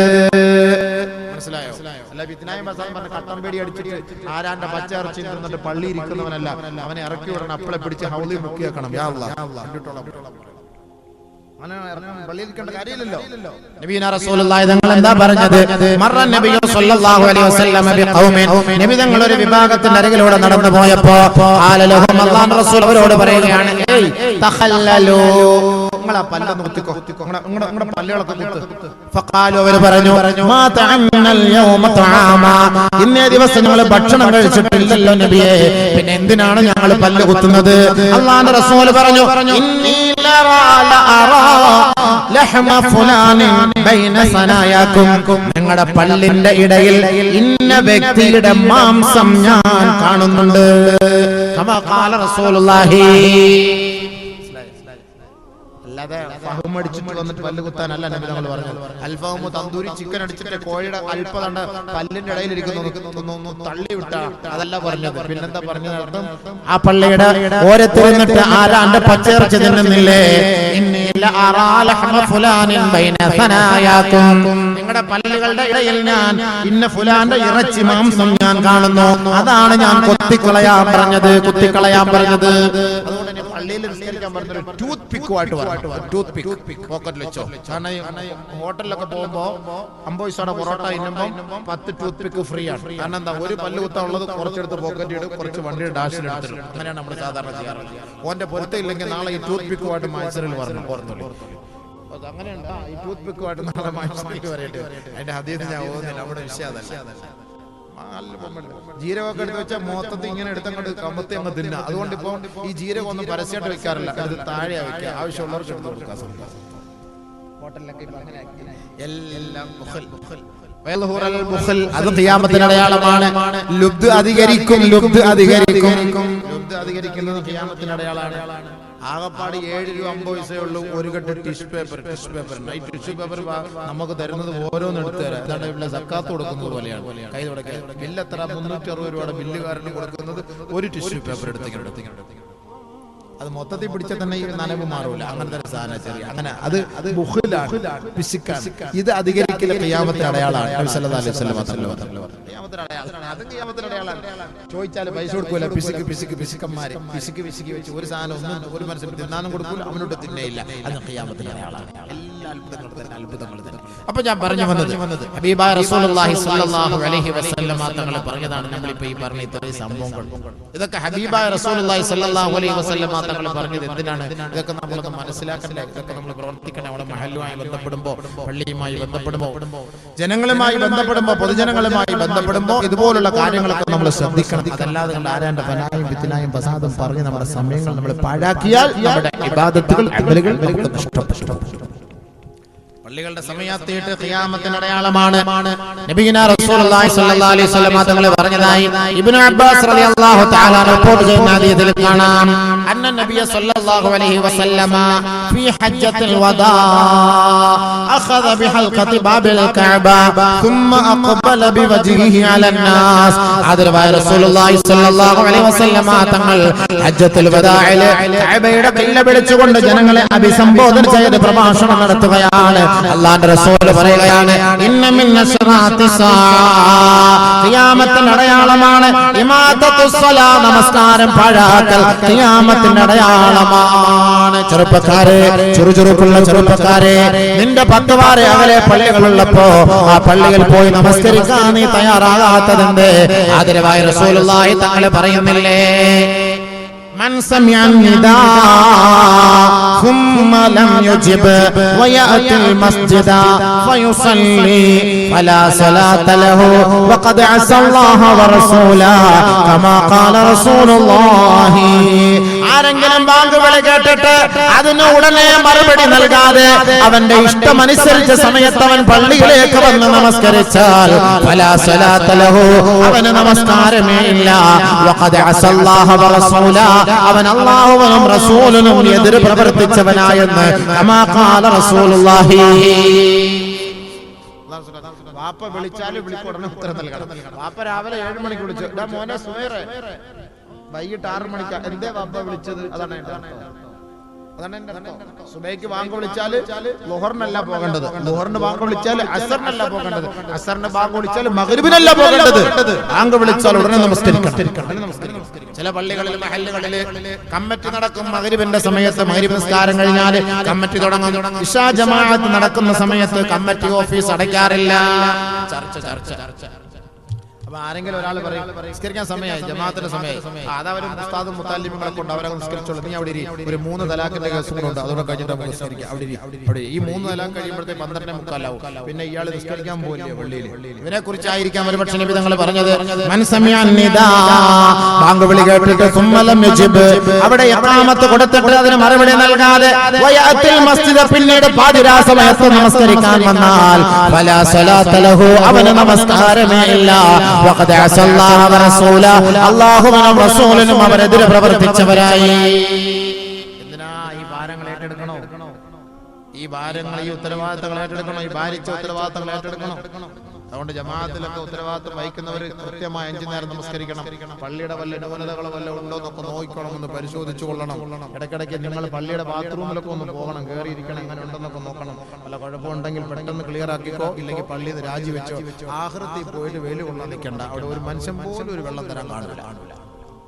മനസ്സിലായോ? അല്ല, വിദ്നായ മസാൻ പറഞ്ഞ കട്ടമ്പേടി അടിച്ചിട്ട് ആരാന്റെ പച്ച ഇറച്ചി തിന്നിട്ട് പള്ളി ഇരിക്കുന്നവനല്ല, അവനെ ഇറക്കി വിടണം, അപ്പളെ പിടിച്ച് ഹൗലി മുക്കി വെക്കണം. യാ അല്ലാഹ്, നബിയുനാ റസൂലുള്ളാഹി തങ്ങൾ എന്താ പറഞ്ഞത്? മറ നബിയു സ്വല്ലല്ലാഹു അലൈഹി വസല്ലം ബിഖൗമിൻ, നബി തങ്ങൾ ഒരു വിഭാഗത്തിന്റെ അരികിലൂടെ നടന്നു പോയപ്പോ ഖാല ലഹും, അല്ലാഹുവിന്റെ റസൂൽ അവരോട് പറയുകയാണ്, ഏയ് തഖല്ലലു, നിങ്ങളെ പല്ലൊന്ന് കുത്തിക്കോ, നിങ്ങളുടെ പല്ലുകളൊക്കെ കുത്ത്. ഫഖാലു, അവർ പറഞ്ഞു, മാ തഅന്നൽ യൗമ തആമ, ഇന്നേ ദിവസം ഞങ്ങൾ ഭക്ഷണം കഴിച്ചിട്ടില്ലല്ലോ നബിയേ, പിന്നെ എന്തിനാണ് ഞങ്ങൾ പല്ല് കുത്തുന്നത്? അല്ലാഹുവിന്റെ റസൂൽ പറഞ്ഞു, ഇന്നി നിങ്ങളുടെ പല്ലിന്റെ ഇടയിൽ ഇന്ന വ്യക്തിയുടെ മാംസം ഞാൻ കാണുന്നുണ്ട്. അല്ലാതെ ഫഹം അടിച്ചിട്ട് വന്നിട്ട് പല്ല് കുത്താനല്ല നബി തങ്ങൾ പറഞ്ഞത്. അൽഫഹമു തന്തൂരി ചിക്കൻ അടിച്ചിട്ട് കോഴിയുടെ അല്പതണ്ട് പല്ലിന്റെ ഇടയിലിരിക്കുന്നു തള്ളി വിട്ട അതല്ല പറഞ്ഞത്. പിന്നെന്താ പറഞ്ഞത്? അർത്ഥം ആ പള്ളിയുടെ ഓരത്തിരുന്നിട്ട് ആരാണ്ട് പച്ചയിറച്ചി തിന്നുന്നില്ലേ, നിങ്ങളുടെ പല്ലുകളുടെ ഇടയിൽ ഞാൻ ഇന്ന ഫുലാന്റെ ഇറച്ചി മാംസം ഞാൻ കാണുന്നു, അതാണ് ഞാൻ കുത്തിക്കളയാൻ പറഞ്ഞത്. അതുകൊണ്ട് പള്ളിയിൽ നിസ്കരിക്കാൻ പറഞ്ഞൊരു ടൂത്ത് പിക്കുമായിട്ട് ടൂത്ത് പിക്ക് പോക്കറ്റിൽ വെച്ചോ. കാരണം ഹോട്ടലിലൊക്കെ പോകുമ്പോ 50 പൈസയുടെ പൊറോട്ട ഇന്നുമ്പോ 10 ടൂത്ത് പിക്ക് ഫ്രീ ആണ്. കാരണം എന്താ, ഒരു പല്ല് കുത്താനുള്ളത് കുറച്ചെടുത്ത് പോക്കറ്റ് ഇടും, കുറച്ച് വണ്ടിയുടെ ഡാഷിൽ എടുത്തിടും. അങ്ങനെയാണ് നമ്മൾ സാധാരണ ചെയ്യാറ്. ഓന്റെ പൊരുത്തയില്ലെങ്കിൽ നാളെ ഈ ടൂത്ത് പിക്കുമായിട്ട് മത്സരം പറഞ്ഞു ഓർത്തുള്ളൂ. അങ്ങനെയുണ്ട്. ഈ ടൂത്ത് പിക്കുമായിട്ട് നാളെ മത്സരത്തിൽ വരേണ്ടി അതിന്റെ ഹദീസ് ഞാൻ ഓതുന്നില്ല, അവിടെ വിഷയം അതല്ല. ജീരകമൊക്കെ എടുത്ത് വെച്ചാൽ മൊത്തത്തിൽ ഇങ്ങനെ എടുത്തങ്ങോട്ട് കമ്പത്തി അങ്ങ് തിന്ന. അതുകൊണ്ട് ഇപ്പൊ ഈ ജീരകം ഒന്നും പരസ്യമായിട്ട് വെക്കാറില്ല, അത് താഴെ വെക്കുക, ആവശ്യമുള്ളവർക്ക് എടുത്ത് കൊടുക്കാം. എല്ലാം അത് ഖിയാമത്തിന്റെ അടയാളമാണ്. ലുബ്ദ് അധികരിക്കുന്നത് ഖിയാമത്തിന്റെ അടയാളമാണ്. ആകപ്പാട് 7 രൂപ 50 പൈസയേ ഉള്ളൂ ഒരു കെട്ട് ടിഷ്യൂ പേപ്പർ. ഈ ടിഷ്യൂ പേപ്പർ നമുക്ക് തരുന്നത് ഓരോന്ന് എടുത്തു തരാം. അതാണ് ഇവിടെ സക്കാത്ത് കൊടുക്കുന്നത് പോലെയാണ്. കൈ തുടക്കാൻ ബില്ല് എത്ര? 360 രൂപയുടെ ബില്ലുകാരന് കൊടുക്കുന്നത് ഒരു ടിഷ്യൂ പേപ്പർ എടുത്തിങ്ങനെ. അത് മൊത്തത്തിൽ പിടിച്ചാൽ തന്നെ ഈ നനവ് മാറൂല. അങ്ങനത്തെ ഒരു സാധനം ചെറിയ അങ്ങനെ അത് പിശുക്കാണ്. ഇത് അധികരിക്കൽ ഖിയാമത്തിന്റെ അടയാളമാണ്. നബി സല്ലല്ലാഹു അലൈഹി വസല്ലം ചോദിച്ചാൽ പൈസ കൊടുക്കൂല. പിശുക്കന്മാര് പിശുക്ക് വെച്ച് ഒരു സാധനം ഒന്നും ഒരു മനുഷ്യൻ തിന്നാനും കൊടുക്കൂല, അവനോട് തിന്നയില്ല. അത് ഖിയാമത്തിന്റെ അടയാളമാണ്. അത്ഭുതങ്ങൾ. അപ്പൊ ഞാൻ പറഞ്ഞു വന്നത് ഹബീബായ റസൂലുള്ളാഹി സ്വല്ലല്ലാഹു അലൈഹി വസല്ലം തങ്ങൾ പറഞ്ഞതാണ്. നമ്മളിപ്പോ ഈ പറഞ്ഞ ഇത്രയും സംഭവങ്ങൾ ഇതൊക്കെ ഹബീബായ റസൂലുള്ളാഹി സ്വല്ലല്ലാഹു അലൈഹി വസല്ലം തങ്ങൾ പറഞ്ഞത് എന്തിനാണ്? ഇതൊക്കെ നമ്മളൊന്ന് മനസ്സിലാക്കണ്ടേ, ഇതൊക്കെ നമ്മൾ പ്രവർത്തിക്കണം. നമ്മുടെ മഹല്ലുമായി ബന്ധപ്പെടുമ്പോ, പള്ളിയുമായി ബന്ധപ്പെടുമ്പോ, ജനങ്ങളുമായി ബന്ധപ്പെടുമ്പോ, പൊതുജനങ്ങളുമായി ബന്ധപ്പെടുമ്പോ ഇതുപോലുള്ള കാര്യങ്ങളൊക്കെ നമ്മൾ ശ്രദ്ധിക്കണം. അതല്ലാതെ ആരാന്റെ ഫനായും ഫിത്നായും ഫസാദും പറഞ്ഞ് നമ്മുടെ സമയങ്ങൾ നമ്മൾ പാഴാക്കിയാൽ നമ്മുടെ ഇബാദത്തുകൾ അമലുകൾ നമുക്ക് നഷ്ടപ്പെട്ടു. പള്ളികളുടെ സമയത്തേട്ട് ഖിയാമത്തിന്റെ അടയാളമാണ്. നബിയുനാ റസൂലുള്ളാഹി സ്വല്ലല്ലാഹു അലൈഹി വസല്ലം തങ്ങൾ പറഞ്ഞതായി ഇബ്നു അബ്ബാസ് റളിയല്ലാഹു തആല റിപ്പോർട്ട് ചെയ്യുന്ന ഹദീസിൽ കാണാം. അന്ന നബിയ സ്വല്ലല്ലാഹു അലൈഹി വസല്ലം ഫീ ഹജ്ജത്തുൽ വദാ അഖദ ബിഹൽഖതി ബാബിൽ കഅബ ثم അഖബല ബിവജ്ഹിഹി അലൻ നാസ്. ആദരവായ റസൂലുള്ളാഹി സ്വല്ലല്ലാഹു അലൈഹി വസല്ലം തങ്ങൾ ഹജ്ജത്തുൽ വദാഇൽ കഅബയുടെ ഖില്ല പിടിച്ചുകൊണ്ട് ജനങ്ങളെ അഭിസംബോധന ചെയ്ത് പ്രഭാഷണം നടത്തുകയാണ്. അല്ലാഹുവിന്റെ റസൂൽ പറയുകയാണ്, ഇന്ന മിൻ അശ്റാത്തിസ്സാ, ഖിയാമത്തിന്റെ അടയാളമാണ് ഇമാതത്തുസ്സലാ, നമസ്കാരം പാഴാക്കൽ ഖിയാമത്തിന്റെ അടയാളമാണ്. ചെറുപ്പക്കാരെ, ചുറുചുറുക്കുള്ള ചെറുപ്പക്കാരെ, നിന്റെ 10 വാര അകലെ പള്ളികളുള്ളപ്പോ ആ പള്ളിയിൽ പോയി നമസ്കരിക്കാൻ നീ തയ്യാറാകാത്തതെന്ത്? ആദരവായ റസൂലുള്ളാഹി തങ്ങൾ പറയുന്നില്ലേ, من سمع النداء ثم لم يجب ويأتي المسجد فيصلي فلا صلاة له وقد عصى الله ورسوله كما قال رسول الله. ആരെങ്കിലും ബാങ്ക് വിളി കേട്ടിട്ട് അതിന് ഉടനെ മറുപടി നൽകാതെ അവന്റെ ഇഷ്ടമനുസരിച്ച സമയത്ത് അവൻ പള്ളിയിലേക്ക് വന്ന് നമസ്കരിച്ചാൽ ഫലാ സ്വലാത്ത ലഹു, അവന് നമസ്കാരമേ ഇല്ല. വഖദ് അസല്ലാഹ വറസൂല, അവൻ അല്ലാഹുവിനും റസൂലിനും എതിര് പ്രവർത്തിച്ചവനായെന്ന് കമാ ഖാല റസൂലുള്ളാഹി. വാപ്പ വിളിച്ചാലും വിളിക്കുടനെ ഉത്തരം നൽകണം. വാപ്പ രാവിലെ 7 മണിക്ക് വിളിച്ചു, മോനെ സുഹൈറേ, വൈകിട്ട് 6 മണിക്ക് എന്തേ വാപ്പ വിളിച്ചത്? അതാണ് എന്റെ സുബൈക്ക് ബാങ്ക് വിളിച്ചാല് ളുഹറിനല്ല പോകേണ്ടത്, ളുഹറിന് ബാങ്ക് വിളിച്ചാൽ അസറിനല്ല പോകേണ്ടത്, അസറിന് ബാങ്ക് വിളിച്ചാൽ മഗ്രിബിനല്ല പോകേണ്ടത്. ബാങ്ക് വിളിച്ചാൽ ഉടനെ നമസ്കരിക്കണം. ചില പള്ളികളിൽ മഹല്ലുകളിൽ കമ്മിറ്റി നടക്കും. മഗ്രിബിന്റെ സമയത്ത് മഗ്രിബ് നിസ്കാരം കഴിഞ്ഞാൽ കമ്മിറ്റി തുടങ്ങും. ഇശാ ജമാഅത്ത് നടക്കുന്ന സമയത്ത് കമ്മിറ്റി ഓഫീസ് അടയ്ക്കാറില്ല. ചർച്ച. അപ്പൊ ആരെങ്കിലും ഒരാൾ പറയും നിസ്കരിക്കാൻ സമയമായി, ജമാഅത്തിന്റെ സമയമായി, അതവരും ഉസ്താദും മുത്താലിമുകളെ കൊണ്ട് അവരെ നിസ്കരിച്ചോളൂ, നീ അവിടെ ഒരു 3 തലാഖിന്റെ കേസും കൂടെ ഉണ്ട്, അതോടെ കഴിഞ്ഞിട്ട് നമുക്ക് നിസ്കരിക്കാം. അവിടെ ഈ 3 തലാഖ് കഴിയുമ്പോഴത്തേക്ക് 12:45 പിന്നെ ഇയാൾ നിസ്കരിക്കാൻ പോകില്ലേ പള്ളിയിൽ. ഇവനെ കുറിച്ചായിരിക്കാം ഒരുപക്ഷെ നബി തങ്ങൾ പറഞ്ഞത്, മൻ സമിഅ നിദാ, ബാങ്ക് വിളി കേട്ടിട്ട് സുമ്മ ലം യജിബ്, അവിടെ ഇഖാമത്ത് കൊടുത്തിട്ട് അതിന് മറുപടി നൽകാതെ വയഅത്തിൽ മസ്ജിദ്, പിന്നീട് പാതിരാ സമയത്ത് നമസ്കരിക്കാൻ വന്നാൽ ഫലാ സ്വലാത്ത ലഹു, അവന് നമസ്കാരമേ ഇല്ല. വഖദ് അസല്ലാഹ വറസൂല, അല്ലാഹുവിനും റസൂലിനും അവരെതിരെ പ്രവർത്തിച്ചവരായി. എന്തിനാ ഈ ഭാരങ്ങൾ ഏറ്റെടുക്കണോ? ഈ ഭാരങ്ങൾ, ഈ ഉത്തരവാദിത്തങ്ങൾ ഏറ്റെടുക്കണം, ഈ ഭാരിച്ച ഉത്തരവാദിത്തങ്ങൾ ഏറ്റെടുക്കണം. അതുകൊണ്ട് ജമാഅത്തിലൊക്കെ ഉത്തരവാദിത്തം വഹിക്കുന്നവർ കൃത്യമായി 5 നേരം നമസ്കരിക്കണം. പള്ളിയുടെ വല്ല ന്യൂനതകളോ വല്ല ഉണ്ടോ എന്നൊക്കെ നോക്കിക്കണമെന്ന് പരിശോധിച്ചു കൊള്ളണം. ഇടയ്ക്കിടയ്ക്ക് നിങ്ങൾ പള്ളിയുടെ ബാത്റൂമിലൊക്കെ ഒന്ന് പോകണം, കയറിയിരിക്കണം, എങ്ങനെ ഉണ്ടെന്നൊക്കെ നോക്കണം. വല്ല കുഴപ്പമുണ്ടെങ്കിൽ പെട്ടെന്ന് ക്ലിയർ ആക്കിക്കോ, ഇല്ലെങ്കിൽ പള്ളിയിൽ നിന്ന് രാജിവെച്ചോ. ആഖിറത്തിൽ പോയിട്ട് വെയിൽ കൊള്ളാൻ നിൽക്കണ്ട. അവിടെ ഒരു മനുഷ്യൻ പോലും ഒരു വെള്ളം തരാൻ കാണില്ല.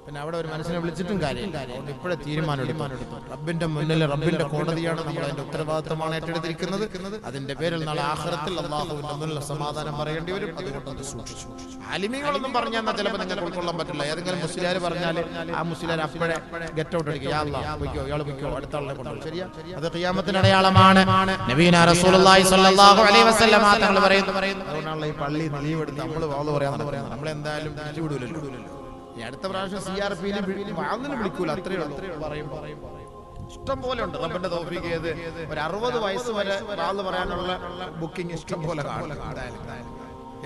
പിന്നെ അവിടെ ഒരു മനുഷ്യനെ വിളിച്ചിട്ടും കാര്യമില്ല. അതുകൊണ്ട് ഇപ്പോഴേ തീരുമാനം എടുക്കും. റബ്ബിന്റെ മുന്നിൽ റബ്ബിന്റെ കോടതിയാണ്, നമ്മൾ അതിന്റെ ഉത്തരവാദിത്തമാണ് ഏറ്റെടുത്തിരിക്കുന്നത്. അതിന്റെ പേരിൽ നാളെ ആഖിറത്തിൽ അല്ലാഹുവിന്റെ മുന്നിൽ സമാധാനം പറയേണ്ടി വരും. അതുകൊണ്ട് അത് സൂക്ഷിച്ചു. ആലിമീങ്ങളൊന്നും പറഞ്ഞാൽ ചിലപ്പോൾ നിങ്ങൾക്ക് ഉൾക്കൊള്ളാൻ പറ്റില്ല. ഏതെങ്കിലും മുസ്ലിയാർ പറഞ്ഞാൽ ആ മുസ്ലിയാർ അപ്പോഴേ ഗെറ്റ് ഔട്ട് അടിക്കുക, യാ അല്ലാഹ് പൊയ്ക്കോ, ഇയാൾ പൊയ്ക്കോ, അടുത്ത ആളെ കൊണ്ടുപോകും. ശരിയാ? അത് ഖിയാമത്തിന്റെ അടയാളമാണ്. നബിയുനാ റസൂലുള്ളാഹി സ്വല്ലല്ലാഹു അലൈഹി വസല്ലം തങ്ങൾ പറയുന്നു. അതുകൊണ്ടാണല്ലോ ഈ പള്ളി ലീവ് എടുത്ത് നമ്മൾ വാള് പറയാന്ന് പറയുന്നത്. നമ്മളെന്തായാലും വിടുവില്ലല്ലോ. അടുത്ത പ്രാവശ്യം CRP-നെ വിളിക്കൂല, അത്രയേ ഉള്ളൂ. പറയും ഇഷ്ടം പോലെ ഉണ്ട്. റബ്ബിന്റെ തൗഫീഖ് ചെയ്ത് ഒരു 60 വയസ്സ് വരെ വാള് പറയാനുള്ള ബുക്കിംഗ് ഇഷ്ടം പോലെ കാണും.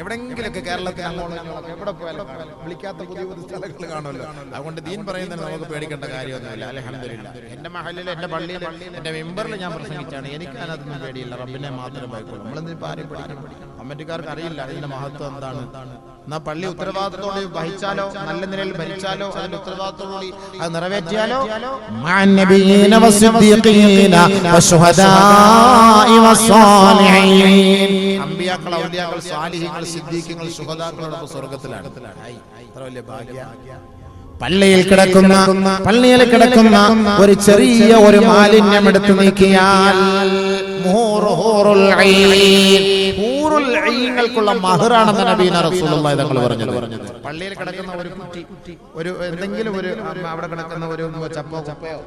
എവിടെങ്കിലൊക്കെ കേരളത്തിൽ അങ്ങോട്ട് എവിടെ പോയാലും വിളിക്കാത്ത പുതിയ പുതിയ സ്ഥലങ്ങൾ കാണുമല്ലോ. അതുകൊണ്ട് ദീൻ പറയുന്നതിന് നമുക്ക് പേടിക്കേണ്ട കാര്യമൊന്നുമില്ല. അൽഹംദുലില്ലാഹ്. എന്റെ മഹല്ലിൽ, എന്റെ പള്ളിയിൽ, എന്റെ മെമ്പറിൽ ഞാൻ പ്രസംഗിച്ചാണ്. എനിക്ക് അതിനൊന്നും പേടിയില്ല. റബ്ബിനെ മാത്രമേ ഭയക്കുള്ളൂ. നമ്മളെന്തിനും ആരെയും പേടിക്കണം? കമ്മിറ്റിക്കാർക്ക് അറിയില്ല ഇതിന്റെ മഹത്വം എന്താണ്. എന്നാ പള്ളി ഉത്തരവാദിത്തത്തോടെ വഹിച്ചാലോ, നല്ല നിലയിൽ ഭരിച്ചാലോ, അതിന്റെ ഉത്തരവാദിത്തത്തോടെ അത് നിറവേറ്റിയാലോ അമ്പിയാക്കൾ, ഔലിയാക്കൾ, സാലിഹീങ്ങൾ, സിദ്ദീഖീങ്ങൾ, ശുഹദാക്കളോടൊപ്പം സ്വർഗ്ഗത്തിലാണ്. എത്ര വലിയ ഭാഗ്യ. പള്ളിയിൽ കിടക്കുന്ന ഒരു ചെറിയ ഒരു മാലിന്യം എടുത്തു നീക്കിയാൽ ൂറുള്ള മഹറാണെന്ന് നബീന റസൂലുള്ളാഹി തങ്ങൾ പറഞ്ഞത്. പള്ളിയിൽ കിടക്കുന്ന ഒരു കുട്ടി, ഒരു എന്തെങ്കിലും ഒരു അവിടെ കിടക്കുന്ന ഒരു ചപ്പോ ചപ്പയോ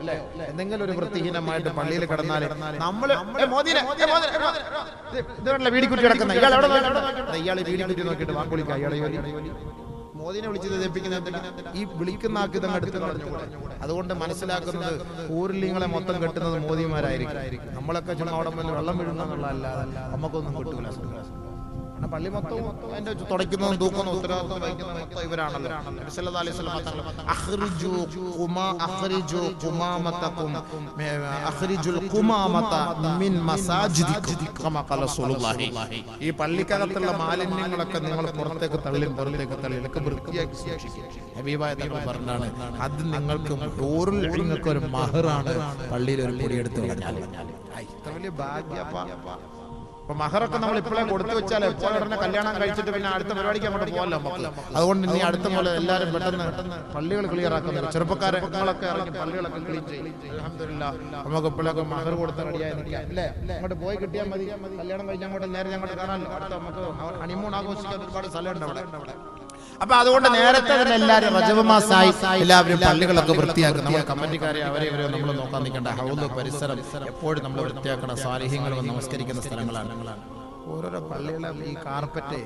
എന്തെങ്കിലും ഒരു വൃത്തിഹീനമായിട്ട് പള്ളിയിൽ കിടന്നാല് നമ്മള് വീടിക്കുട്ടി കിടക്കുന്ന ഇയാളെ വീടിക്കുട്ടി നോക്കിയിട്ട് വാക്കുളിക്കുക. ഇയാളെ മോദിനെ വിളിച്ചത് ഏൽപ്പിക്കുന്നത് ഈ വിളിക്കുന്ന ആക്കി തന്നെ എടുത്ത് കളഞ്ഞുകൂടെ? അതുകൊണ്ട് മനസ്സിലാക്കുന്നത് ഊരിലിങ്ങളെ മൊത്തം കെട്ടുന്നത് മോദിമാരായിരിക്കും. നമ്മളൊക്കെ ചുമ്മാ അവിടെ വെള്ളം വീഴുന്നതല്ലാതെ നമുക്കൊന്നും കിട്ടൂല. പള്ളി മൊത്തം അതിന്റെ തുടയ്ക്കുന്നതും തൂക്കുന്നതും ഉത്തരവാദിത്വം വഹിക്കുന്നതും മൊത്തം ഇവരാണല്ലോ. നബി സല്ലല്ലാഹു അലൈഹി വസല്ലം തങ്ങൾ അഖ്രിജുൽ ഖുമാമത മിൻ മസാജിദിക്കും കമാ ഖാല റസൂലുള്ളാഹി. ഈ പള്ളിക്കകത്തുള്ള മാലിന്യങ്ങളൊക്കെ നിങ്ങൾ പുറത്തേക്ക് തള്ളി ഒക്കെ വൃത്തിയാക്കി സൂക്ഷിക്കുക. ഹബീബായ തങ്ങൾ പറഞ്ഞാണ്, അത് നിങ്ങൾക്ക് നിങ്ങൾക്ക് ഒരു മഹറാണ്. പള്ളിയിൽ ഒരു പൊടിയെടുത്ത് കളഞ്ഞാൽ ഇത്ര വലിയ ഭാഗ്യപ്പാ. അപ്പൊ മഹറൊക്കെ നമ്മൾ ഇപ്പോഴേ കൊടുത്തു വെച്ചാൽ എപ്പോഴുടനെ കല്യാണം കഴിച്ചിട്ട് പിന്നെ അടുത്ത പരിപാടിക്ക് അങ്ങോട്ട് പോകല്ലോ നമുക്ക്. അതുകൊണ്ട് ഇനി അടുത്ത പോലെ എല്ലാവരും പെട്ടെന്ന് പള്ളികൾ ക്ലിയർ ആക്കുന്നില്ല. ചെറുപ്പക്കാരെ നിങ്ങളൊക്കെ ഇറങ്ങി പള്ളികളൊക്കെ ക്ലീൻ ചെയ്യും. അൽഹംദുലില്ലാഹ് നമുക്ക് ഇപ്പോഴൊക്കെ മഹർ കൊടുത്ത റെഡിയായി നിൽക്കാം അല്ലേ? അങ്ങോട്ട് പോയി കിട്ടിയാൽ മതി. കല്യാണം കഴിഞ്ഞ് അങ്ങോട്ട് നേരെ അങ്ങോട്ട് കാണാമല്ലോ. അടുത്ത നമുക്ക് ഹണിമൂൺ ആഘോഷിക്കാൻ ഒരുപാട് സ്ഥലമുണ്ട് അവിടെ. അപ്പൊ അതുകൊണ്ട് നേരത്തെ തന്നെ എല്ലാവരും റജബ് മാസമായി എല്ലാവരും പള്ളികളൊക്കെ വൃത്തിയാക്കും. നമ്മൾ കമ്മിറ്റിക്കാരെ അവരെ നമ്മൾ നോക്കാൻ നിൽക്കേണ്ട. ഹൗദ് പരിസരം എപ്പോഴും നമ്മൾ വൃത്തിയാക്കണം. സാലിഹ്യങ്ങൾ നമസ്കരിക്കുന്ന സ്ഥലങ്ങളാണ്. ഓരോരോ പള്ളികളെ ഈ കാർപ്പറ്റ്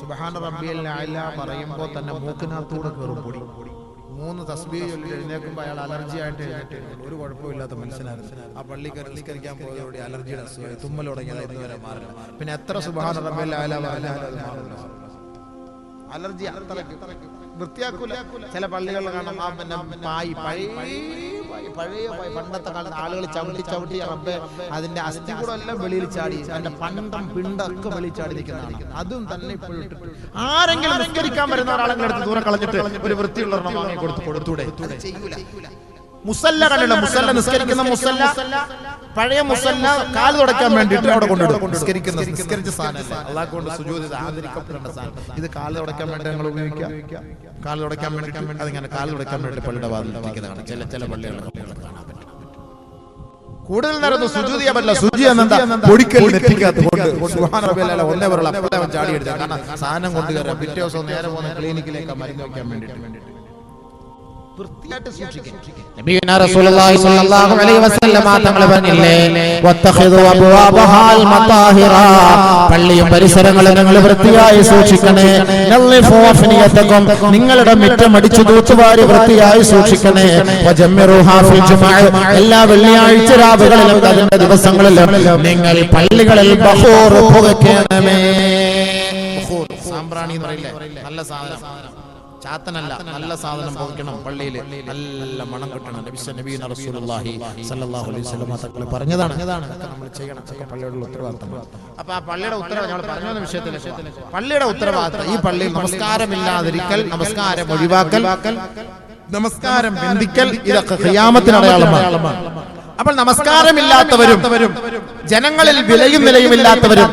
സുബ്ഹാന റബ്ബിയൽ അഅ്ല പറയുമ്പോൾ തന്നെ മൂക്കിനകത്തൂടെ കയറും പൊടി. 3 തസ്ബീഹ് ചൊല്ലി എഴുന്നേൽക്കുമ്പോൾ അയാൾ അലർജി ആയിട്ട് എഴുന്നേറ്റ് ഒരു കുഴപ്പമില്ലാത്ത മനുഷ്യനായിരുന്നു. ആ പള്ളിക്കാർ നിസ്കരിക്കാൻ പോയതോടെ അലർജിയുടെ അസുഖം തുമ്മൽ തുടങ്ങിയത് ഇതുവരെ മാറില്ല. പിന്നെ എത്ര സുബ്ഹാന റബ്ബിയൽ അഅ്ല പറഞ്ഞാലും അത് മാറില്ല. അലർജി അത്രയ്ക്ക് വൃത്തിയാക്കൂല. ചില പള്ളികളിൽ കാണാം ആ പിന്നെ പഴയ പണ്ടത്തെ കാലത്ത് ആളുകൾ ചവിട്ടി റബ്ബെ അതിന്റെ അസ്ഥി കൂടെ എല്ലാം വെളിയിൽ ചാടി, അതിന്റെ പിണ്ടൊക്കെ വെളിയിൽ ചാടി നിൽക്കുന്നതാണ്. അതും തന്നെ ഇപ്പോഴും ആരെങ്കിലും നിസ്കരിക്കാൻ വരുന്ന ഒരാളെങ്കിലും എടുത്ത് ദൂരെ കളഞ്ഞിട്ട് ഒരു വൃത്തിയുള്ള വാങ്ങി കൊടുത്തൂടെ? മുസല്ല കണ്ടില്ല, മുസല്ല നിസ്കരിക്കുന്ന മുസല്ല, പഴയ മുസല്ല കാല് തുടയ്ക്കാൻ വേണ്ടിയിട്ട് അവിടെ കൊണ്ടിടും. നിസ്കരിച്ച സാധനം അല്ലാഹു കൊണ്ട് സുജൂദ് ആദരിക്കപ്പെടേണ്ട സാധനം. ഇത് കാല് തുടയ്ക്കാൻ വേണ്ടി ഞങ്ങൾ ഉപയോഗിക്കാം. കാല് തുടയ്ക്കാൻ വേണ്ടിയിട്ട് അതിങ്ങനെ കാല് തുടയ്ക്കാൻ വേണ്ടി പള്ളിയുടെ വാതിലാണ് ചില പള്ളികളിൽ കാണാൻ പറ്റും. കൂടുതൽ നേരം സുജൂദ് ചെയ്യാൻ പറ്റില്ല. സുജി എന്താ പൊടിക്കൽ നെറ്റിക്കകത്ത് സുബ്ഹാന റബ്ബിയൽ അഅ്ല ഒന്നേ പറയുള്ള അപ്പോഴേ അവൻ ചാടി എടുത്തത്. കാരണം സാധനം കൊണ്ട് കയറാം. പിറ്റേ ദിവസം നേരെ പോകുന്ന ക്ലിനിക്കിലേക്ക് മരുന്ന് വയ്ക്കാൻ വേണ്ടിയിട്ട് വൃത്തിയായിട്ട് സൂക്ഷിക്കണം. നബിയുനാ റസൂലുള്ളാഹി സ്വല്ലല്ലാഹു അലൈഹി വസല്ലം തങ്ങൾ പറഞ്ഞില്ലേ, വത്തഖിദു അബ്വാബഹാൽ മതാഹിറ, പള്ളിയും പരിസരങ്ങളും നിങ്ങൾ വൃത്തിയായി സൂക്ഷിക്കണേ. നളിഫു അഫ്നിയതകും, നിങ്ങളുടെ മുറ്റം അടിച്ചു തൂത്തുവാരി വൃത്തിയായി സൂക്ഷിക്കണേ. വജമ്മിറുഹാ ഫിൽ ജുമുഅ, എല്ലാ വെള്ളിയാഴ്ച രാവുകളിലും അതിന്റെ ദിവസങ്ങളിലും നിങ്ങൾ പള്ളികളിൽ ബഖൂർ പുകയ്ക്കണമേ. ബഖൂർ സാമ്പ്രാണി എന്ന് പറയില്ലേ, നല്ല സാധനം. ചാത്തനല്ല, നല്ല സാധനം പോകണം പള്ളിയിൽ, നല്ല മണം കിട്ടണം. നബി റസൂലുള്ളാഹി സ്വല്ലല്ലാഹു അലൈഹി വസല്ലം തങ്ങൾ പറഞ്ഞതാണ്, നമ്മൾ ചെയ്യണം. പള്ളിയുടെ ഉത്തരവാദിത്തം. അപ്പൊ ആ പള്ളിയുടെ ഉത്തരവാദിത്തം നമ്മൾ പറഞ്ഞ വിഷയത്തിൽ പള്ളിയുടെ ഉത്തരവാദിത്തം ഈ പള്ളിയിൽ നമസ്കാരമില്ലാതിരിക്കൽ, നമസ്കാരം ഒഴിവാക്കൽ, നമസ്കാരം ബന്ധിക്കൽ, ഇതൊക്കെ ഖിയാമത്തിന് അടയാളമാണ്. അപ്പോൾ നമസ്കാരമില്ലാത്തവരും ജനങ്ങളിൽ വിലയും നിലയുമില്ലാത്തവരും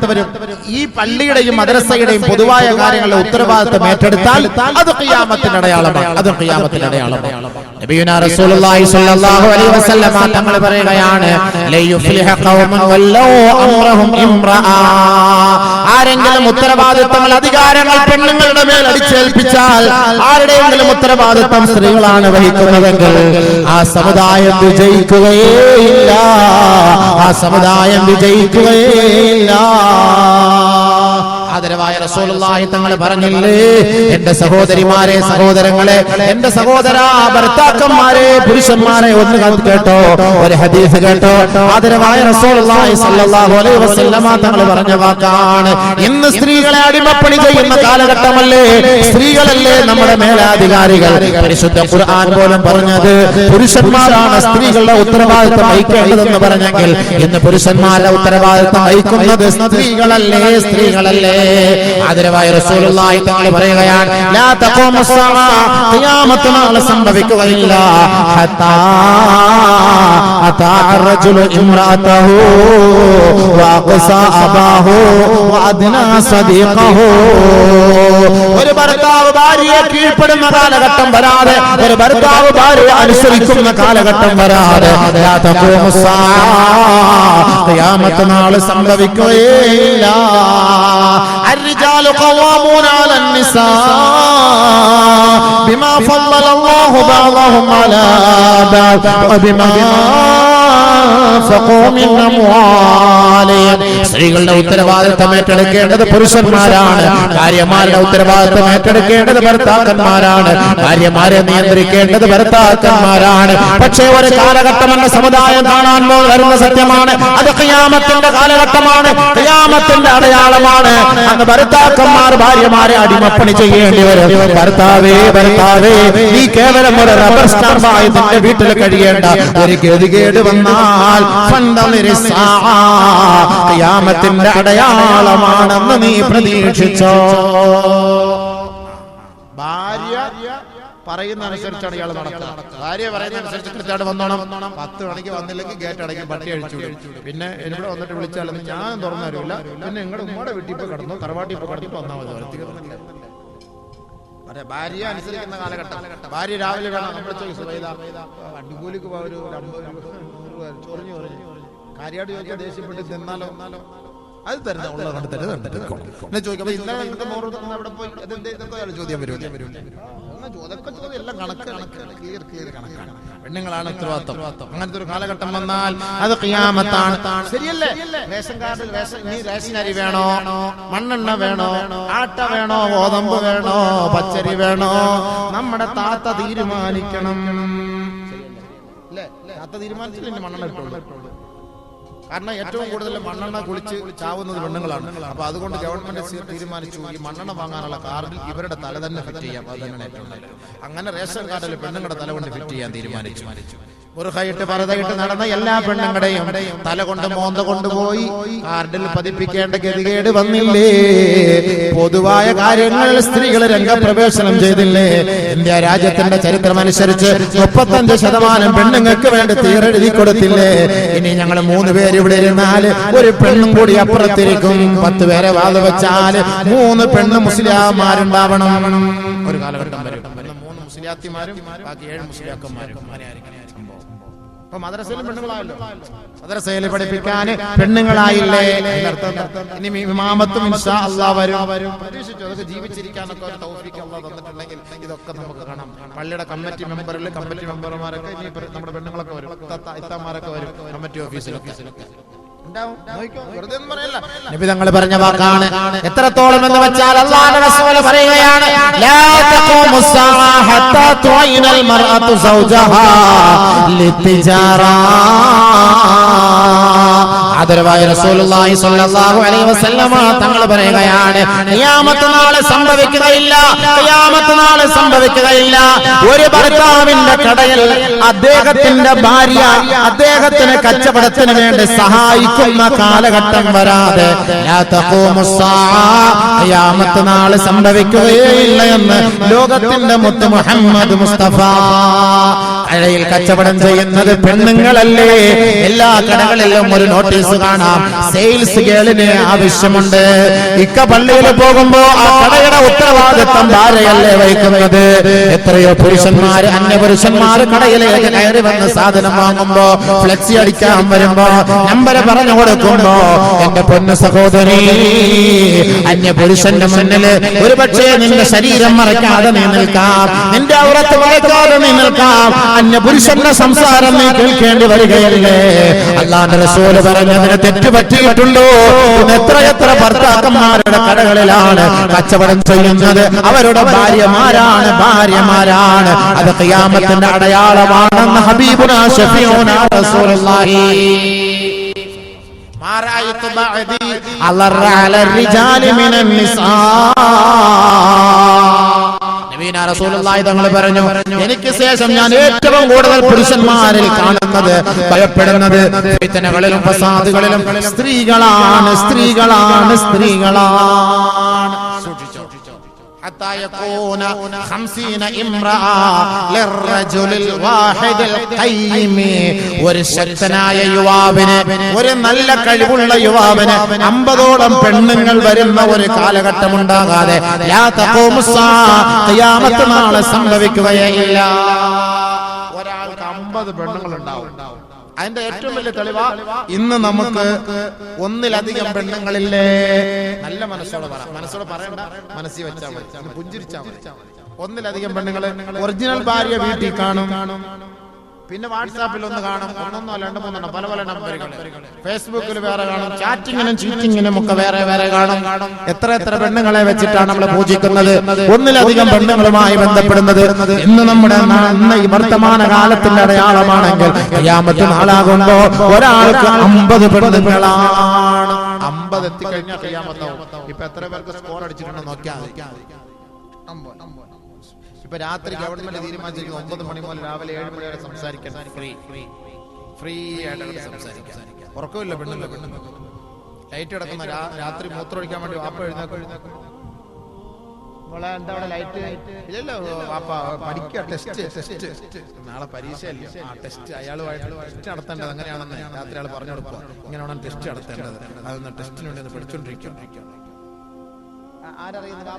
ഈ പള്ളിയുടെയും മദ്രസയുടെയും പൊതുവായ കാര്യങ്ങളുടെ ഉത്തരവാദിത്തം ഏറ്റെടുത്താൽ അത് ഖിയാമത്തിന്റെ അടയാളമാണ്. അത് ഖിയാമത്തിന്റെ അടയാളമാണ്. നബിയുനാ റസൂലുള്ളാഹി സ്വല്ലല്ലാഹു അലൈഹി വസല്ലം തങ്ങൾ പറയുകയാണ്, ലയുഫ്ലിഹ ഖൗമുൻ വല്ലൗ അംറഹും ഇംറആ. ആരെങ്കിലും ഉത്തരവാദിത്തങ്ങൾ, അധികാരങ്ങൾ പെണ്ണുങ്ങളുടെ മേൽ അടിച്ചേൽപ്പിച്ചാൽ, ആരുടെയെങ്കിലും ഉത്തരവാദിത്തം സ്ത്രീകളാണ് വഹിക്കുന്നതെങ്കിൽ ആ സമുദായം വിജയിക്കുകയില്ല, ആ സമുദായം വിജയിക്കുകയില്ല. ആദരവായ റസൂലുള്ളാഹി തങ്ങൾ പറഞ്ഞില്ലേ, എന്റെ സഹോദരിമാരെ, സഹോദരങ്ങളെ, എന്റെ സഹോദര ഭർത്താക്കന്മാരെ, പുരുഷന്മാരെ, ഒന്ന് കേട്ടോ, ഒരു ഹദീസ് കേട്ടോ. ആദരവായ റസൂലുള്ളാഹി സ്വല്ലല്ലാഹു അലൈഹി വസല്ലം തങ്ങൾ പറഞ്ഞ വാക്കാണ്, ഇന്ന് സ്ത്രീകളെ അടിമപ്പണി ചെയ്യുന്ന കാലഘട്ടമല്ലേ, സ്ത്രീകളല്ലേ നമ്മുടെ മേലാധികാരികൾ. പരിശുദ്ധ ഖുർആൻ പോലും പറഞ്ഞത് പുരുഷന്മാരാണ് സ്ത്രീകളുടെ ഉത്തരവാദിത്തം വഹിക്കേണ്ടതെന്ന് പറഞ്ഞെങ്കിൽ ഇന്ന് പുരുഷന്മാരുടെ ഉത്തരവാദിത്തം വഹിക്കുന്നത് സ്ത്രീകളല്ലേ, സ്ത്രീകളല്ലേ. ആദരവായ റസൂലുള്ളാഹി തങ്ങൾ പറയുകയാണ്, ലാ തഖൂമു സ്സആ, ഖിയാമത്ത് നാൾ സംഭവിക്കുകയില്ല, ഹത്താ അതാ റജുലു ഇംറഅതഹു വഅഖസാ അബാഹു വഅദ്നാ സദീഖഹു. ഒരു ഭർത്താവ് ഭാര്യയെ കീഴ്പ്പെടുന്ന കാലഘട്ടം വരാതെ, ഒരു ഭർത്താവ് ഭാര്യയെ അനുസരിക്കുന്ന കാലഘട്ടം വരാതെ, ലാ തഖൂമു സ്സആ, ഖിയാമത്ത് നാൾ സംഭവിക്കുകയില്ല. الرجال قوامون على النساء بما فضل الله بعضهم على بعض وبما أنفقوا من أموالهم. സ്ത്രീകളുടെ ഉത്തരവാദിത്തം ഏറ്റെടുക്കേണ്ടത് പുരുഷന്മാരാണ്, ഭാര്യമാരുടെ ഉത്തരവാദിത്തം ഏറ്റെടുക്കേണ്ടത് ഭർത്താക്കന്മാരാണ്, ഭാര്യമാരെ നിയന്ത്രിക്കേണ്ടത് ഭർത്താക്കന്മാരാണ്. പക്ഷേ ഒരു കാലഘട്ടം എന്ന സമുദായം കാണാൻ വരുന്ന സത്യമാണ്, അത് ഖിയാമത്തിന്റെ കാലഘട്ടമാണ്, ഖിയാമത്തിന്റെ അടയാളമാണ്. അന്ന് ഭർത്താക്കന്മാർ ഭാര്യമാരെ അടിമപ്പണി ചെയ്യേണ്ടി വരും. ഭർത്താവേ, ഭർത്താവേ, നീ കേവലം ഒരു റബ്ബർ സ്റ്റാമ്പായി നിന്റെ വീട്ടിൽ കഴിയേണ്ട. ഒരു ഗതികേട് വന്നാൽ ഖിയാമത്തിന്റെ അടയാളമാണെന്ന് നീ പ്രതീക്ഷിച്ചോ. ഭാര്യ പറയുന്ന അനുസരിച്ചാണ് ഇയാൾ നടക്കുന്നത്. ഭാര്യ പറയുന്ന അനുസരിച്ച് കൃത്യമായിട്ട് വന്നോണം. 10 മണിക്ക് വന്നില്ലെങ്കിൽ ഗേറ്റ് അടയ്ക്കും, പട്ടി അഴിച്ചു. പിന്നെ ഇവിടെ വന്നിട്ട് വിളിച്ചാലൊന്നും ഞാൻ തുറന്നു തരില്ല. പിന്നെ നിങ്ങളുടെ ഉമ്മയുടെ വീട്ടിൽ ഇപ്പൊ കിടന്നു, തറവാട്ടിൽ ഇപ്പൊ കിടന്നിട്ട് വന്നാൽ മതി. തീർന്നില്ല. ഭാര്യ അനുസരിക്കുന്ന കാലഘട്ടം. ഭാര്യ രാവിലെ വേണം നമ്മുടെ അടിപൊളിക്ക് ഒരു ചൊറിഞ്ഞു കാര്യമായിട്ട് ചോദിക്കാൻ ദേഷ്യപ്പെട്ട് തിന്നാലോ, അത് തരുന്ന ഉള്ള കണ്ട് തരുന്നുണ്ട് ചോദിക്കാം. അവിടെ പോയി ചോദ്യം വരും. എല്ലാം കണക്കാണ്, പെണ്ണുങ്ങളാണ് ഉത്തരവാദിത്തം. അങ്ങനത്തെ ഒരു കാലഘട്ടം വന്നാൽ അത് ഖിയാമത്താണ്. ശരിയല്ലേ? റേഷൻ കാർഡിൽ റേഷൻ അരി വേണോ, മണ്ണെണ്ണ വേണോ, ആട്ട വേണോ, ഗോതമ്പ് വേണോ, പച്ചരി വേണോ, നമ്മുടെ താത്ത തീരുമാനിക്കണം. അല്ലേ? താത്ത തീരുമാനിച്ചില്ല മണ്ണെണ്ണ ഇട്ടുള്ളൂ. കാരണം ഏറ്റവും കൂടുതൽ മണ്ണെണ്ണ കുളിച്ച് ചാവുന്നത് പെണ്ണുങ്ങളാണ്. അപ്പൊ അതുകൊണ്ട് ഗവൺമെന്റ് തീരുമാനിച്ചു ഈ മണ്ണെണ്ണ വാങ്ങാനുള്ള കാർഡിൽ ഇവരുടെ തല തന്നെ ഫിറ്റ് ചെയ്യാം. അത് തന്നെയാണ് ഏറ്റവും നല്ലത്. അങ്ങനെ റേഷൻ കാർഡിൽ പെണ്ണുങ്ങളുടെ തല കൊണ്ട് ഫിറ്റ് ചെയ്യാൻ തീരുമാനിച്ചു. ബുർഖയിട്ട് പർദ്ദയിട്ട് നടന്ന എല്ലാ പെണ്ണുങ്ങളുടെയും തല കൊണ്ട് മോന്ത കൊണ്ടുപോയി കാർഡിൽ പതിപ്പിക്കേണ്ട ഗതികേട് വന്നില്ലേ? പൊതുവായ കാര്യങ്ങളിൽ സ്ത്രീകൾ രംഗപ്രവേശനം ചെയ്തില്ലേ? ഇന്ത്യ രാജ്യത്തിന്റെ ചരിത്രം അനുസരിച്ച് 35% പെണ്ണുങ്ങൾക്ക് വേണ്ടി തീരെഴുതി കൊടുത്തില്ലേ? ഇനി ഞങ്ങൾ 3 പേര് ഇവിടെ ഇരുന്നാൽ ഒരു പെണ്ണും കൂടി അപ്പുറത്തിരിക്കും. 10 പേരെ വാദ വെച്ചാൽ 3 പെണ്ണ് മുസ്ലിംമാരുണ്ടാവണം. ഒരു കാലഘട്ടം വരും 3 മുസ്ലിയാത്തിമാരും ബാക്കി 7 മുസ്ലിയാക്കന്മാരും. അപ്പൊ മദ്രസയിലും പെണ്ണുങ്ങളായല്ലോ, മദ്രസയിൽ പഠിപ്പിക്കാൻ പെണ്ണുങ്ങളായില്ലേ? ഇനി ഇമാമത്തും ഇൻഷാ അല്ലാഹ് വരും. പ്രതീക്ഷിച്ചു അതൊക്കെ ജീവിച്ചിരിക്കാനൊക്കെ ഒരു തൗഫീഖ് അല്ലാഹ് തന്നിട്ടുണ്ടെങ്കിൽ ഇതൊക്കെ നമുക്ക് കാണാം. പള്ളിയുടെ കമ്മിറ്റി മെമ്പർമാരൊക്കെ ഇനി നമ്മുടെ പെണ്ണുങ്ങളൊക്കെ വരും, ഇത്താമാരൊക്കെ വരും കമ്മിറ്റി ഓഫീസിലൊക്കെ. നബി തങ്ങൾ പറഞ്ഞ വാക്കാണ്. എത്രത്തോളം എന്ന് വെച്ചാൽ അല്ലാഹുവിന്റെ റസൂൽ പറയുകയാണ്, ലാ തഖൂമു സ്സാഅ ഹത്താ തുഈനൽ മർഅതു സൗജഹാ ലിത്തിജാറ. ആദരവായ റസൂലുള്ളാഹി സ്വല്ലല്ലാഹു അലൈഹി വസല്ലമ തങ്ങൾ പറയുകയാണ്, ഖിയാമത്ത് നാളെ സംഭവിക്കുകയില്ല, ഖിയാമത്ത് നാളെ സംഭവിക്കുകയില്ല. ഒരു ഭർത്താവിന്റെ കടയിൽ അദ്ദേഹത്തിന്റെ ഭാര്യ അദ്ദേഹത്തിന് കച്ചവടത്തിന് വേണ്ടി സഹായിക്കുന്ന കാലഘട്ടം വരാതെ ലാ തഖൂമു സ്സാഅ, ഖിയാമത്ത് നാളെ സംഭവിക്കുകയില്ല എന്ന് ലോകത്തിന്റെ മുത്ത് മുഹമ്മദ് മുസ്തഫ. കടയിൽ കച്ചവടം ചെയ്യുന്നത് പെണ്ണുങ്ങളല്ലേ? എല്ലാ കടകളിലും ഒരു നോട്ടീസ് കാണാം, സെയിൽസ് ഗേളിന് ആവശ്യമുണ്ട്. ഇക്ക പള്ളിയിൽ പോകുമ്പോ ആ കടയുടെ ഉത്തരവാദിത്വം ഭാര്യയല്ലേ വഹിക്കുന്നത്? എത്രയോ പുരുഷന്മാര്, അന്യപുരുഷന്മാര് കടയിലേക്ക് കയറി വന്ന് സാധനം വാങ്ങുമ്പോ, ഫ്ലെക്സി അടിക്കാൻ വരുമ്പോ, നമ്പർ പറഞ്ഞു കൊടുക്കുമ്പോ, എന്റെ പൊന്നു സഹോദരി, അന്യപുരുഷന്റെ മുന്നില് ഒരു പക്ഷേ നിന്റെ ശരീരം മറയ്ക്കാതെ നീ നിൽക്കാം, നിന്റെ ഔറത്ത് മറയ്ക്കാതെ നീ നിൽക്കാം, അന്യപുരുഷന്റെ സംസാരം നീ കേൾക്കേണ്ടി വരികയല്ലേ? അല്ലാഹുവിന്റെ റസൂൽ പറഞ്ഞതിന് തെറ്റ് പറ്റിയിട്ടുണ്ടോ? എത്രയെത്ര ഭർത്താക്കന്മാരുടെ കടകളിലാണ് കച്ചവടം ചെയ്യുന്നത്? അവരുടെ ഭാര്യമാരാണ്. അത് ഖിയാമത്തിന്റെ അടയാളമാണെന്ന് ഹബീബുനാ ശഫീഉനാ റസൂലുള്ളാഹി. മാ റഅയ്തു ബഅദി അലറ അലർ റിജാലി മിനൻ നിസാ. നബീന റസൂലുള്ളാഹി തങ്ങൾ പറഞ്ഞു, എനിക്ക് ശേഷം ഞാൻ ഏറ്റവും കൂടുതൽ പുരുഷന്മാരിൽ കാണുന്നത്, ഭയപ്പെടുന്നത് ഫിത്നകളിലും ഫസാദുകളിലും സ്ത്രീകളാണ്. حتى يكون 50 امرأة للرجل الواحد القيم. ഒരു ശക്തനായ യുവാവിന്, ഒരു നല്ല കഴിവുള്ള യുവാവിന് 50ഓളം പെണ്ണുങ്ങൾ വരുന്ന ഒരു കാലഘട്ടം ഉണ്ടാകാതെ ലാ തഖൂമു സ്സാഅ, ഖിയാമത്ത് നാളെ സംഭവിക്കുകയില്ല. ഒരാൾക്ക് 50 പെണ്ണുങ്ങൾ ഉണ്ടാവും. അതിന്റെ ഏറ്റവും വലിയ തെളിവാ ഇന്ന് നമുക്ക് ഒന്നിലധികം പെണ്ണുങ്ങളില്ലേ? നല്ല മനസ്സോടെ പറയണ്ട, മനസ്സിൽ വെച്ചാൽ മതി, പുഞ്ചിരിച്ചാൽ മതി. ഒന്നിലധികം പെണ്ണുങ്ങള് ഒറിജിനൽ ഭാര്യ വീട്ടിൽ കാണും, പിന്നെ വാട്സാപ്പിൽ ഒന്ന് കാണും, ഒന്നൊന്നോ 2-3 പല നമ്പറുകൾ, ഫേസ്ബുക്കിൽ വേറെ കാണും, ചാറ്റിങ്ങിനും ചീറ്റിങ്ങിനും ഒക്കെ വേറെ കാണും. എത്ര പെണ്ണുങ്ങളെ വെച്ചിട്ടാണ് നമ്മൾ പൂജിക്കുന്നത്, ഒന്നിലധികം പെണ്ണുങ്ങളുമായി ബന്ധപ്പെടുന്നത്. ഇന്ന് നമ്മുടെ ഈ വർത്തമാന കാലത്തിന്റെ അടയാളമാണെങ്കിൽ ഖിയാമത്ത് നാളാകുമ്പോ ഒരാൾക്ക് 50 പെണ്ണുങ്ങളാണ്. 50 എത്തിക്കഴിഞ്ഞാൽ ഖിയാമത്താവും. ഇപ്പൊ എത്ര പേർക്ക് സ്കോർ അടിച്ചിട്ടുണ്ടെന്ന് നോക്കിയാൽ ഇപ്പൊ രാത്രി ഗവൺമെന്റ് തീരുമാനിച്ചിരിക്കും 9 മണി മുതൽ രാവിലെ 7 മണി വരെ സംസാരിക്കാൻ, ഫ്രീ ആയിട്ട് സംസാരിക്കാൻ. ഉറക്കമില്ല പെണ്ണുങ്ങൾ, ലൈറ്റ് കിടക്കുന്ന രാത്രി മൂത്രമൊഴിക്കാൻ വേണ്ടി വാപ്പ എഴുന്നേക്കും. എന്താ ലൈറ്റ് ഇല്ലല്ലോ വാപ്പ, പഠിക്കുക, ടെസ്റ്റ് നാളെ പരീക്ഷയല്ലേ, ആ ടെസ്റ്റ് അയാളുമായിട്ട് ടെസ്റ്റ് നടത്തേണ്ടത് അങ്ങനെയാണെന്ന് രാത്രി ആൾ പറഞ്ഞു കൊടുക്കുക. ഇങ്ങനെയാണ് ടെസ്റ്റ് നടത്തേണ്ടത്, അതൊന്ന് ടെസ്റ്റിന് വേണ്ടി ഒന്ന് പഠിച്ചോണ്ടിരിക്കും. ആരറിയുന്നത്?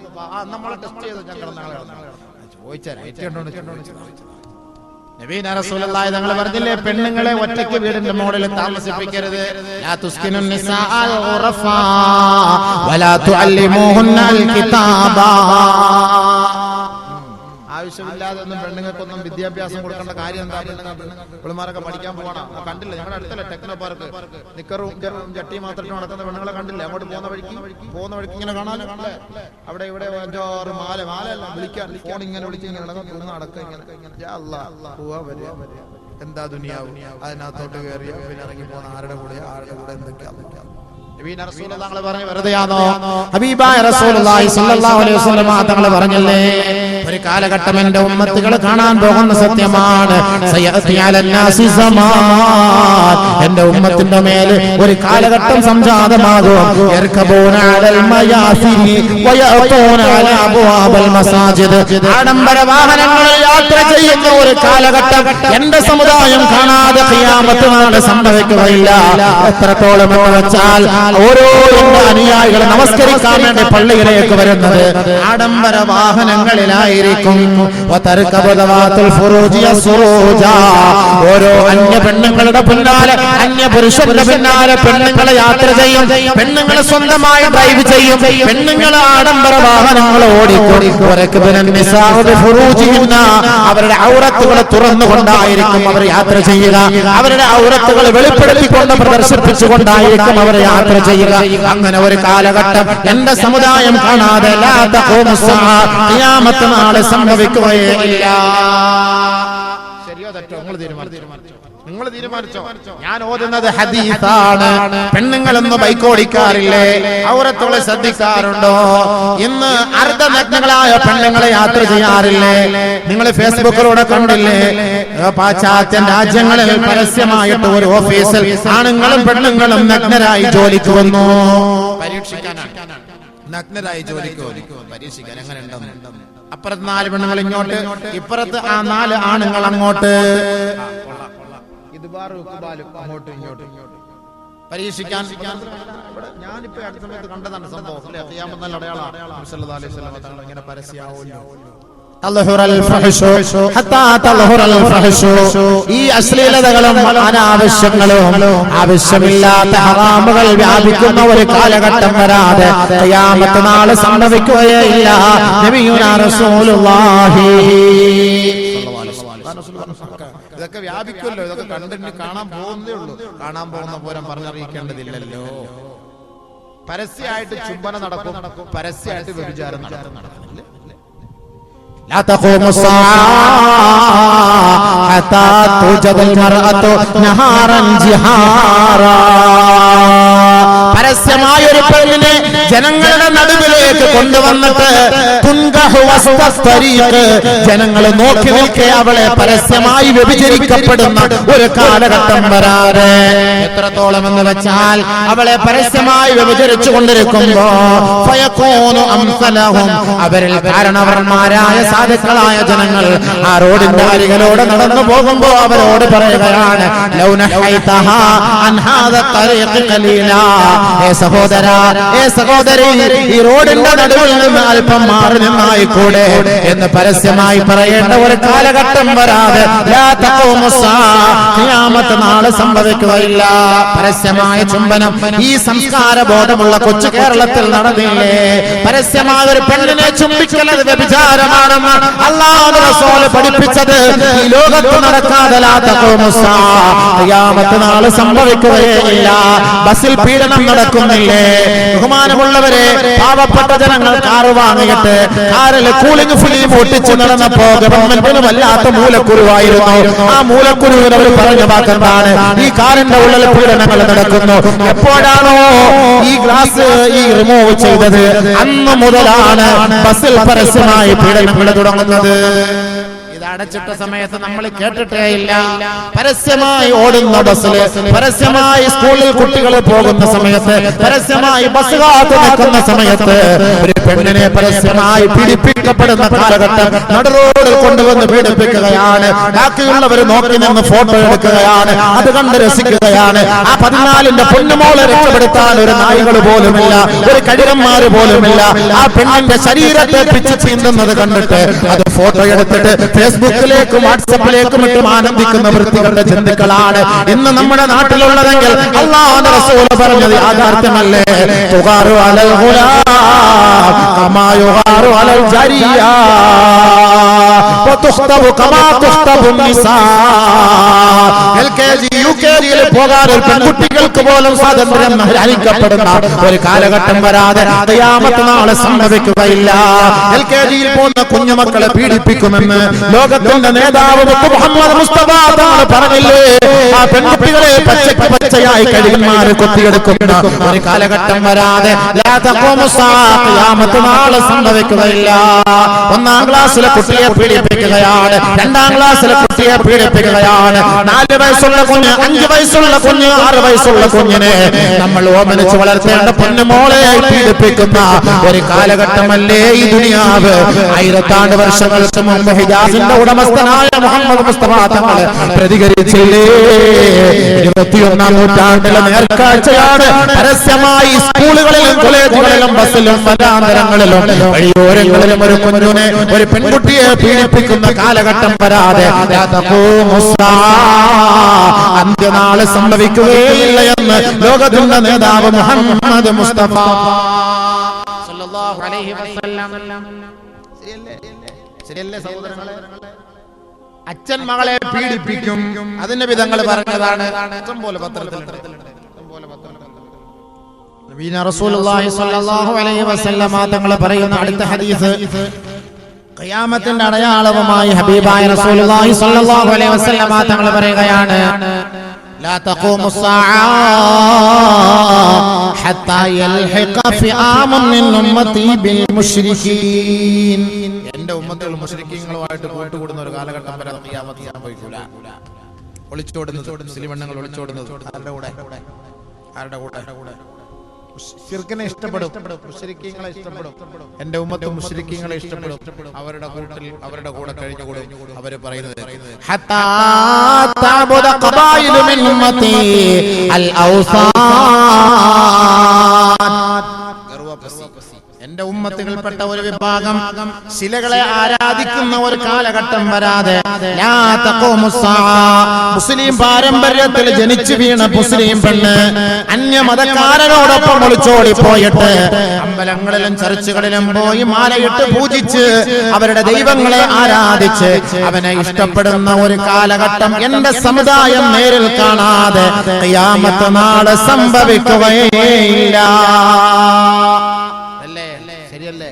നമ്മളെ ടെസ്റ്റ് ചെയ്തു ഞാൻ കിടന്നാളെ ചോദിച്ചാൽ നബീന റസൂലുള്ളാഹി തങ്ങൾ പറഞ്ഞില്ലേ, പെണ്ണുങ്ങളെ ഒറ്റയ്ക്ക് വീടിന്റെ മോളിൽ താമസിപ്പിക്കരുത്. ലാ തുസ്കിനുൻ നിസാഅൽ ഉറഫാ വലാ തുഅല്ലിമൂഹുന്നൽ കിതാബ. ആവശ്യമില്ലാതെ ഒന്നും പെണ്ണുങ്ങൾക്കൊന്നും വിദ്യാഭ്യാസം കൊടുക്കേണ്ട കാര്യം എന്താ? പിള്ളമാരൊക്കെ പഠിക്കാൻ പോകണം. കണ്ടില്ല ഞങ്ങളുടെ അടുത്തല്ലേ ടെക്നോ പാർക്ക്, നിക്കറും ചട്ടിയും മാത്രം നടത്തുന്ന പെണ്ണുങ്ങളെ കണ്ടില്ല? അങ്ങോട്ട് പോകുന്ന വഴിക്ക് ഇങ്ങനെ കാണാൻ, അവിടെ ഇവിടെ 5-6 മാലല്ല വിളിക്കാൻ, ഫോൺ ഇങ്ങനെ വിളിച്ച് ഇങ്ങനെ നടക്കുക. എന്താ ദുനിയാവ്? അതിനകത്തോട്ട് കയറി പിന്നെ ഇറങ്ങി പോകുന്ന ആരുടെ കൂടെ എന്തൊക്കെയാ? ഹബീബായ റസൂലുള്ളാഹി സ്വല്ലല്ലാഹു അലൈഹി വസല്ലം തങ്ങൾ പറഞ്ഞില്ലേ, ഒരു കാലഘട്ടം എന്റെ ഉമ്മത്തുകൾ കാണാൻ പോകുന്ന സത്യമാണ്. സയഅതി അലന്നാസി സമാൻ, എന്റെ ഉമ്മത്തിന്റെ മേലെ ഒരു കാലഘട്ടം സംജാതമാകും. യർകബൂന അലൽ മയാസിനി വയഅതൂന അലാ അബ്വാബൽ മസാജിദ്, ആഡംബര വാഹനങ്ങളിൽ യാത്ര ചെയ്യുന്ന ഒരു കാലഘട്ടം എന്റെ സമുദായം കാണാതെ ഖിയാമത്ത് നാളെ സംഭവിക്കുകയില്ല. എത്രത്തോളം എന്ന് വെച്ചാൽ ഓരോ അനുയായികൾ നമസ്കരിക്കാൻ വേണ്ടി പള്ളിയിലേക്ക് വരുന്നത് ആഡംബര വാഹനങ്ങളിലായിരിക്കും. ഉണ്ടായിരിക്കും. ഓരോ അന്യ പെണ്ണുങ്ങളുടെ പിന്നാലെ, അന്യ പുരുഷന്റെ പിന്നാലെ പെണ്ണുങ്ങളെ യാത്ര ചെയ്യും, പെണ്ണുങ്ങളെ സ്വന്തമായി ഡ്രൈവ് ചെയ്യും, പെണ്ണുങ്ങളെ ആഡംബര വാഹനങ്ങൾ ഓടിക്കും. അവരുടെ ഔറത്തുകൾ തുറന്നുകൊണ്ടായിരിക്കും അവർ യാത്ര ചെയ്യുക, അവരുടെ ഔറത്തുകൾ വെളിപ്പെടുത്തിക്കൊണ്ട് പ്രദർശിപ്പിച്ചുകൊണ്ടായിരിക്കും അവർ യാത്ര ചെയ്യുക. അങ്ങനെ ഒരു കാലഘട്ടം എന്റെ സമുദായം കാണാതെ ഖിയാമത്ത് നാളെ സംഭവിക്കുകയേ ഇല്ല. ശരിയോ തെറ്റോ നിങ്ങൾ തീരുമാനിച്ചോ? ഞാൻ ഓതുന്നത് ഹദീസാണ്. പെണ്ണുങ്ങളൊന്നും ബൈക്ക് ഓടിക്കാറില്ലേ? ഔറത്തുകളെ ശ്രദ്ധിക്കാറുണ്ടോ? ഇന്ന് അർദ്ധനഗ്നങ്ങളായ പെണ്ണുങ്ങളെ യാത്ര ചെയ്യാറില്ലേ? നിങ്ങൾ ഫേസ്ബുക്കിലൂടെ കണ്ടില്ലേ? പാശ്ചാത്യ രാജ്യങ്ങളിൽ പരസ്യമായിട്ട് ഒരു ഓഫീസിൽ ആണുങ്ങളും പെണ്ണുങ്ങളും നഗ്നരായി ജോലിക്ക് വന്നു. പരീക്ഷിക്കാനാണ് നഗ്നരായി ജോലിക്ക് പരീക്ഷിക്കാൻ എങ്ങനെ ഉണ്ടെന്ന്. അപ്പുറത്ത് 4 പെണ്ണുങ്ങൾ ഇങ്ങോട്ട്, ഇപ്പുറത്ത് ആ 4 ആണുങ്ങൾ അങ്ങോട്ട്. അങ്ങോട്ടും ഇങ്ങോട്ടും പരീക്ഷിക്കാൻ. ഞാനിപ്പോ അടുത്ത സമയത്ത് കണ്ടതാണ് സംഭവം. ഇങ്ങനെ പരസ്യമാവുമല്ലോ. ഈ അശ്ലീലതകളും അനാവശ്യങ്ങളും ആവശ്യമില്ലാത്ത ഹറാമുകൾ വ്യാപിക്കുന്ന ഒരു കാലഘട്ടം വരാതെ ഖിയാമത്ത് നാളെ സംഭവിക്കുകയേ ഇല്ല. നബിയുനാ റസൂലുള്ളാഹി ഇതൊക്കെ വ്യാപിക്കുമല്ലോ. ഇതൊക്കെ കണ്ടിട്ട് കാണാൻ പോകുന്നേ ഉള്ളൂ. കാണാൻ പോകുന്ന പോരം പറഞ്ഞറിയിക്കേണ്ടതില്ലല്ലോ. പരസ്യമായിട്ട് ചുംബന നടക്കും, പരസ്യമായിട്ട് വ്യഭിചാരം നടക്കുന്നില്ല. لا تقوم الساعة حتى توجد المرأة نهارا جهارا. പരസ്യമായ ഒരു പെണ്ണിനെ ജനങ്ങളുടെ നടുവിലേക്ക് കൊണ്ടുവന്നിട്ട് ജനങ്ങൾ നോക്കി നിൽക്കെ അവളെ പരസ്യമായി വ്യഭിചരിക്കപ്പെടുന്ന ഒരു കാലഘട്ടം വരാതെ. എത്രത്തോളം എന്ന് വെച്ചാൽ അവളെ പരസ്യമായി വ്യഭിചരിച്ചു കൊണ്ടിരിക്കുമ്പോ അവരിൽ കാരണവർമാരായ സാധുക്കളായ ജനങ്ങൾ ആ റോഡിന്റെ അരികിലൂടെ നടന്നു പോകുമ്പോ അവരോട് പറയുകയാണ്, സഹോദരാ, സഹോദരി, ഈ റോഡിന്റെ നടുവിൽ നിന്ന് അല്പം മാറി നിന്നായിക്കൂടെ എന്ന് പരസ്യമായി പറയേണ്ട ഒരു കാലഘട്ടം വരാതെ ഖിയാമത്ത് നാളെ സംഭവിക്കുകയില്ല. പരസ്യമായ ചുംബനം ഈ സംസ്കാര ബോധമുള്ള കൊച്ചു കേരളത്തിൽ നടന്നില്ലേ? പരസ്യമായ ഒരു പെണ്ണിനെ ചുംബിക്കുന്നത് വ്യഭിചാരമാണെന്ന് അല്ലാഹു റസൂൽ പഠിപ്പിച്ചത് ഈ ലോകത്ത് നടക്കാതെ ഖിയാമത്ത് നാളെ സംഭവിക്കുകയേ ഇല്ല. ബസ്സിൽ പീഡനം നടക്കുന്നില്ലേ? ബഹുമാനമുള്ളവരെ, പാവപ്പെട്ട ജനങ്ങൾ കാറ് വാങ്ങിയിട്ട് കാറിൽ കൂളിംഗ് ഫിലിം ഒട്ടിച്ച് നടന്നപ്പോ ഗവൺമെന്റിന് വല്ലാത്ത മൂലക്കുരുവായിരുന്നു. ആ മൂലക്കുരുവിന് അവർ പറഞ്ഞ വാക്കെന്താണ്? ഈ കാറിന്റെ ഉള്ളിൽ പീഡനങ്ങൾ നടക്കുന്നു. എപ്പോഴാണോ ഈ ഗ്ലാസ് റിമൂവ് ചെയ്തത് അന്ന് മുതലാണ് ബസ്സിൽ പരസ്യമായി പീഡനങ്ങൾ തുടങ്ങുന്നത്. അടച്ചിട്ട സമയത്ത് നമ്മൾ കേട്ടിട്ടേ ഇല്ല. പരസ്യമായി ഓടുന്ന ബസ്സിൽ, പരസ്യമായി സ്കൂളിൽ കുട്ടികൾ പോകുന്ന സമയത്ത്, പരസ്യമായി ബസ് കാത്തു നിൽക്കുന്ന സമയത്ത് ഒരു പെണ്ണിനെ പരസ്യമായി പീഡിപ്പിക്കപ്പെടുന്ന കാലഘട്ടം നടുറോഡിൽ കൊണ്ടുവന്ന് പീഡിപ്പിക്കുകയാണ്. ബാക്കിയുള്ളവർ നോക്കി നിന്ന് ഫോട്ടോ എടുക്കുകയാണ്, അത് കണ്ട് രസിക്കുകയാണ്. ആ 14ന്റെ പൊന്നുമോളെ രക്ഷപ്പെടുത്താൻ ഒരു നായികൾ പോലുമില്ല, ഒരു കടിരന്മാര് പോലുമില്ല. ആ പെണ്ണിന്റെ ശരീരത്തെ പിച്ച് ചീന്തുന്നത് കണ്ടിട്ട് അത് ഫോട്ടോ എടുത്തിട്ട് ഫേസ്ബുക്കിലേക്കും വാട്സപ്പിലേക്കും ഇട്ടും ആനന്ദിക്കുന്ന വൃത്തികളുടെ ജന്തുക്കളാണ് ഇന്ന് നമ്മുടെ നാട്ടിലുള്ളതെങ്കിൽ അല്ലാഹുവിന്റെ റസൂൽ പറഞ്ഞത് യാഥാർത്ഥ്യമല്ലേ? തുഗാറു അലൽ ഗുലാം കമാ യുഗാറു അലൽ ജരിയ വതുഖ്തബു കമാ തുഖ്തബു നിസാ. എൽകെജി യുകെജിയിൽ പോകാൻ ഒരു പെൺകുട്ടികൾക്ക് പോലും സ്വാതന്ത്ര്യം ഹരിക്കപ്പെടുന്ന ഒരു കാലഘട്ടം വരാതെ ഖിയാമത്ത് നാളെ സംഭവിക്കുകയില്ല. എൽകെജിയിൽ പോകുന്ന കുഞ്ഞുമക്കളെ പീഡിപ്പിക്കുമെന്ന് ലോകത്തിന്റെ നേതാവ് മുഹമ്മദ് മുസ്തഫ തങ്ങൾ പറഞ്ഞില്ലേ? ആ പെൺകുട്ടികളെ പച്ചയ്ക്ക് പച്ചയായി കഴിയന്മാര് കൊത്തിയെടുക്കുന്ന ഒരു കാലഘട്ടം വരാതെ ഖിയാമത്ത് നാളെ സംഭവിക്കുകയില്ല. 1ാം ക്ലാസ്സിലെ കുട്ടിയെ പീഡിപ്പിക്കുകയാണ്, 2ാം ക്ലാസ്സിലെ കുട്ടിയെ പീഡിപ്പിക്കുകയാണ്, 4 വയസ്സുള്ള കുഞ്ഞ് 5 വയസ്സുള്ള കുഞ്ഞ് 6 വയസ്സുള്ള കുഞ്ഞിനെ നമ്മൾ ഓമനിച്ച് വളർത്തേണ്ട പൊന്നുമോളെ പീഡിപ്പിക്കുന്ന ഒരു കാലഘട്ടമല്ലേ ഈ ദുനിയാവ്. 1000 വർഷങ്ങൾക്ക് മുമ്പ് ഹിജാസിന്റെ ഉടമസ്ഥനായ മുഹമ്മദ് മുസ്തഫ തങ്ങൾ പ്രതികരിച്ചില്ലേ? 21ാം നൂറ്റാണ്ടിലെ നേർക്കാഴ്ചയാണ് പരസ്യമായി സ്കൂളുകളിലും കോളേജുകളിലും ബസ്സിലും വരാന്തരങ്ങളിലും വഴിയോരങ്ങളിലും ഒരു കുഞ്ഞിനെ ഒരു പെൺകുട്ടിയെ പീഡിപ്പിക്കുന്ന കാലഘട്ടം വരാതെ അന്ത്യനാള് സംഭവിക്കുകയില്ല എന്ന് ലോകത്തിന്റെ നേതാവ് മുഹമ്മദ് മുസ്തഫ സല്ലല്ലാഹു അലൈഹി വസല്ലം. ശരിയല്ലേ സഹോദരങ്ങളെ? അച്ഛൻ മകളെ പീഡിപ്പിക്കും. അതിന്റെ വിധങ്ങൾ പറഞ്ഞതാണ്. ഇഷ്ടംപോലെ പത്രത്തിലുണ്ട്. നബിന റസൂലുള്ളാഹി സ്വല്ലല്ലാഹു അലൈഹി വസല്ലം തങ്ങൾ പറയുന്ന അടുത്ത ഹദീസ് ഖിയാമത്തിന്റെ അടയാളവുമായി ഹബീബായ റസൂലുള്ളാഹി സ്വല്ലല്ലാഹു അലൈഹി വസല്ലം തങ്ങൾ പറയുകയാണ്, ലാ തഖൂമു സ്സാഅ ഹത്താ യൽഹിഖ ഫിആമുൻ മിൻ ഉമ്മത്തി ബിൽ മുശ്രികീൻ. എന്റെ ഉമ്മത്തുകൾ മുശ്രിക്കീങ്ങളുമായിട്ട് കൂട്ടുകൂടുന്ന ഒരു കാലഘട്ടം വരെ ഖിയാമത്ത് സംഭവിക്കൂല. ഒളിച്ചോടുന്നത്, മുസ്ലിം പെണ്ണുങ്ങൾ ഒളിച്ചോടുന്നത് ആരുടെ കൂടെ? ശിർക്കിനെ ഇഷ്ടപ്പെടും, മുശ്രിക്കീങ്ങളെ ഇഷ്ടപ്പെടും. എന്റെ ഉമ്മത്ത് മുശ്രിക്കീങ്ങളെ ഇഷ്ടപ്പെടും. അവരുടെ കൂട്ടിൽ അവരുടെ കൂടെ കഴിഞ്ഞുകൂടും. അവര് പറയുന്നത് ഹത്താ തഅബുദ ഖബായിലു മിൻ ഉമ്മത്തി അൽ ഔസാൻ. എന്റെ ഉമ്മത്തുകൾപ്പെട്ട ഒരു വിഭാഗം ശിലകളെ ആരാധിക്കുന്ന ഒരു കാലഘട്ടം വരാതെ ലാ തഖൂമു സ്സാഅ. മുസ്ലിം പാരമ്പര്യത്തിൽ ജനിച്ചു വീണ മുസ്ലിം പെണ്ണ് അന്യമതക്കാരനോടൊപ്പം ഒളിച്ചോടി പോയിട്ട് അമ്പലങ്ങളിലും ചർച്ചുകളിലും പോയി മാലയിട്ട് പൂജിച്ച് അവരുടെ ദൈവങ്ങളെ ആരാധിച്ച് അവനെ ഇഷ്ടപ്പെടുന്ന ഒരു കാലഘട്ടം എന്റെ സമുദായം നേരിൽ കാണാതെ ഖിയാമത്ത് നാള് സംഭവിക്കുകയില്ല. ശരിയല്ലേ?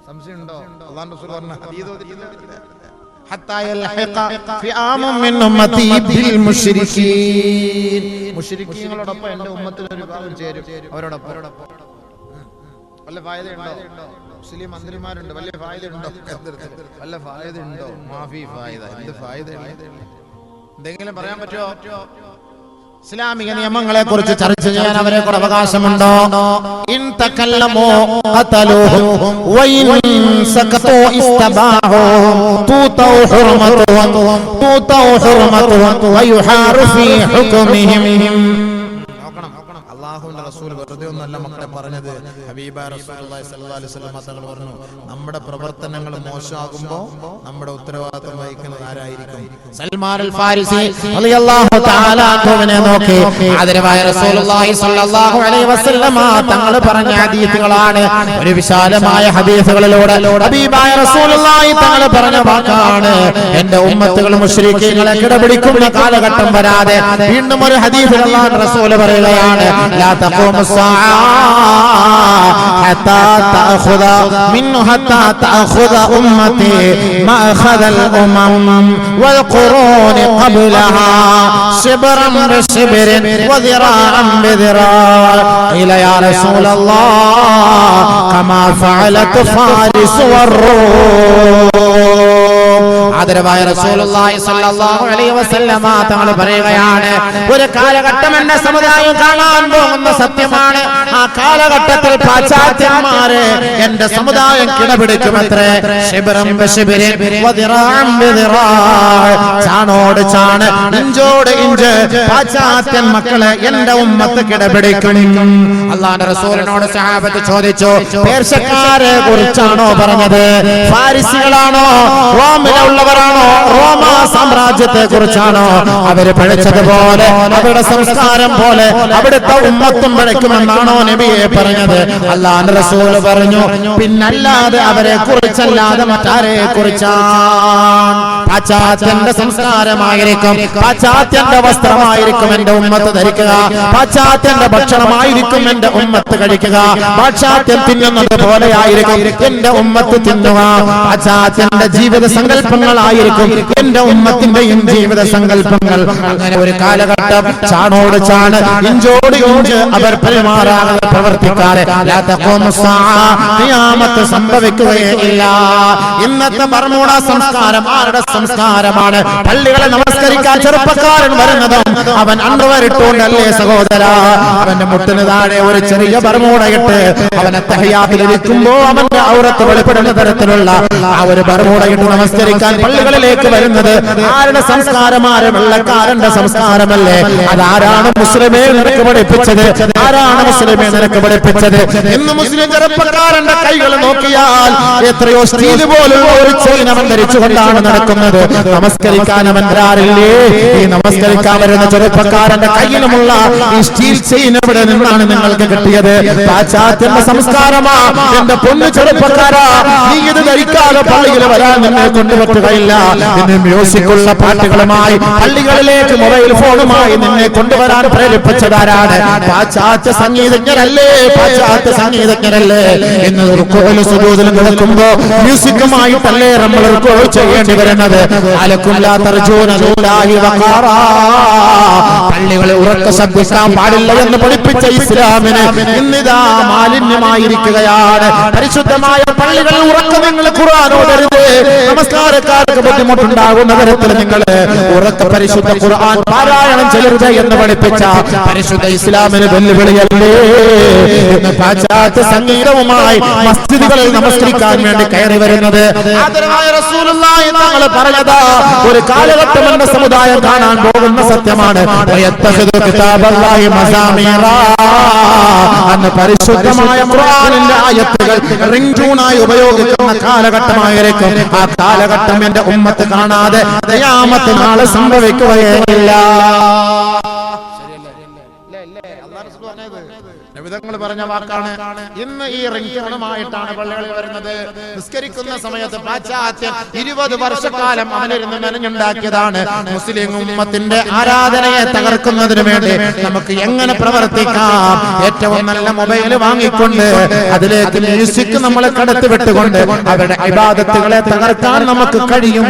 സംശയമുണ്ടോ? അല്ലാഹു റസൂൽ പറഞ്ഞ ഹദീസ് ഹത്താ യൽഹിഖ ഫിആമുൻ മിൻ ഉമ്മത്തി ബിൽ മുശ്രികീൻ. മുശ്രിക്കീങ്ങളോടൊപ്പം എന്റെ ഉമ്മത്തിൽ ഒരു ഭാഗം ചേരും. അവരോടൊപ്പം വല്ല ഫായദയുണ്ടോ? മുസ്ലിം മന്ത്രിമാരുണ്ട്, വലിയ ഫായദയുണ്ടോ? വല്ല ഫായദയുണ്ടോ? മാഫി ഫായദ. എന്ത് ഫായദയാണ്? എന്തെങ്കിലും പറയാൻ പറ്റുമോ? ഇസ്ലാമിക നിയമങ്ങളെ കുറിച്ച് ചർച്ച ചെയ്യാൻ അവരെ കൂടെ അവകാശമുണ്ടോ? ഇൻ തകല്ലമു ഖതലുഹും വഇൻ സകതു ഇസ്തബാഹു തുതൗ ഹുർമതുഹും വയുഹാറു ഫീ ഹുക്മിഹിം. അല്ലാഹുവിന്റെ റസൂൽ വെറുതെ ഒന്നല്ല മക്കളെ പറഞ്ഞത്. ഹബീബായ റസൂലുള്ളാഹി സ്വല്ലല്ലാഹു അലൈഹി വസല്ലം തങ്ങൾ പറഞ്ഞു, നമ്മുടെ പ്രവർത്തനങ്ങൾ മോശമാകുമ്പോൾ നമ്മുടെ ഉത്തരവാദിത്വം വഹിക്കുന്നത് ആരായിരിക്കും? സൽമാൻ അൽ ഫാരിസി റളിയല്ലാഹു തആല അൻഹുവിനെ നോക്കി ആദരവായ റസൂലുള്ളാഹി സ്വല്ലല്ലാഹു അലൈഹി വസല്ലം തങ്ങൾ പറഞ്ഞ ഹദീസുകളാണ്. ഒരു വിശാലമായ ഹദീസുകളിലൂടെ ഹബീബായ റസൂലുള്ളാഹി തങ്ങൾ പറഞ്ഞ വാക്കാണ്, എന്റെ ഉമ്മത്തുകൾ മുശ്രിക്കീങ്ങളെ കിടപിടിക്കുന്ന കാലഘട്ടം വരാതെ. വീണ്ടും ഒരു ഹദീസിൽ അല്ലാഹുവിന്റെ റസൂൽ പറയുകയാണ്, لا تقوم الساعة حتى تأخذ أمتي ما أخذ الأمم والقرون قبلها شبرا بشبر وذراعا بذراع. قيل يا رسول الله كما فعلت فارس والروم. ആദരവായ റസൂലുള്ളാഹി സ്വല്ലല്ലാഹു അലൈഹി വസല്ലം തങ്ങൾ പറയുകയാണ്, ഒരു കാലഘട്ടം എന്ന സമുദായം കാണാൻ പോകുന്ന സത്യമാണ്. ആ കാലഘട്ടത്തിൽ പാശ്ചാത്യന്മാരെ എന്റെ സമുദായം കിടപിടിക്കുമത്രേ. ശിബ്റൻ ബിശിബ്രിൻ വദിറാഅൻ ബിദിറാഅ്. ചാണോട് ചാണ്, ഇഞ്ചോട് ഇഞ്ച് പാശ്ചാത്യൻ മക്കളെ എന്റെ ഉമ്മത്ത് കിടപിടിക്കും. അല്ലാഹുവിന്റെ റസൂലിനോട് സഹാബത്ത് ചോദിച്ചു, പേർഷ്യക്കാരെ കുറിച്ചാണോ പറഞ്ഞത്? ഫാരിസികളാണോ? റോമിലുള്ളവരാണോ? റോമ സാമ്രാജ്യത്തെ കുറിച്ചാണോ? അവര് പിഴച്ചതുപോലെ അവരുടെ സംസ്കാരം പോലെ അവിടുത്തെ ഉമ്മത്തും പിഴയ്ക്കുമെന്നാണോ നബിയെ പറഞ്ഞത്? അല്ലാഹുവിന്റെ റസൂൽ പറഞ്ഞു, പിന്നല്ലാതെ അവരെ കുറിച്ചല്ലാതെ മറ്റാരെ കുറിച്ചാണ്? പാശ്ചാത്യന്റെ സംസ്കാരമായിരിക്കും, പാശ്ചാത്യന്റെ വസ്ത്രമായിരിക്കും എന്റെ ഉമ്മത്ത് ധരിക്കുക, പാശ്ചാത്യന്റെ ഭക്ഷണമായിരിക്കും എന്റെ ഉമ്മത്ത് കഴിക്കുക, പാശ്ചാത്യൻ തിന്നുന്നത് പോലെയായിരിക്കും എന്റെ ഉമ്മത്ത് തിന്നുക. പാശ്ചാത്യന്റെ ജീവിത സങ്കല്പങ്ങൾ സങ്കല്പങ്ങളായിരിക്കും എന്റെ ഉമ്മത്തിന്റെയും ജീവിത സങ്കല്പങ്ങൾ. അങ്ങനെ ഒരു കാലഘട്ടം ചാണോട് ചാണ് ഇഞ്ചോട് ഇഞ്ച് അവർ പെരുമാറാതെ പ്രവർത്തിക്കാതെ ഖിയാമത്ത് സംഭവിക്കുകയേ ഇല്ല. ഇന്നത്തെ ബർമൂഡ സംസ്കാരം ആരുടെ സംസ്കാരമാണ്? പള്ളികളെ നമസ്കരിക്കാൻ ചെറുപ്പക്കാരൻ വരുന്നതും അവൻ അണ്ടർവെയർ ഇട്ടുകൊണ്ടല്ലേ സഹോദര. അവന്റെ മുട്ടിന് താഴെ ഒരു ചെറിയ ബർമൂഡയിട്ട് അവൻ തഹയ്യാത്തിലിരിക്കുമ്പോ അവന്റെ ഔറത്ത് വെളിപ്പെടുന്ന തരത്തിലുള്ള ആ ഒരു ബർമൂഡയിട്ട് നമസ്കരിക്കാൻ പള്ളികളിലേക്ക് വരുന്നത് ആരുടെ സംസ്കാരമാണ്? വെള്ളക്കാരന്റെ സംസ്കാരമല്ലേ? അതാരാണ് മുസ്ലിമേ നിനക്ക് പഠിപ്പിച്ചത്? ആരാണ് മുസ്ലിമേ നിനക്ക് പഠിപ്പിച്ചത്? ഇന്ന് മുസ്ലിം ചെറുപ്പക്കാരന്റെ കൈകൾ നോക്കിയാൽ എത്രയോ സ്റ്റീൽ പോലുള്ള ഒരു ചെയിൻ അവൻ ധരിച്ചുകൊണ്ടാണ് നടക്കുന്നത്. നമസ്കരിക്കാൻ അവൻ വരാറില്ലേ? ഈ നമസ്കരിക്കാൻ വരുന്ന ചെറുപ്പക്കാരന്റെ കയ്യിലുമുള്ള ഈ സ്റ്റീൽ ചെയിൻ എവിടെ നിന്നാണ് നിങ്ങൾക്ക് കിട്ടിയത്? പാശ്ചാത്യന്റെ സംസ്കാരമാ. എന്റെ പൊന്നു ചെറുപ്പക്കാരാ, നീ ഇത് ധരിക്കാതെ പള്ളിയിൽ വരാൻ നിന്നെ കൊണ്ടുപറ്റുകയില്ല. ഇന്ന് മ്യൂസിക്കുള്ള പാട്ടുകളുമായി പള്ളികളിലേക്ക് മൊബൈൽ ഫോണുമായി നിന്നെ കൊണ്ടുവരാൻ പ്രേരിപ്പിച്ചതാരാണ്? പാശ്ചാത്യ സംഗീതജ്ഞരല്ലേ? പാശ്ചാത്യ സംഗീതജ്ഞരല്ലേ? ഇന്ന് റുക്കൂഇലും സുജൂദിലും കിടക്കുമ്പോ മ്യൂസിക്കുമായിട്ടല്ലേ നമ്മൾ റുക്കൂഉ ചെയ്യേണ്ടി വരുന്നത്? അലക്കും ലാ തർജൂന ലില്ലാഹി വഖാറാ. പള്ളികളെ ഉറക്ക ശബ്ദിക്കാൻ പാടില്ല എന്ന് പഠിപ്പിച്ച ഇസ്ലാമിന് ഇന്നിതാ മാലിന്യമായിരിക്കുകയാണ്. പരിശുദ്ധമായ പള്ളികളിൽ ഉറക്ക നിങ്ങൾ ഖുർആൻ ഓതരുത്. നമസ്കാരക്കാർക്ക് ബുദ്ധിമുട്ടുണ്ടാകുന്ന തരത്തിൽ നിങ്ങൾ ഉറക്ക പരിശുദ്ധ ഖുർആൻ പാരായണം ചെയ്യരുത് എന്ന് പഠിപ്പിച്ച പരിശുദ്ധ ഇസ്ലാമിന് വെല്ലുവിളിയല്ലേ? ഇന്ന് പാശ്ചാത്യ സംഗീതവുമായി മസ്ജിദുകളിൽ നമസ്കരിക്കാൻ വേണ്ടി കയറി വരുന്നത് ആദരവായ റസൂലുള്ളാഹി തങ്ങൾ പറഞ്ഞതാ. ഒരു കാലഘട്ടം എന്ന സമുദായം കാണാൻ പോകുന്ന സത്യമാണ്. അന്ന് പരിശുദ്ധമായ ഖുർആനിന്റെ ആയത്തുകൾ റിംഗ് ട്യൂണായി ഉപയോഗിക്കുന്ന കാലഘട്ടമായിരിക്കും. ആ കാലഘട്ടം എന്റെ ഉമ്മത്ത് കാണാതെ ഖിയാമത്ത് നാളെ സംഭവിക്കുകയില്ല. നബിതങ്ങൾ പറഞ്ഞ വാക്കാണ്. ഇന്ന് ഈ റിംഗ്ടോണുമായിട്ടാണ് പള്ളികളിൽ വരുന്നത്. നിസ്കരിക്കുന്ന സമയത്ത് പാശ്ചാത്യം 20 വർഷക്കാലം അവനിരുന്ന് മെനഞ്ഞുണ്ടാക്കിയതാണ്. മുസ്ലിം ഉമ്മത്തിന്റെ ആരാധനയെ തകർക്കുന്നതിന് വേണ്ടി നമുക്ക് എങ്ങനെ പ്രവർത്തിക്കാം? ഏറ്റവും നല്ല മൊബൈൽ വാങ്ങിക്കൊണ്ട് അതിലേക്ക് മ്യൂസിക് നമ്മളെ കടത്തിവിട്ടുകൊണ്ട് അവരുടെ ഇബാദത്തുകളെ തകർക്കാൻ നമുക്ക് കഴിയും.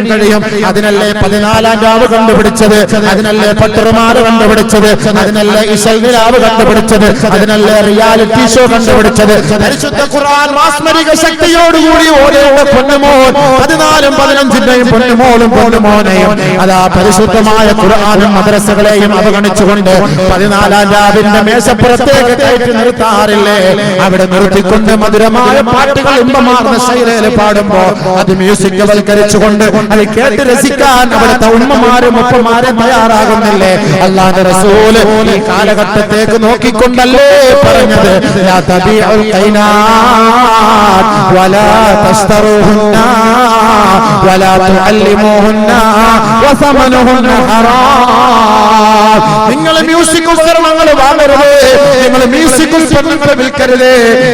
അതിനല്ലേ 14-ാം രാവ് കണ്ടുപിടിച്ചത്? അതിനല്ലേ പട്ടുറുമാറ് കണ്ടുപിടിച്ചത്? അതിനല്ലേ ഇശൽ നിലാവ് കണ്ടുപിടിച്ചത്? അതിനല്ലേ റിയാലിറ്റി ഷോ കണ്ടുപിടിച്ചത്? പരിശുദ്ധ ഖുർആൻ മാസ്മരിക ശക്തിയോടുകൂടി ഓരോ പൊന്നുമോൻ 14-ഉം 15-ന്റെയും പൊന്നുമോനെയും അതാ പരിശുദ്ധമായ ഖുർആനും മദ്രസകളെയും അവഗണിച്ചുകൊണ്ട് 14-ാം രാവിന്റെ മേശപ്പുറത്തേക്ക് കയറ്റി നിർത്താറില്ലേ? അവിടെ നിർത്തിക്കൊണ്ട് മധുരമായ പാട്ടുകൾ ഇമ്പമാർന്ന ശൈലിയിൽ പാടുമ്പോ അത് മ്യൂസിക് വൽക്കരിച്ചുകൊണ്ട് അത് കേട്ട് രസിക്കാൻ അവിടുത്തെ ഉമ്മമാരും ഒപ്പമാരും തയ്യാറാകുന്നില്ലേ? അല്ലാഹുവിന്റെ റസൂൽ ഈ കാലഘട്ടത്തേക്ക് നോക്കിക്കൊണ്ടല്ലേ പറഞ്ഞത്? ലാ തബീഉൽ ഖൈനാത് വലാ തസ്തറൂഹുന്ന വലാ തുഅല്ലിമൂഹുന്ന വസമനുഹുന്ന ഹറാം. നിങ്ങൾ മ്യൂസിക് ഉപകരണങ്ങൾ വാങ്ങരുത്. നിങ്ങൾ മ്യൂസിക് ഉപകരണങ്ങൾ വിൽക്കരുത്.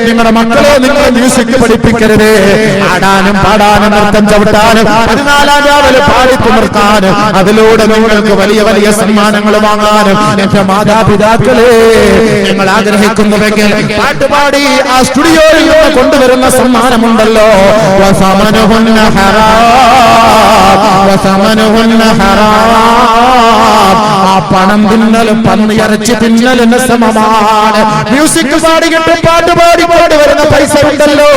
നിങ്ങളുടെ മക്കളെ നിങ്ങൾ മ്യൂസിക് പഠിപ്പിക്കരുത്. ആടാനും പാടാനും നൃത്തം ചവിട്ടാനും 14-ാം രാവിലെ പാടി തുമർക്കാനും അതിലൂടെ നിങ്ങൾക്ക് വലിയ വലിയ സമ്മാനങ്ങൾ വാങ്ങാനും എന്റെ മാതാപിതാക്കളെ നിങ്ങൾ ആഗ്രഹിക്കുന്നുവെങ്കിൽ പാട്ടുപാടി ആ സ്റ്റുഡിയോയിൽ നിന്ന് കൊണ്ടുവരുന്ന സമ്മാനമുണ്ടല്ലോ, വസമനുഹുന്ന ഹറാം. ആ പണം തിന്നലും പന്നിയിറച്ചി തിന്നലിന് സമമാണ്. മ്യൂസിക് പാടിയിട്ട് പാട്ടുപാടി വരുന്ന പൈസ ഉണ്ടല്ലോ,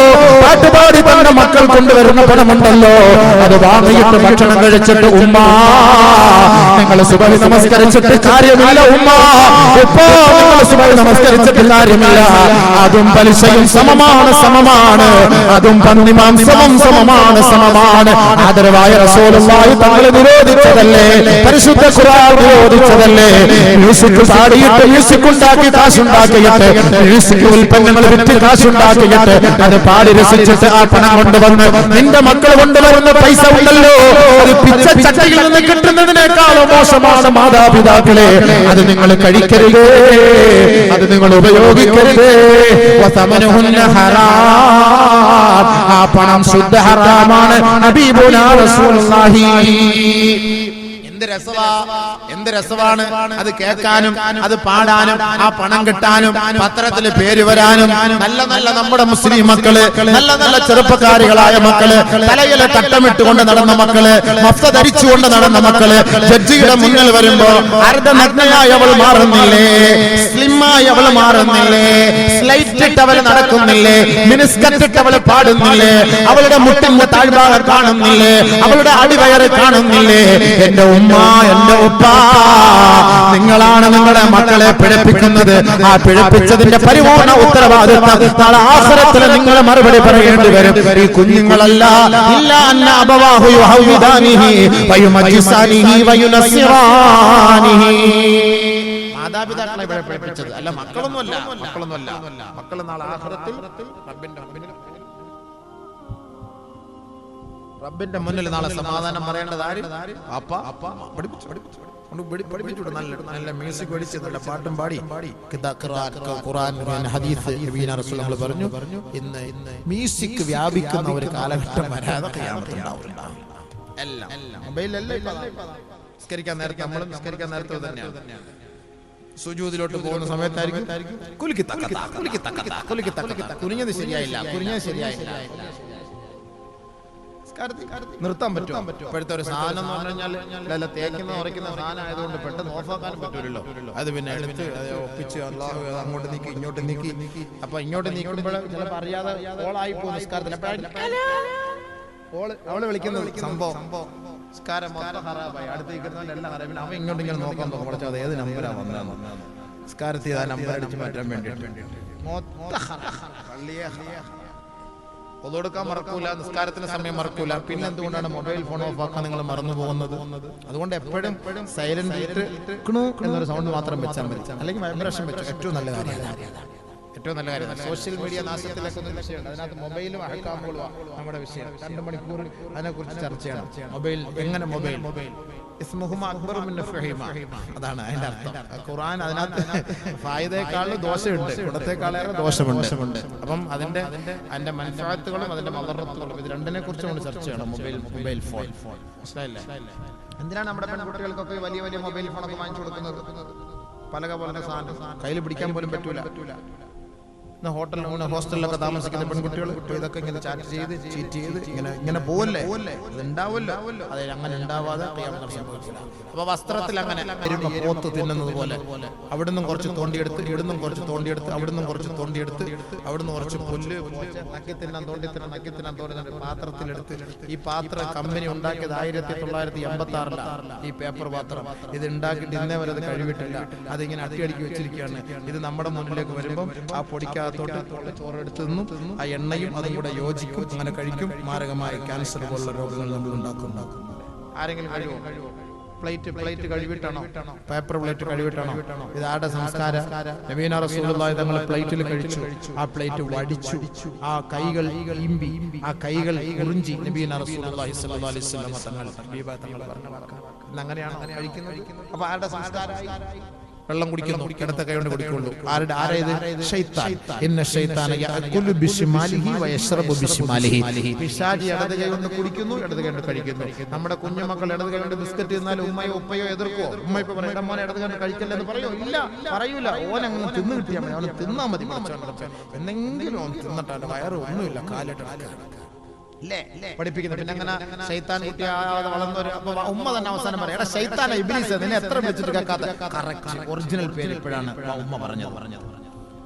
പാട്ടുപാടി തന്നെ മക്കൾ കൊണ്ടുവരുന്ന പണമുണ്ടല്ലോ, അത് വാങ്ങിയിട്ട് ഭക്ഷണം കഴിച്ചിട്ട് ഉമ്മ നിങ്ങൾ സുബഹി നമസ്കരിച്ചിട്ട് കാര്യമില്ല. ഉമ്മ ഉപ്പ നിങ്ങൾ സുബഹി നമസ്കരിച്ചിട്ട് കാര്യമില്ല. അതും പലിശയും സമമാണ്. അതും പന്നിമാംസവും സമമാണ്. ആദരവായ റസൂലുള്ളാഹി തങ്ങൾ നിരോധിച്ചതല്ലേ? പരിശുദ്ധ ഖുർആൻ നിരോധിച്ചതല്ലേ? മ്യൂസിക് പാടിയിട്ട് മ്യൂസിക് ഉണ്ടാക്കി കാശുണ്ടാക്കിയിട്ട് മ്യൂസിക് ഉൽപ്പന്നങ്ങൾ വിറ്റ് കാശുണ്ടാക്കിയിട്ട് അത് പാടി രസിച്ചിട്ട് ആ പണം കൊണ്ടുവന്ന് നിന്റെ മക്കൾ കൊണ്ടുവരുന്ന പൈസ ഉണ്ടല്ലോ, അത് പിച്ച ചട്ടിയിൽ നിന്ന് കിട്ടുന്നതിനേക്കാളും മോശമാണ് മാതാപിതാക്കളെ. അത് നിങ്ങൾ കഴിക്കരുത്, അത് നിങ്ങൾ ഉപയോഗിക്കരുത്. വസമനുഹുന്ന ഹറാം. ആ പണം ശുദ്ധ ഹറാമാണ്. ഹബീബുനാ റസൂലുള്ളാഹി. എന്ത് രസവാ എന്ത് രസമാണ് അത് കേൾക്കാനും, അത് പാടാനും, ആ പണം കിട്ടാനും, പത്രത്തിൽ പേര് വരാനും. നല്ല നല്ല നമ്മുടെ മുസ്ലിം മക്കള്, നല്ല നല്ല ചെറുപ്പക്കാരികളായ മക്കള്, തലയിലെ തട്ടമിട്ടുകൊണ്ട് നടന്ന മക്കള്, മഫ്ത ധരിച്ചുകൊണ്ട് നടന്ന മക്കള് ജഡ്ജിയുടെ മുന്നിൽ വരുമ്പോ അർദ്ധനഗ്നയായി അവൾ മാറുന്നില്ലേ, സ്ലിമായി അവൾ മാറുന്നില്ലേ, സ്ലൈറ്റ് ഇട്ട് അവൾ നടക്കുന്നില്ലേ, മിനിസ്കറ്റ് ഇട്ട് അവൾ പാടുന്നില്ലേ, അവളുടെ മുട്ടിന്റെ താഴ്ഭാഗം കാണുന്നില്ലേ, അവളുടെ അടിവയറ് കാണുന്നില്ലേ. എന്റെ ഉമ്മ, എന്റെ ഉപ്പ, നിങ്ങളാണ് നിങ്ങളുടെ മക്കളെ പിഴപ്പിക്കുന്നത്. ആ പിഴപ്പിച്ചതിന്റെ പരിപൂർണ ഉത്തരവാദിത്വം നാളെ ആഖിറത്തിൽ നിങ്ങൾ മറുപടി പറയേണ്ടി വരും. ഈ കുഞ്ഞുങ്ങളല്ല, ഇല്ല അന്ന അബവാഹു യുഹൗവിദാനിഹി വയുമജ്ജിസാനിഹി വയുനസ്സിറാനിഹി. മാതാപിതാക്കളെ പിഴപ്പിച്ചത് അല്ല, മക്കളൊന്നുമല്ല. മക്കൾ നാളെ ആഖിറത്തിൽ റബ്ബിന്റെ മുന്നിൽ നാളെ സമാധാനം പറയേണ്ടത് ആര്? പഠിപ്പിച്ചു. നല്ല മ്യൂസിക് പഠിച്ച് നല്ല പാട്ടും പാടി ഖുർആൻ ഹദീസ് നബിയുടെ റസൂൽ നമ്മൾ പറഞ്ഞു, ഇന്ന് മ്യൂസിക് വ്യാപിക്കുന്ന ഒരു കാലഘട്ടം വരാതെ ഖിയാമത്ത് ഉണ്ടാവില്ല. എല്ലാം മൊബൈലല്ലേ. നിസ്കരിക്കാൻ നേരത്തെ നമ്മൾ നിസ്കരിക്കാൻ നേരത്തെ തന്നെയാണ് സുജൂദിലോട്ട് പോകുന്ന സമയത്തായിരിക്കും കുനിഞ്ഞത് ശരിയായില്ല. നിർത്താൻ പറ്റും. ഇപ്പോഴത്തെ ഒരു സാധനം എന്ന് പറഞ്ഞു കഴിഞ്ഞാൽ തേക്കുന്ന ഉറയ്ക്കുന്ന സാധനം ആയതുകൊണ്ട് പെട്ടെന്ന് ഓഫാക്കാനും പറ്റൂലല്ലോ. അത് പിന്നെ എടുത്ത് ഒപ്പിച്ച് അങ്ങോട്ട് നീക്കി ഇങ്ങോട്ട് നീക്കി. അപ്പൊ ഇങ്ങോട്ട് നീക്കുമ്പോൾ ചിലപ്പോൾ അറിയാതെ ഓളായി പോകും നിസ്കാരത്തിൽ. അവള് വിളിക്കുന്നത് സംഭവം നിസ്കാരം മൊത്തം ഹറാബായി. അടുത്ത് നിൽക്കുന്നവന്റെ എല്ലാം ഹറാബിന് അവൻ ഇങ്ങോട്ട് ഇങ്ങനെ നോക്കാൻ തോന്നും. അത് ഏത് നമ്പരാ വന്നതെന്ന് നിസ്കാരത്തിൽ ആ നമ്പർ അടിച്ച് മാറ്റാൻ വേണ്ടിയിട്ട് ഒതുകൊടുക്കാൻ മറക്കൂല, നിസ്കാരത്തിന് സമയം മറക്കൂല. പിന്നെ എന്തുകൊണ്ടാണ് മൊബൈൽ ഫോൺ ഓഫ് ആക്കാൻ നിങ്ങൾ മറന്നു പോകുന്നത്? അതുകൊണ്ട് എപ്പോഴും സൈലന്റ് ഇട്ട് എന്നൊരു സൗണ്ട് മാത്രം വെച്ചാൽ മതി, അല്ലെങ്കിൽ വൈബ്രേഷൻ വെച്ചു. ഏറ്റവും നല്ല കാര്യമാണ്. സോഷ്യൽ മീഡിയ നാശത്തിലേക്കൊന്നും വിഷയമുണ്ട്. അതിനകത്ത് മൊബൈലും അഹക്കാമുകളും നമ്മുടെ വിഷയം. 2 മണിക്കൂർ അതിനെക്കുറിച്ച് ചർച്ച ചെയ്യണം. മൊബൈൽ എങ്ങനെ മൊബൈൽ അതാണ് അതിന്റെ അർത്ഥം. ഖുർആൻ അതിനകത്ത് ഫായിദയെക്കാളും ദോഷമുണ്ട്, ഗുണത്തെക്കാളേറെ ദോഷമുണ്ട്. അപ്പം അതിന്റെ മൻഫഅത്തുകളും അതിന്റെ മദറത്തുകളും ഇത് രണ്ടിനെ കുറിച്ച് നമ്മൾ ചർച്ച ചെയ്യണം. മൊബൈൽ ഫോൺ മനസ്സിലായില്ലേ? എന്തിനാണ് നമ്മുടെ പെൺകുട്ടികൾക്കൊക്കെ വലിയ വലിയ മൊബൈൽ ഫോണൊക്കെ വാങ്ങിച്ചു കൊടുക്കുന്നത്? പല സാധനം കയ്യിൽ പിടിക്കാൻ പോലും പറ്റൂല. ഹോസ്റ്റലിലൊക്കെ താമസിക്കുന്ന പെൺകുട്ടികൾ ഇതൊക്കെ ഇങ്ങനെ ചാറ്റ് ചെയ്ത് ചീറ്റ് ചെയ്ത് ഇങ്ങനെ പോവല്ലേ? അത് ഉണ്ടാവല്ലോ. അതെ, അങ്ങനെ ഉണ്ടാവാതെ സംഭവിക്കില്ല. അപ്പൊ വസ്ത്രത്തിൽ അങ്ങനെ പോത്ത് തിന്നുന്നത് പോലെ അവിടുന്ന് കുറച്ച് തോണ്ടിയെടുത്ത്, ഇവിടുന്നും കുറച്ച് തോണ്ടിയെടുത്ത്, അവിടുന്ന് കുറച്ച് തോണ്ടിയെടുത്ത്, അവിടുന്ന് കുറച്ച് പുല്ല് നക്കി തിന്നാൻ തോണ്ടി പാത്രത്തിലെടുത്ത്. ഈ പാത്ര കമ്പനി ഉണ്ടാക്കിയത് 1986 ഈ പേപ്പർ പാത്രം. ഇത് ഉണ്ടാക്കിയിട്ട് ഇന്നേ വരെ അത് കഴിവിട്ടില്ല. അതിങ്ങനെ അട്ടിയടിക്കി വെച്ചിരിക്കുകയാണ്. ഇത് നമ്മുടെ മുന്നിലേക്ക് വരുമ്പം ആ പൊടിക്കാ ചോറെടുത്ത് നിന്നും ആ എണ്ണയും അതും കൂടെ യോജിക്കും. അങ്ങനെ കഴിക്കും. മാരകമായ ക്യാൻസർ പോലുള്ള രോഗങ്ങൾ നമ്മൾ ഉണ്ടാക്കും. ആരെങ്കിലും കഴിവോ? പ്ലേറ്റ് കഴിവിട്ടാണോ? പേപ്പർ പ്ലേറ്റ് കഴിവിട്ടാണോ? ഇതാരുടെ സംസ്കാരം? നബീന റസൂലുള്ളാഹി തങ്ങൾ പ്ലേറ്റിൽ കഴിച്ചു. ആ പ്ലേറ്റ് വടിച്ചു. ആ കൈകൾ ഇമ്പി, ആ കൈകൾ ഉറിഞ്ചി. നബീന റസൂലുള്ളാഹി സ്വല്ലല്ലാഹി അലൈഹി വസല്ലം തങ്ങൾ പറഞ്ഞ വാക്കാണ്. അങ്ങനെയാണോ കഴിക്കുന്നത്? അപ്പൊ ആരുടെ സംസ്കാരമായി? വെള്ളം കുടിക്കുന്നു, ഇടത്തെ കൈ കൊണ്ട് കുടിക്കുള്ളൂ. ആരേത്? ശൈത്താൻ. ഇന്ന ശൈത്താന യഅകുലു ബിശിമാലിഹി വയശ്റബു ബിശിമാലിഹി. പിശാചി ഇടത് കൈ കൊണ്ട് കുടിക്കുന്നു, ഇടത് കൈ കൊണ്ട് കഴിക്കുന്നു. നമ്മുടെ കുഞ്ഞുമക്കൾ ഇടത് കൈ കൊണ്ട് ബിസ്ക്കറ്റ് തിന്നാൽ ഉമ്മയോ ഉപ്പയോ എതിർക്കോ? ഉമ്മ ഇപ്പൊ പറയും മോനെ ഇടത് കൈ കൊണ്ട് കഴിക്കല്ലെന്ന് പറയോ? ഇല്ല, പറയൂല. ഓൻ അങ്ങനെ തിന്നു കിട്ടിയാൽ മതി, അവന് തിന്നാ മതി. എന്തെങ്കിലും ഓൻ തിന്നിട്ടാണ് വയറ് ഒന്നുമില്ല, കാലിട്ട് പഠിപ്പിക്കുന്നത്. പിന്നെ അങ്ങനെ ശൈത്താൻ കുട്ടിയാതെ വളർന്നൊരു ഉമ്മ തന്നെ അവസാനം പറയാം, എടാ ശൈത്താനെ ഇബ്ലീസ് നിന്നെ എത്ര വിളിച്ചിട്ട് കേൾക്കാത്ത. കറക്റ്റ് ഒറിജിനൽ പേര് ഇപ്പോഴാണ് ഉമ്മ പറഞ്ഞത്.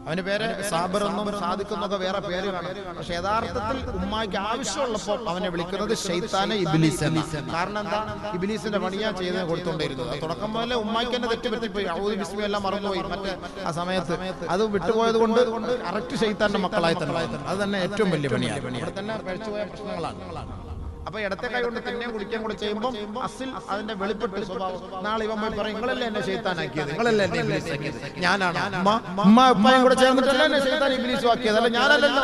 അവന്റെ പേര് സാബർ എന്നും സാദിഖെന്നൊക്കെ വേറെ പേര് കാണും. പക്ഷെ യഥാർത്ഥത്തിൽ ഉമ്മാക്ക് ആവശ്യമുള്ളപ്പോൾ അവനെ വിളിക്കുന്നത് ശൈത്താനെ ഇബ്ലീസ്. കാരണം എന്താ? ഇബ്ലീസിന്റെ പണിയാ ചെയ്ത് കൊടുത്തോണ്ടിരുന്നത്. തുടക്കം മുതലേ ഉമ്മാക്ക് തന്നെ തെറ്റുപറ്റിപ്പോയി. ഔദു ബിസ്മി എല്ലാം മറന്നുപോയി. മറ്റേ ആ സമയത്ത് അത് വിട്ടുപോയത് കൊണ്ട് കറക്റ്റ് ശൈത്താന്റെ മക്കളായി തന്നെ. അത് തന്നെ ഏറ്റവും വലിയ പണിയാണ്. ഇവിടെ തന്നെ പഴിച്ചുപോയ പ്രശ്നങ്ങളാണ്. അപ്പൊ ഇടത്തെ കൈ കൊണ്ട് തന്നെ കുടിക്കാൻ കൂടെ ചെയ്യുമ്പോൾ അസിൽ അതിന്റെ വെളിപ്പെട്ട് സ്വഭാവം. നാളെ ഇവൻ പോയി പറയും, നിങ്ങളല്ലേ എന്നെ ശൈത്താനാക്കിയത്, നിങ്ങളല്ലേ എന്നെ ഇബ്ലീസ് ആക്കിയത്. ഞാനാണ് ഉമ്മ ഉപ്പയും കൂടെ ചേർന്നിട്ടല്ല എന്നെ ശൈത്താൻ ഇബ്ലീസ് ആക്കിയത്, അല്ല ഞാനല്ലല്ലോ.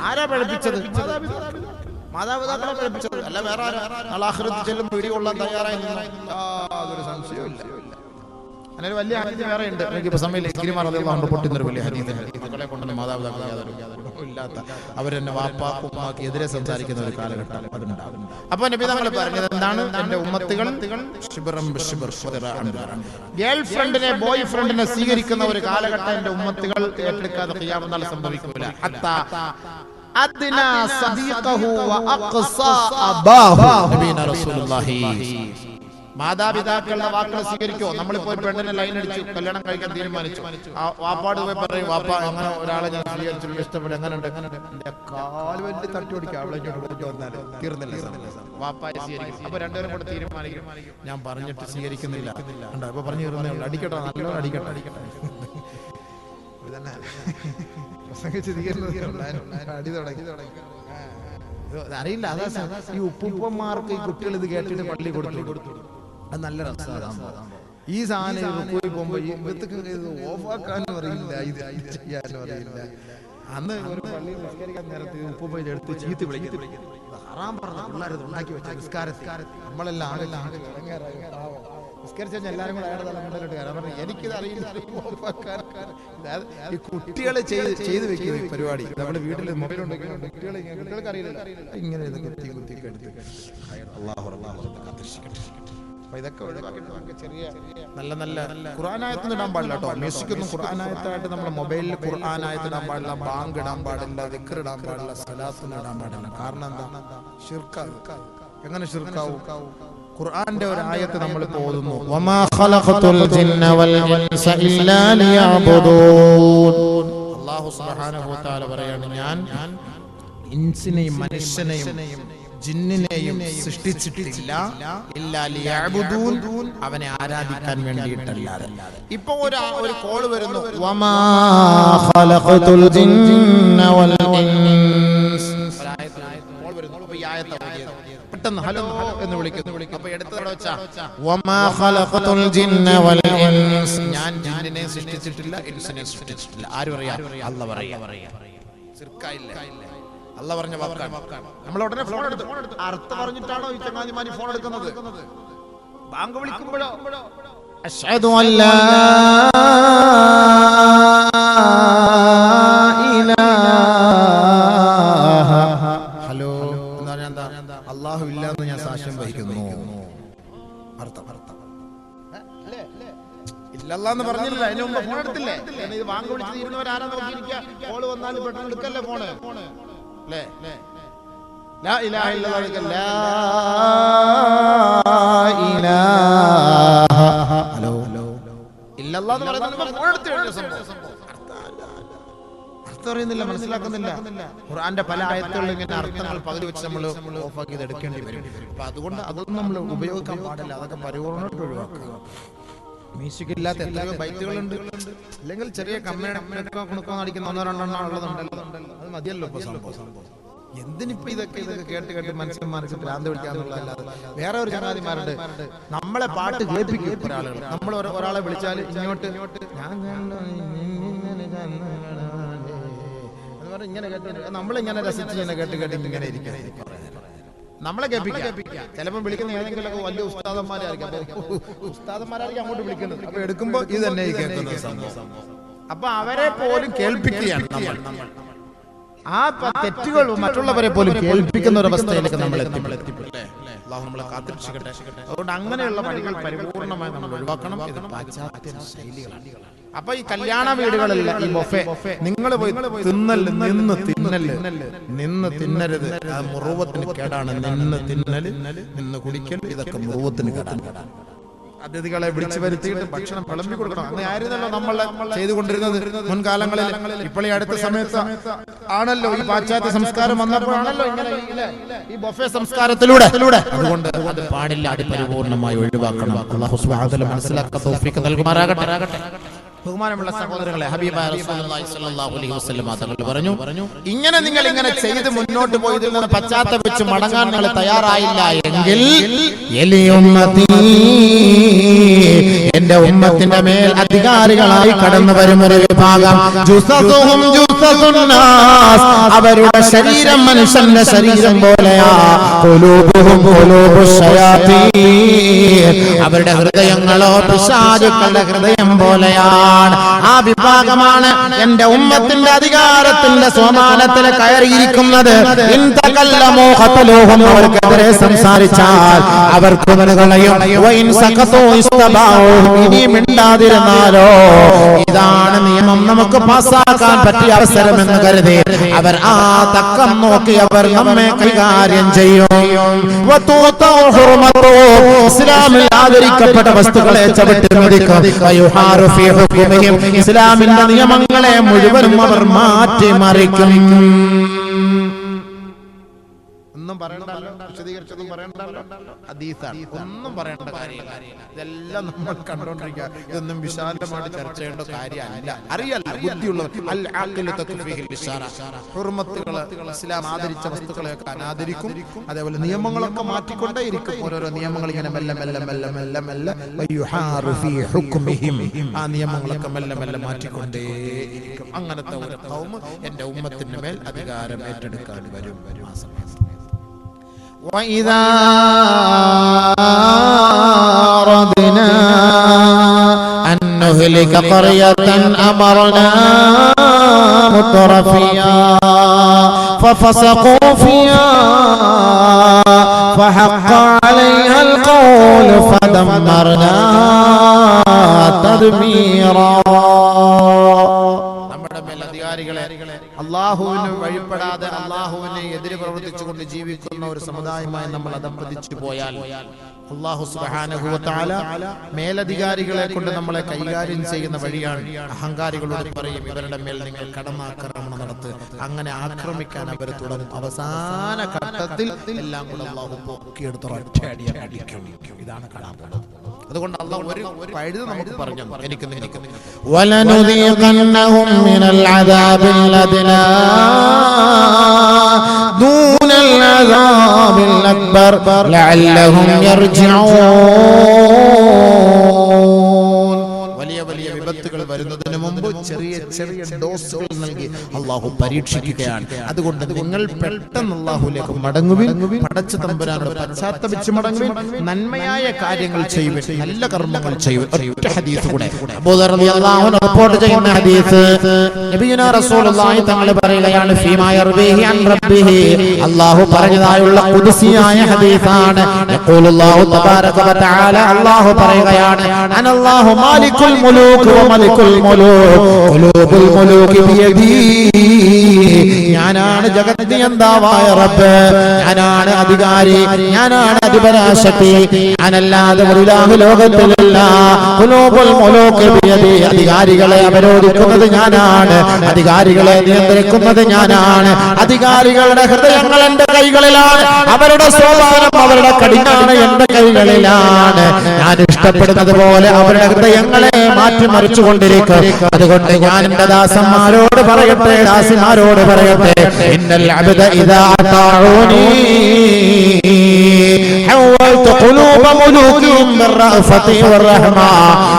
ആരാ പഠിപ്പിച്ചത്? മാതാപിതാക്കളെ പഠിപ്പിച്ചത്, അല്ല വേറെ ആരാ? ആഖിറത്തിൽ ചെല്ലുമ്പോൾ പിടികൊള്ളാൻ തയ്യാറായി യാതൊരു സംശയവും ഇല്ല. അങ്ങനെ വലിയ ഹദീസ് വേറെ ഉണ്ട്. എനിക്ക് സമയമില്ല. പൊട്ടുന്നൊരു വലിയ ഹദീസ് മക്കളെ കൊണ്ടുവന്ന് മാതാപിതാക്കളെ ഒന്നുമില്ലാത്ത അവരെന്നെ വാപ്പാക്കും ഉമ്മാക്കും എതിരെ സംസാരിക്കുന്ന ഒരു കാലഘട്ടം അതുണ്ടാകും. അപ്പൊ നബി തങ്ങൾ പറഞ്ഞത് എന്താണ്? എന്റെ ഉമ്മത്തുകൾ ഗേൾ ഫ്രണ്ടിനെ ബോയ് ഫ്രണ്ടിനെ സ്വീകരിക്കുന്ന ഒരു കാലഘട്ടം എന്റെ ഉമ്മത്തുകൾ ഏറ്റെടുക്കാതെ ഖിയാമത്ത് നാൾ സംഭവിക്കൂല. ഹത്താ അദ്നാ സദീഖഹു വ അഖ്സാ അബാഹു നബിന റസൂലുള്ളാഹി. മാതാപിതാക്കളുടെ വാക്കുകൾ സ്വീകരിക്കോ? നമ്മളിപ്പോ ഒരു പെണ്ണിനെ ലൈൻ അടിച്ചു കല്യാണം കഴിക്കാൻ തീരുമാനിച്ചു, വാപ്പാട് പോയി പറയും വാപ്പ അങ്ങനെ ഒരാളെ ഞാൻ സ്വീകരിച്ചിട്ടുള്ള ഇഷ്ടപ്പെടും, എങ്ങനെ ഉണ്ട് എന്റെ കാല് വലിയ തട്ടി ഓടിക്കുക അവളെ വന്നാല് തീർന്നില്ല വാപ്പായെ സ്വീകരിക്കും. അപ്പൊ രണ്ടുപേരും കൂടെ തീരുമാനിക്കും ഞാൻ പറഞ്ഞിട്ട് സ്വീകരിക്കുന്നില്ല, അപ്പൊ പറഞ്ഞു തീർന്നേ ഉള്ളൂ, അടിക്കട്ടെ നല്ലോണം അടിക്കട്ടെ ഇതന്നെ പ്രസംഗിച്ച് അടി തുടങ്ങി അറിയില്ല. അതാ ഈ ഉപ്പുപ്പന്മാർക്ക് ഈ കുട്ടികൾ ഇത് കേട്ടിട്ട് പള്ളി കൊടുത്തു. അത് നല്ല രസമാണ്. ഈ സാധനം പോയി പോകുമ്പോ ഓഫാക്കാനും അറിയില്ല, ഇത് ചെയ്യാനും അറിയില്ല. അന്ന് ഒരു പള്ളിയിൽ നിസ്കരിക്കാൻ നേരത്ത് ഉപ്പുപ്പ എടുത്ത് ചീത്തി വിളിക്കും. ഹറാം പറഞ്ഞ പിള്ളേർ ഉണ്ടാക്കി വെച്ച നിസ്കാരത്തിൽ നമ്മളെല്ലാം നിസ്കരിച്ച എല്ലാവരും കൂടെ അയാളുടെ തലമുണ്ടലോട്ട് കയറാൻ പറഞ്ഞു. എനിക്കിത് അറിയില്ല, ഈ കുട്ടികളെ ചെയ്ത് വെക്കുന്ന ഈ പരിപാടി നമ്മുടെ വീട്ടിൽ മൊബൈൽ ഉണ്ടെങ്കിലും കുട്ടികൾക്ക് അറിയില്ല ഇങ്ങനെ ഇതൊക്കെ ഒഴിവാക്കിയിട്ട് ചെറിയ നല്ല നല്ല ഖുർആനായത്ത് ഇടാൻ പാടില്ല കേട്ടോ. മ്യൂസിക്കൊന്നും ഖുർആനായത്തായിട്ട് നമ്മുടെ മൊബൈലിൽ ഖുർആനായത്ത് ഇടാൻ പാടില്ല, ബാങ്ക് ഇടാൻ പാടില്ല, ദിക്ർ ഇടാൻ പാടില്ല, സലാത്ത് ഇടാൻ പാടില്ല. കാരണം എന്താ? ശിർക്കാവും. എങ്ങനെ ശിർക്കാവും? ഖുർആന്റെ ഒരു ആയത്ത് നമ്മൾ ഓതുന്നു, വമാ ഖലഖതുൽ ജിന്ന വൽ ഇൻസ ഇല്ലാ ലിയഅ്ബുദൂൻ. അല്ലാഹു സുബ്ഹാനഹു വ തആല പറയാണ്, ഞാൻ ഇൻസിനെയും മനുഷ്യനെയും ജിന്നിനെയും സൃഷ്ടിച്ചിട്ടില്ല ഇല്ലാ ലിയഅ്ബുദൂൻ, അവനെ ആരാധിക്കാൻ വേണ്ടിയിട്ടല്ലാതെ. ഇപ്പോ ഒരു കോൾ വരുന്നു, വമാ ഖലഖതുൽ ജിന്ന വൽ ഇൻസ്. കോൾ വരുന്നു, ഈ ആയത്ത് പെട്ടെന്ന് ഹലോ എന്ന് വിളിക്കുന്നു. അപ്പൊ എടുത്തവിടെ വെച്ചാ വമാ ഖലഖതുൽ ജിന്ന വൽ ഇൻസ്, ഞാൻ ജിന്നിനെ സൃഷ്ടിച്ചിട്ടില്ല ഇൻസിനെ സൃഷ്ടിച്ചിട്ടില്ല. ആര് പറയാ? അല്ലാഹ് പറയാ. ശിർക്കായില്ല, അല്ലാഹ് പറഞ്ഞ വാക്കാണ്. നമ്മൾ ഉടനെ ഫോൺ എടുത്തു. അർത്ഥം പറഞ്ഞിട്ടാണോ ഈ ചങ്ങാതിമാരി ഫോൺ എടുക്കുന്നത്? ബാങ്ക് വിളിക്കുമ്പോഴോ അശ്ഹദു അല്ലാ ഇലാഹ ഹലോ എന്ന് പറഞ്ഞാൽ എന്താ? അല്ലാഹു ഇല്ല എന്ന് ഞാൻ സാക്ഷ്യം വഹിക്കുന്നു. അർത്ഥം ഇല്ലല്ലാന്ന് പറഞ്ഞില്ല, അതിന് മുമ്പ് ഫോൺ എടുത്തില്ലേ? ഇത് ബാങ്ക് വിളിച്ച് തീരുന്നവരാരാ നോക്കിയിരിക്കുക. കോള് വന്നാൽ പെട്ടെന്ന് എടുക്കല്ലേ ഫോണ്. ലാ ഇലാഹ ഇല്ലല്ലാഹ്, ലാ ഇലാഹ ഹലോ ഇല്ലല്ലാഹ് എന്ന് പറയുന്നത് ഫോൺ എടുത്ത് കഴിഞ്ഞ സംഭവം. അർത്ഥം അറിയുന്നില്ല, മനസ്സിലാക്കുന്നില്ല. ഖുർആന്റെ പല ആയത്തുകളിൽ ഇങ്ങനെ അർത്ഥങ്ങൾ പകുതി വെച്ച് നമ്മൾ ഓഫാക്കി ഇത് എടുക്കേണ്ടി വരും. അപ്പൊ അതുകൊണ്ട് അതൊന്നും നമ്മൾ ഉപയോഗിക്കാൻ പാടില്ല, അതൊക്കെ പരിപൂർണ്ണമായിട്ട് ഒഴിവാക്കുക. മ്യൂസിക് ഇല്ലാത്ത എത്രയോ ബൈറ്റുകളുണ്ട്. അല്ലെങ്കിൽ ചെറിയ കമ്മേടൊക്കെ കുണുക്കം അടിക്കുന്ന ഒന്നോ രണ്ടെണ്ണം ഉള്ളതുണ്ടല്ലോ, അത് മതിയല്ലോ ഇപ്പൊ സംഭവം. എന്തിനിപ്പോ ഇതൊക്കെ കേട്ട് മനുഷ്യന്മാർക്ക് ഭ്രാന്ത് പിടിക്കാന്നുള്ളതല്ലാതെ വേറെ ഒരു ചങ്ങാതിമാരുണ്ട്, നമ്മളെ പാട്ട് കേൾപ്പിക്കും ഒരാളുകൾ. നമ്മൾ ഒരാളെ വിളിച്ചാൽ ഇങ്ങോട്ട് ഇങ്ങനെ കേട്ട് നമ്മളിങ്ങനെ രസിച്ച് ഇങ്ങനെ കേട്ട് ഇങ്ങനെ ഇരിക്കുക, നമ്മളെ കേൾപ്പിക്കാം. ചിലപ്പോൾ വിളിക്കുന്ന ഏതെങ്കിലും വലിയ ഉസ്താദന്മാരായിരിക്കും. ഉസ്താദന്മാരായിരിക്കും അങ്ങോട്ട് വിളിക്കുന്നത്. അപ്പൊ എടുക്കുമ്പോ ഇത് തന്നെ കേൾക്കുന്നത് സംഭവം. അപ്പൊ അവരെ പോലും കേൾപ്പിക്കുകയാണ് നമ്മൾ. ആ തെറ്റുകൾ മറ്റുള്ളവരെ പോലും കേൾപ്പിക്കുന്ന ഒരു അവസ്ഥയിലേക്ക് നമ്മൾ എത്തിപ്പെട്ടെ. അല്ലാഹു നമ്മളെ കാത്തിരക്ഷിക്കട്ടെ. അതുകൊണ്ട് അങ്ങനെയുള്ള വഴികൾ പരിപൂർണമായി നമ്മൾ ഒഴിവാക്കണം. ഇത് പാശ്ചാത്യ ശൈലികളാണ്. അപ്പൊ ഈ കല്യാണ വീടുകളിൽ ഈ ബൊഫെ നിങ്ങൾ പോയി നിന്ന് തിന്നരുത്. മുറുവത്തിന് കേടാണ്. നിന്ന് കുടിക്കൽ, ഇതൊക്കെ മുറുവത്തിന് കേടാണ്. അതിഥികളെ വിളിച്ചു വരുത്തിയിട്ട് ഭക്ഷണം വിളമ്പി കൊടുക്കണം. അങ്ങനെ ആയിരുന്നല്ലോ നമ്മൾ ചെയ്തുകൊണ്ടിരുന്നത് മുൻകാലങ്ങളിൽ. ഇപ്പോൾ ഈ അടുത്ത സമയത്ത് ആണല്ലോ ഈ പാശ്ചാത്യ സംസ്കാരം വന്നപ്പോഴാണല്ലോ ഇങ്ങനെ ഈ ബൊഫെ സംസ്കാരത്തിലൂടെ. അതുകൊണ്ട് അത് പാടില്ല, അത് പരിപൂർണമായി ഒഴിവാക്കണം. അല്ലാഹു സുബ്ഹാനഹു വ തആല മനസ്സിലാക്കാൻ തൗഫീഖ് നൽകുമാറാകട്ടെ. ബഹുമാനമുള്ള സഹോദരങ്ങളെ, ഹബീബായ റസൂലുള്ളാഹി സ്വല്ലല്ലാഹു അലൈഹി വസല്ലം തങ്ങൾ പറഞ്ഞു, ഇങ്ങനെ നിങ്ങൾ ഇങ്ങനെ ചെയ്ത് മുന്നോട്ട് പോയി ഇതിൽ നിന്ന് പശ്ചാത്തപിച്ച് മടങ്ങാൻ നിങ്ങൾ തയ്യാറായില്ല എങ്കിൽ എന്റെ ഉമ്മത്തിന്റെ മേൽ അധികാരികളായി കടന്നു വരും ഒരു വിഭാഗം. അവരുടെ ശരീരം മനുഷ്യന്റെ ശരീരം പോലെയാ. അവരുടെ ഹൃദയങ്ങളോ പിശാചുക്കളുടെ ഹൃദയം പോലെയാണ്. ആ വിഭാഗമാണ് എന്റെ ഉമ്മത്തിന്റെ അധികാരത്തിന്റെ സോമാനത്തിൽ കയറിയിരിക്കുന്നത്. അവർക്കെതിരെ സംസാരിച്ചാൽ അവർ കുമലുകളെയും ഇനി മിണ്ടാതിരുന്നാലോ. ഇതാണ് നിയമം. നമുക്ക് പാസ്സാക്കാൻ പറ്റിയ അവസരം എന്ന് കരുതി അവർ ആ തക്കം നോക്കി അവർ നമ്മെ കൈകാര്യം ചെയ്യും. ഇസ്ലാമിൽ ആദരിക്കപ്പെട്ട വസ്തുക്കളെ ചവിട്ടി മെതിക്കും. ഇസ്ലാമിന്റെ നിയമങ്ങളെ മുഴുവനും അവർ മാറ്റിമറിക്കും. ഒന്നും പറയണ്ടല്ലോ, വിശദീകരിച്ചൊന്നും പറയണ്ടല്ലോ, ഹദീസാണ്, ഒന്നും പറയേണ്ട കാര്യമില്ല. ഇതെല്ലാം നമ്മൾ കണ്ടോണ്ടിരിക്കുക. ഇതൊന്നും വിശാലമായിട്ട് ചർച്ച ചെയ്യേണ്ട കാര്യമല്ല. അറിയല്ല, ബുദ്ധിയുള്ളവർ ഇസ്ലാം ആദരിച്ച വസ്തുക്കളെയൊക്കെ അനാദരിക്കും. അതേപോലെ നിയമങ്ങളൊക്കെ മാറ്റിക്കൊണ്ടേയിരിക്കും. ഓരോരോ നിയമങ്ങൾ ഇങ്ങനെ മെല്ലെ മെല്ലെ മെല്ലെ മെല്ലെ മെല്ലെ ആ നിയമങ്ങളൊക്കെ മെല്ലെ മെല്ലെ മാറ്റിക്കൊണ്ടേയിരിക്കും. അങ്ങനത്തെ ഒരു ഖൗം എന്റെ ഉമ്മത്തിന്റെ മേൽ അധികാരം ഏറ്റെടുക്കാൻ വരും. وَإِذَا أَرَدْنَا أَن نُّهْلِكَ قَرْيَةً أَمَرْنَا مُتْرَفِيهَا فَفَسَقُوا فِيهَا فَحَقَّ عَلَيْهَا الْقَوْلُ فَدَمَّرْنَاهَا تَدْمِيرًا. അള്ളാഹുവിന് വഴിപ്പെടാതെ അള്ളാഹുവിനെ എതിരെ പ്രവർത്തിച്ചുകൊണ്ട് ജീവിക്കുന്ന ഒരു സമുദായമായി നമ്മൾ അധപ്പതിച്ചു പോയാൽ അള്ളാഹു സുബ്ഹാനഹു വ തആല മേലധികാരികളെ കൊണ്ട് നമ്മളെ കൈകാര്യം ചെയ്യുന്ന വഴിയാണ്. അഹങ്കാരികളോട് പറയും, ഇവരുടെ മേൽ നിങ്ങൾ കടന്നാക്രമണം നടത്ത്. അങ്ങനെ ആക്രമിക്കാൻ അവർ തുടങ്ങും. അവസാന ഘട്ടത്തിൽ എല്ലാം കൂടെ അള്ളാഹു പൊക്കിയെടുത്ത് ഒറ്റയടിയാൻ അടിക്കും. ഇതാണ് കാണാൻ പോകുന്നത്. അതുകൊണ്ട് അള്ളാഹു ഒരു പഴുത് നമുക്ക് പറഞ്ഞു, എനിക്ക് വലനുദീഖന്നഹും മിനൽ അദാബിൽ അദ്നാ ദൂനൽ അദാബിൽ അക്ബർ ലഅല്ലഹും യർജിഊൻ. വലിയ വലിയ വിപത്തുകൾ വരുന്നതിന് മുമ്പ് ചെറിയ ചെറിയ ഡോസുകൾ നൽകി അള്ളാഹു പരീക്ഷിക്കുകയാണ്. അതുകൊണ്ട് നിങ്ങൾ പെട്ടെന്ന് അള്ളാഹുവിലേക്ക് മടങ്ങുവിൻ. പടച്ച തമ്പുരാനോട് പശ്ചാത്തപിച്ച് മടങ്ങുവിൻ. നന്മയായ കാര്യങ്ങൾ ചെയ്യുവിൻ, നല്ല കർമ്മങ്ങൾ ചെയ്യുവിൻ. ഒറ്റ ഹദീസ് കൂടെ അബൂ ദർ റളിയല്ലാഹു അൻഹു റിപ്പോർട്ട് ചെയ്യുന്ന ഹദീസ് നബിയുനാ റസൂലുള്ളാഹി തങ്ങൾ പറയുകയാണ്, ഫീമാ യർബീഹി അൻ റബ്ബിഹി, അല്ലാഹു പറഞ്ഞതായുള്ള ഖുദ്സിയായ ഹദീസാണ്. യഖൂലുല്ലാഹു തബാരക വ തആല, അല്ലാഹു പറയുകയാണ്, അനല്ലാഹു മാലികുൽ മുലൂക് വ മലികുൽ മുലൂക് ഖുലൂബുൽ മുലൂകി ബിയദി, ഞാനാണ് ജഗദ്നിയന്താവായ റബ്ബ്, ഞാനാണ് അധികാരി, ഞാനാണ് അധിപരാശക്തി, ഞാനല്ലാതെ ഒരു ഇലാഹു ലോകത്തിലില്ല. ഖുലൂബുൽ മുലൂകി ബിയദി, അധികാരികളെ അവരോധിക്കുന്നത് ഞാനാണ്, അധികാരികളെ നിയന്ത്രിക്കുന്നത് ഞാനാണ്. അധികാരികളുടെ ഹൃദയങ്ങൾ എന്റെ കൈകളിലാണ്, അവരുടെ സ്വഭാവം അവരുടെ കഠിനാണ് എന്റെ കൈകളിലാണ്. ഞാൻ ഇഷ്ടപ്പെടുന്നത് പോലെ അവരുടെ ഹൃദയങ്ങളെ മാറ്റിമറിച്ചുകൊണ്ടിരിക്കും. അതുകൊണ്ട് ഞാൻ എന്റെ ദാസന്മാരോട് പറയട്ടെ, ദാസിമാരോട് പറയട്ടെ, ഇന്നൽ അബ്ദ ഇദാ അതാഉനി ഹവൽതു ഖുലൂബ മുലൂകിഹിം ബിർറഅഫതി വറഹ്മ.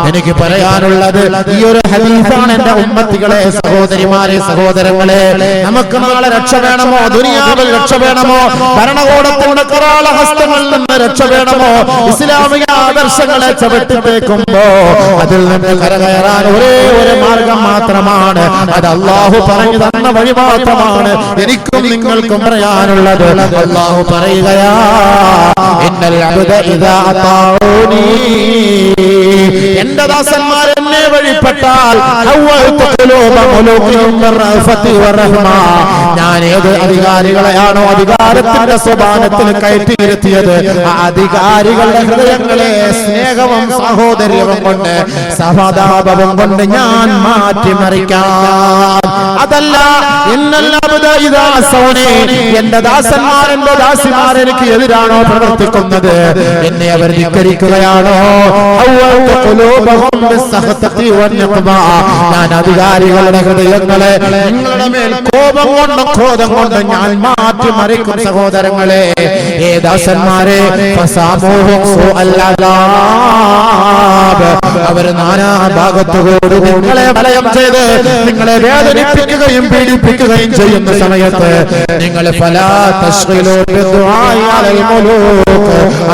എനിക്ക് പറയാനുള്ളത് ഈ ഒരു ഹദീസാണ്. എന്റെ ഉമ്മത്തികളെ, സഹോദരിമാരെ, സഹോദരങ്ങളെ, നമുക്ക് നാളെ രക്ഷ വേണമോ, ദുനിയാവിൽ രക്ഷ വേണമോ, ഭരണകൂടത്തിന്റെ കറാള ഹസ്തങ്ങളിൽ നിന്ന് രക്ഷ വേണമോ, ഇസ്ലാമിക ആദർശങ്ങളെ ചവിട്ടിത്തേക്കുമ്പോ അതിൽ നിന്ന് കരകയറാൻ ഒരേ ഒരു മാർഗം മാത്രമാണ്. അത് അല്ലാഹു പറഞ്ഞു തന്ന വഴി മാത്രമാണ്. എനിക്കും നിങ്ങൾക്കും പറയാനുള്ളത്. അല്ലാഹു പറയുകയാ, ഇന്നൽ അബ്ദ ഇദാ അതാഉനി, എന്റെ ദാസന്മാർ എന്നെ വഴിപ്പെട്ടാൽ ഞാൻ ഏത് അധികാരികളെയാണോ അധികാരത്തിന്റെ സ്വഭാവത്തിൽ കയറ്റിയിരുത്തിയത്, ആ അധികാരികളുടെ ഹൃദയങ്ങളെ സ്നേഹവും സാഹോദര്യവും കൊണ്ട് സഹതാപവും കൊണ്ട് ഞാൻ മാറ്റിമറിക്കാം. അതല്ല, എന്റെ ദാസന്മാർ, എന്റെ ദാസിമാർ എനിക്ക് എതിരാണോ പ്രവർത്തിക്കുന്നത്, എന്നെ അവർ ധിക്കരിക്കുകയാണോ, ഞാൻ അധികാരികളുടെ ഹൃദയങ്ങളെ നിങ്ങളുടെ മേൽ കോപം കൊണ്ടും ക്രോധം കൊണ്ടും ഞാൻ മാറ്റിമറിക്കും. സഹോദരങ്ങളെ, ഏ ദാസന്മാരെ, അവർ നാനാഭാഗത്തുകൂടി നിങ്ങളെ വലയം ചെയ്ത് നിങ്ങളെ വേദനിപ്പിക്കുകയും പീഡിപ്പിക്കുകയും ചെയ്യുന്ന സമയത്ത് നിങ്ങൾ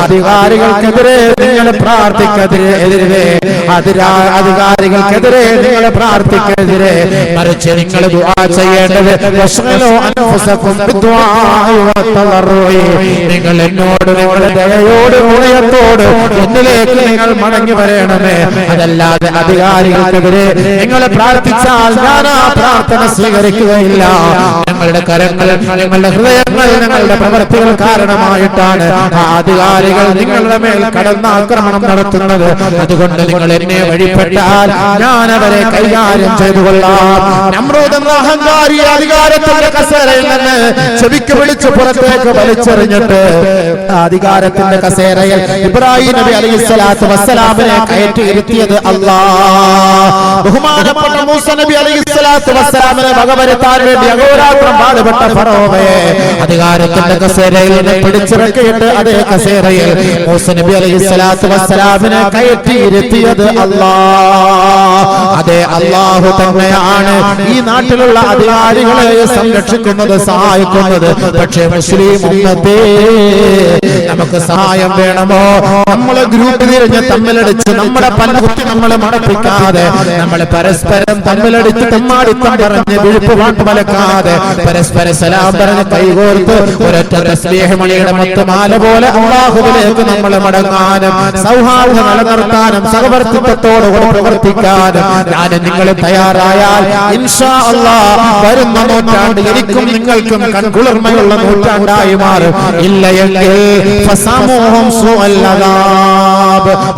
അധികാരികൾക്കെതിരെ നിങ്ങൾ പ്രാർത്ഥിക്കെതിരെ അധികാരികൾക്കെതിരെ നിങ്ങൾ പ്രാർത്ഥിക്കെതിരെ മറിച്ച് നിങ്ങൾ ദുആ ചെയ്യേണ്ടത് നിങ്ങൾ എന്നോട് നിങ്ങളുടെ ദയയോട് ഹൃദയത്തോട് എന്നിലേക്ക് നിങ്ങൾ മടങ്ങി വരണമേ. അതല്ലാതെ അധികാരികൾക്കെതിരെ നിങ്ങൾ പ്രാർത്ഥിച്ചാൽ ഞാൻ ആ പ്രാർത്ഥന സ്വീകരിക്കുകയില്ല. ഞങ്ങളുടെ കരങ്ങൾ, ഞങ്ങളുടെ ഹൃദയങ്ങൾ, ഞങ്ങളുടെ പ്രവൃത്തികൾ കാരണമായിട്ടാണ് ആ അധികാരികൾ നിങ്ങളുടെ മേൽ കടന്നാക്രമണം നടത്തുന്നത്. അതുകൊണ്ട് നിങ്ങൾ എന്നെ വഴിപ്പെട്ടാൽ ഞാൻ അവരെ കൈകാര്യം ചെയ്തു കൊള്ളാം. നമ്രൂദ് എന്ന അഹങ്കാരി അധികാരത്തിന്റെ കസേരയിൽ നിന്ന് ചെവിക്ക് പിടിച്ച് പുറത്തേക്ക് വലിച്ചെറിഞ്ഞിട്ട് അധികാരത്തിന്റെ കസേരയിൽ ഇബ്രാഹിം നബി അലൈഹിസ്സലാത്തു വസ്സലാമിനെ കയറ്റിയിരുത്തിയത് അല്ലാഹ്. ബഹുമാനപ്പെട്ട മൂസ നബി അലൈഹിസ്സലാത്തു വസ്സലാമിനെ വകവരുത്താൻ വേണ്ടി അഹോരാത്രം പാടുപെട്ട ഫറോവയെ അധികാരത്തിന്റെ കസേരയിൽ നിന്ന് പിടിച്ചിറക്കിയിട്ട് അതേ കസേരയിൽ മൂസ നബി അലൈഹിസ്സലാത്തു വസ്സലാമിനെ കയറ്റിയിരുത്തിയത് അല്ലാഹ്. അതേ അല്ലാഹു തന്നെയാണ് ഈ നാട്ടിലുള്ള അധികാരികളെ സംരക്ഷിക്കുന്നത്, സഹായിക്കുന്നത്. പക്ഷേ മുസ്ലിം ഉമ്മത്തേ, നമുക്ക് സഹായം വേണമോ? നമ്മളെ ഗ്രൂപ്പ് തിരിഞ്ഞ് തമ്മിലടിച്ച് നമ്മുടെ പല്ലുകുത്തി നമ്മളെ മടപ്പിക്കാതെ, നമ്മളെ പരസ്പരം തമ്മിലടിച്ച് തെമ്മാടിത്തം പറഞ്ഞ് വിഴുപ്പ് പാട്ട് മലക്കാതെ, പരസ്പര സലാം പറഞ്ഞ് കൈകോർത്ത് ഒരൊറ്റ തസ്ബീഹ് മണിയുടെ മൊത്തമാല പോലെ അല്ലാഹുവിലേക്ക് നമ്മൾ മടങ്ങാനും സൗഹാർദ്ദം നിലനിർത്താനും സഹവർത്തിത്വത്തോടുകൂടി പ്രവർത്തിക്കാനും ഞാൻ നിങ്ങൾ തയ്യാറായാൽ ഇൻഷാ അല്ലാഹ് വരുന്ന നൂറ്റാണ്ട് എനിക്കും നിങ്ങൾക്കും കൺകുളിർമയുള്ള നൂറ്റാണ്ടായി മാറും. ഇല്ലയെങ്കിൽ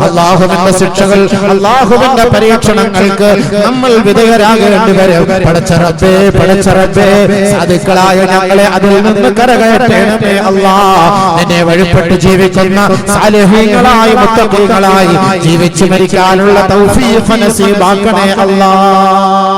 അല്ലാഹുവിന്റെ ശിക്ഷകൾ, അല്ലാഹുവിന്റെ പരീക്ഷണങ്ങൾക്ക് നമ്മൾ വിധേയരാകേണ്ടി വരും. പടച്ചറബേ, പടച്ചറബേ, സാധുക്കളായ ഞങ്ങളെ അതിൽ നിന്ന് കരകയറ്റണമേ അല്ലാഹ്. നിന്നെ വഴിപ്പെട്ട് ജീവിക്കുന്ന സാലിഹീങ്ങളായി മുത്തഖീങ്ങളായി ജീവിച്ചു മരിക്കാനുള്ള തൗഫീഖ് നസീബാക്കണേ അല്ലാഹ്.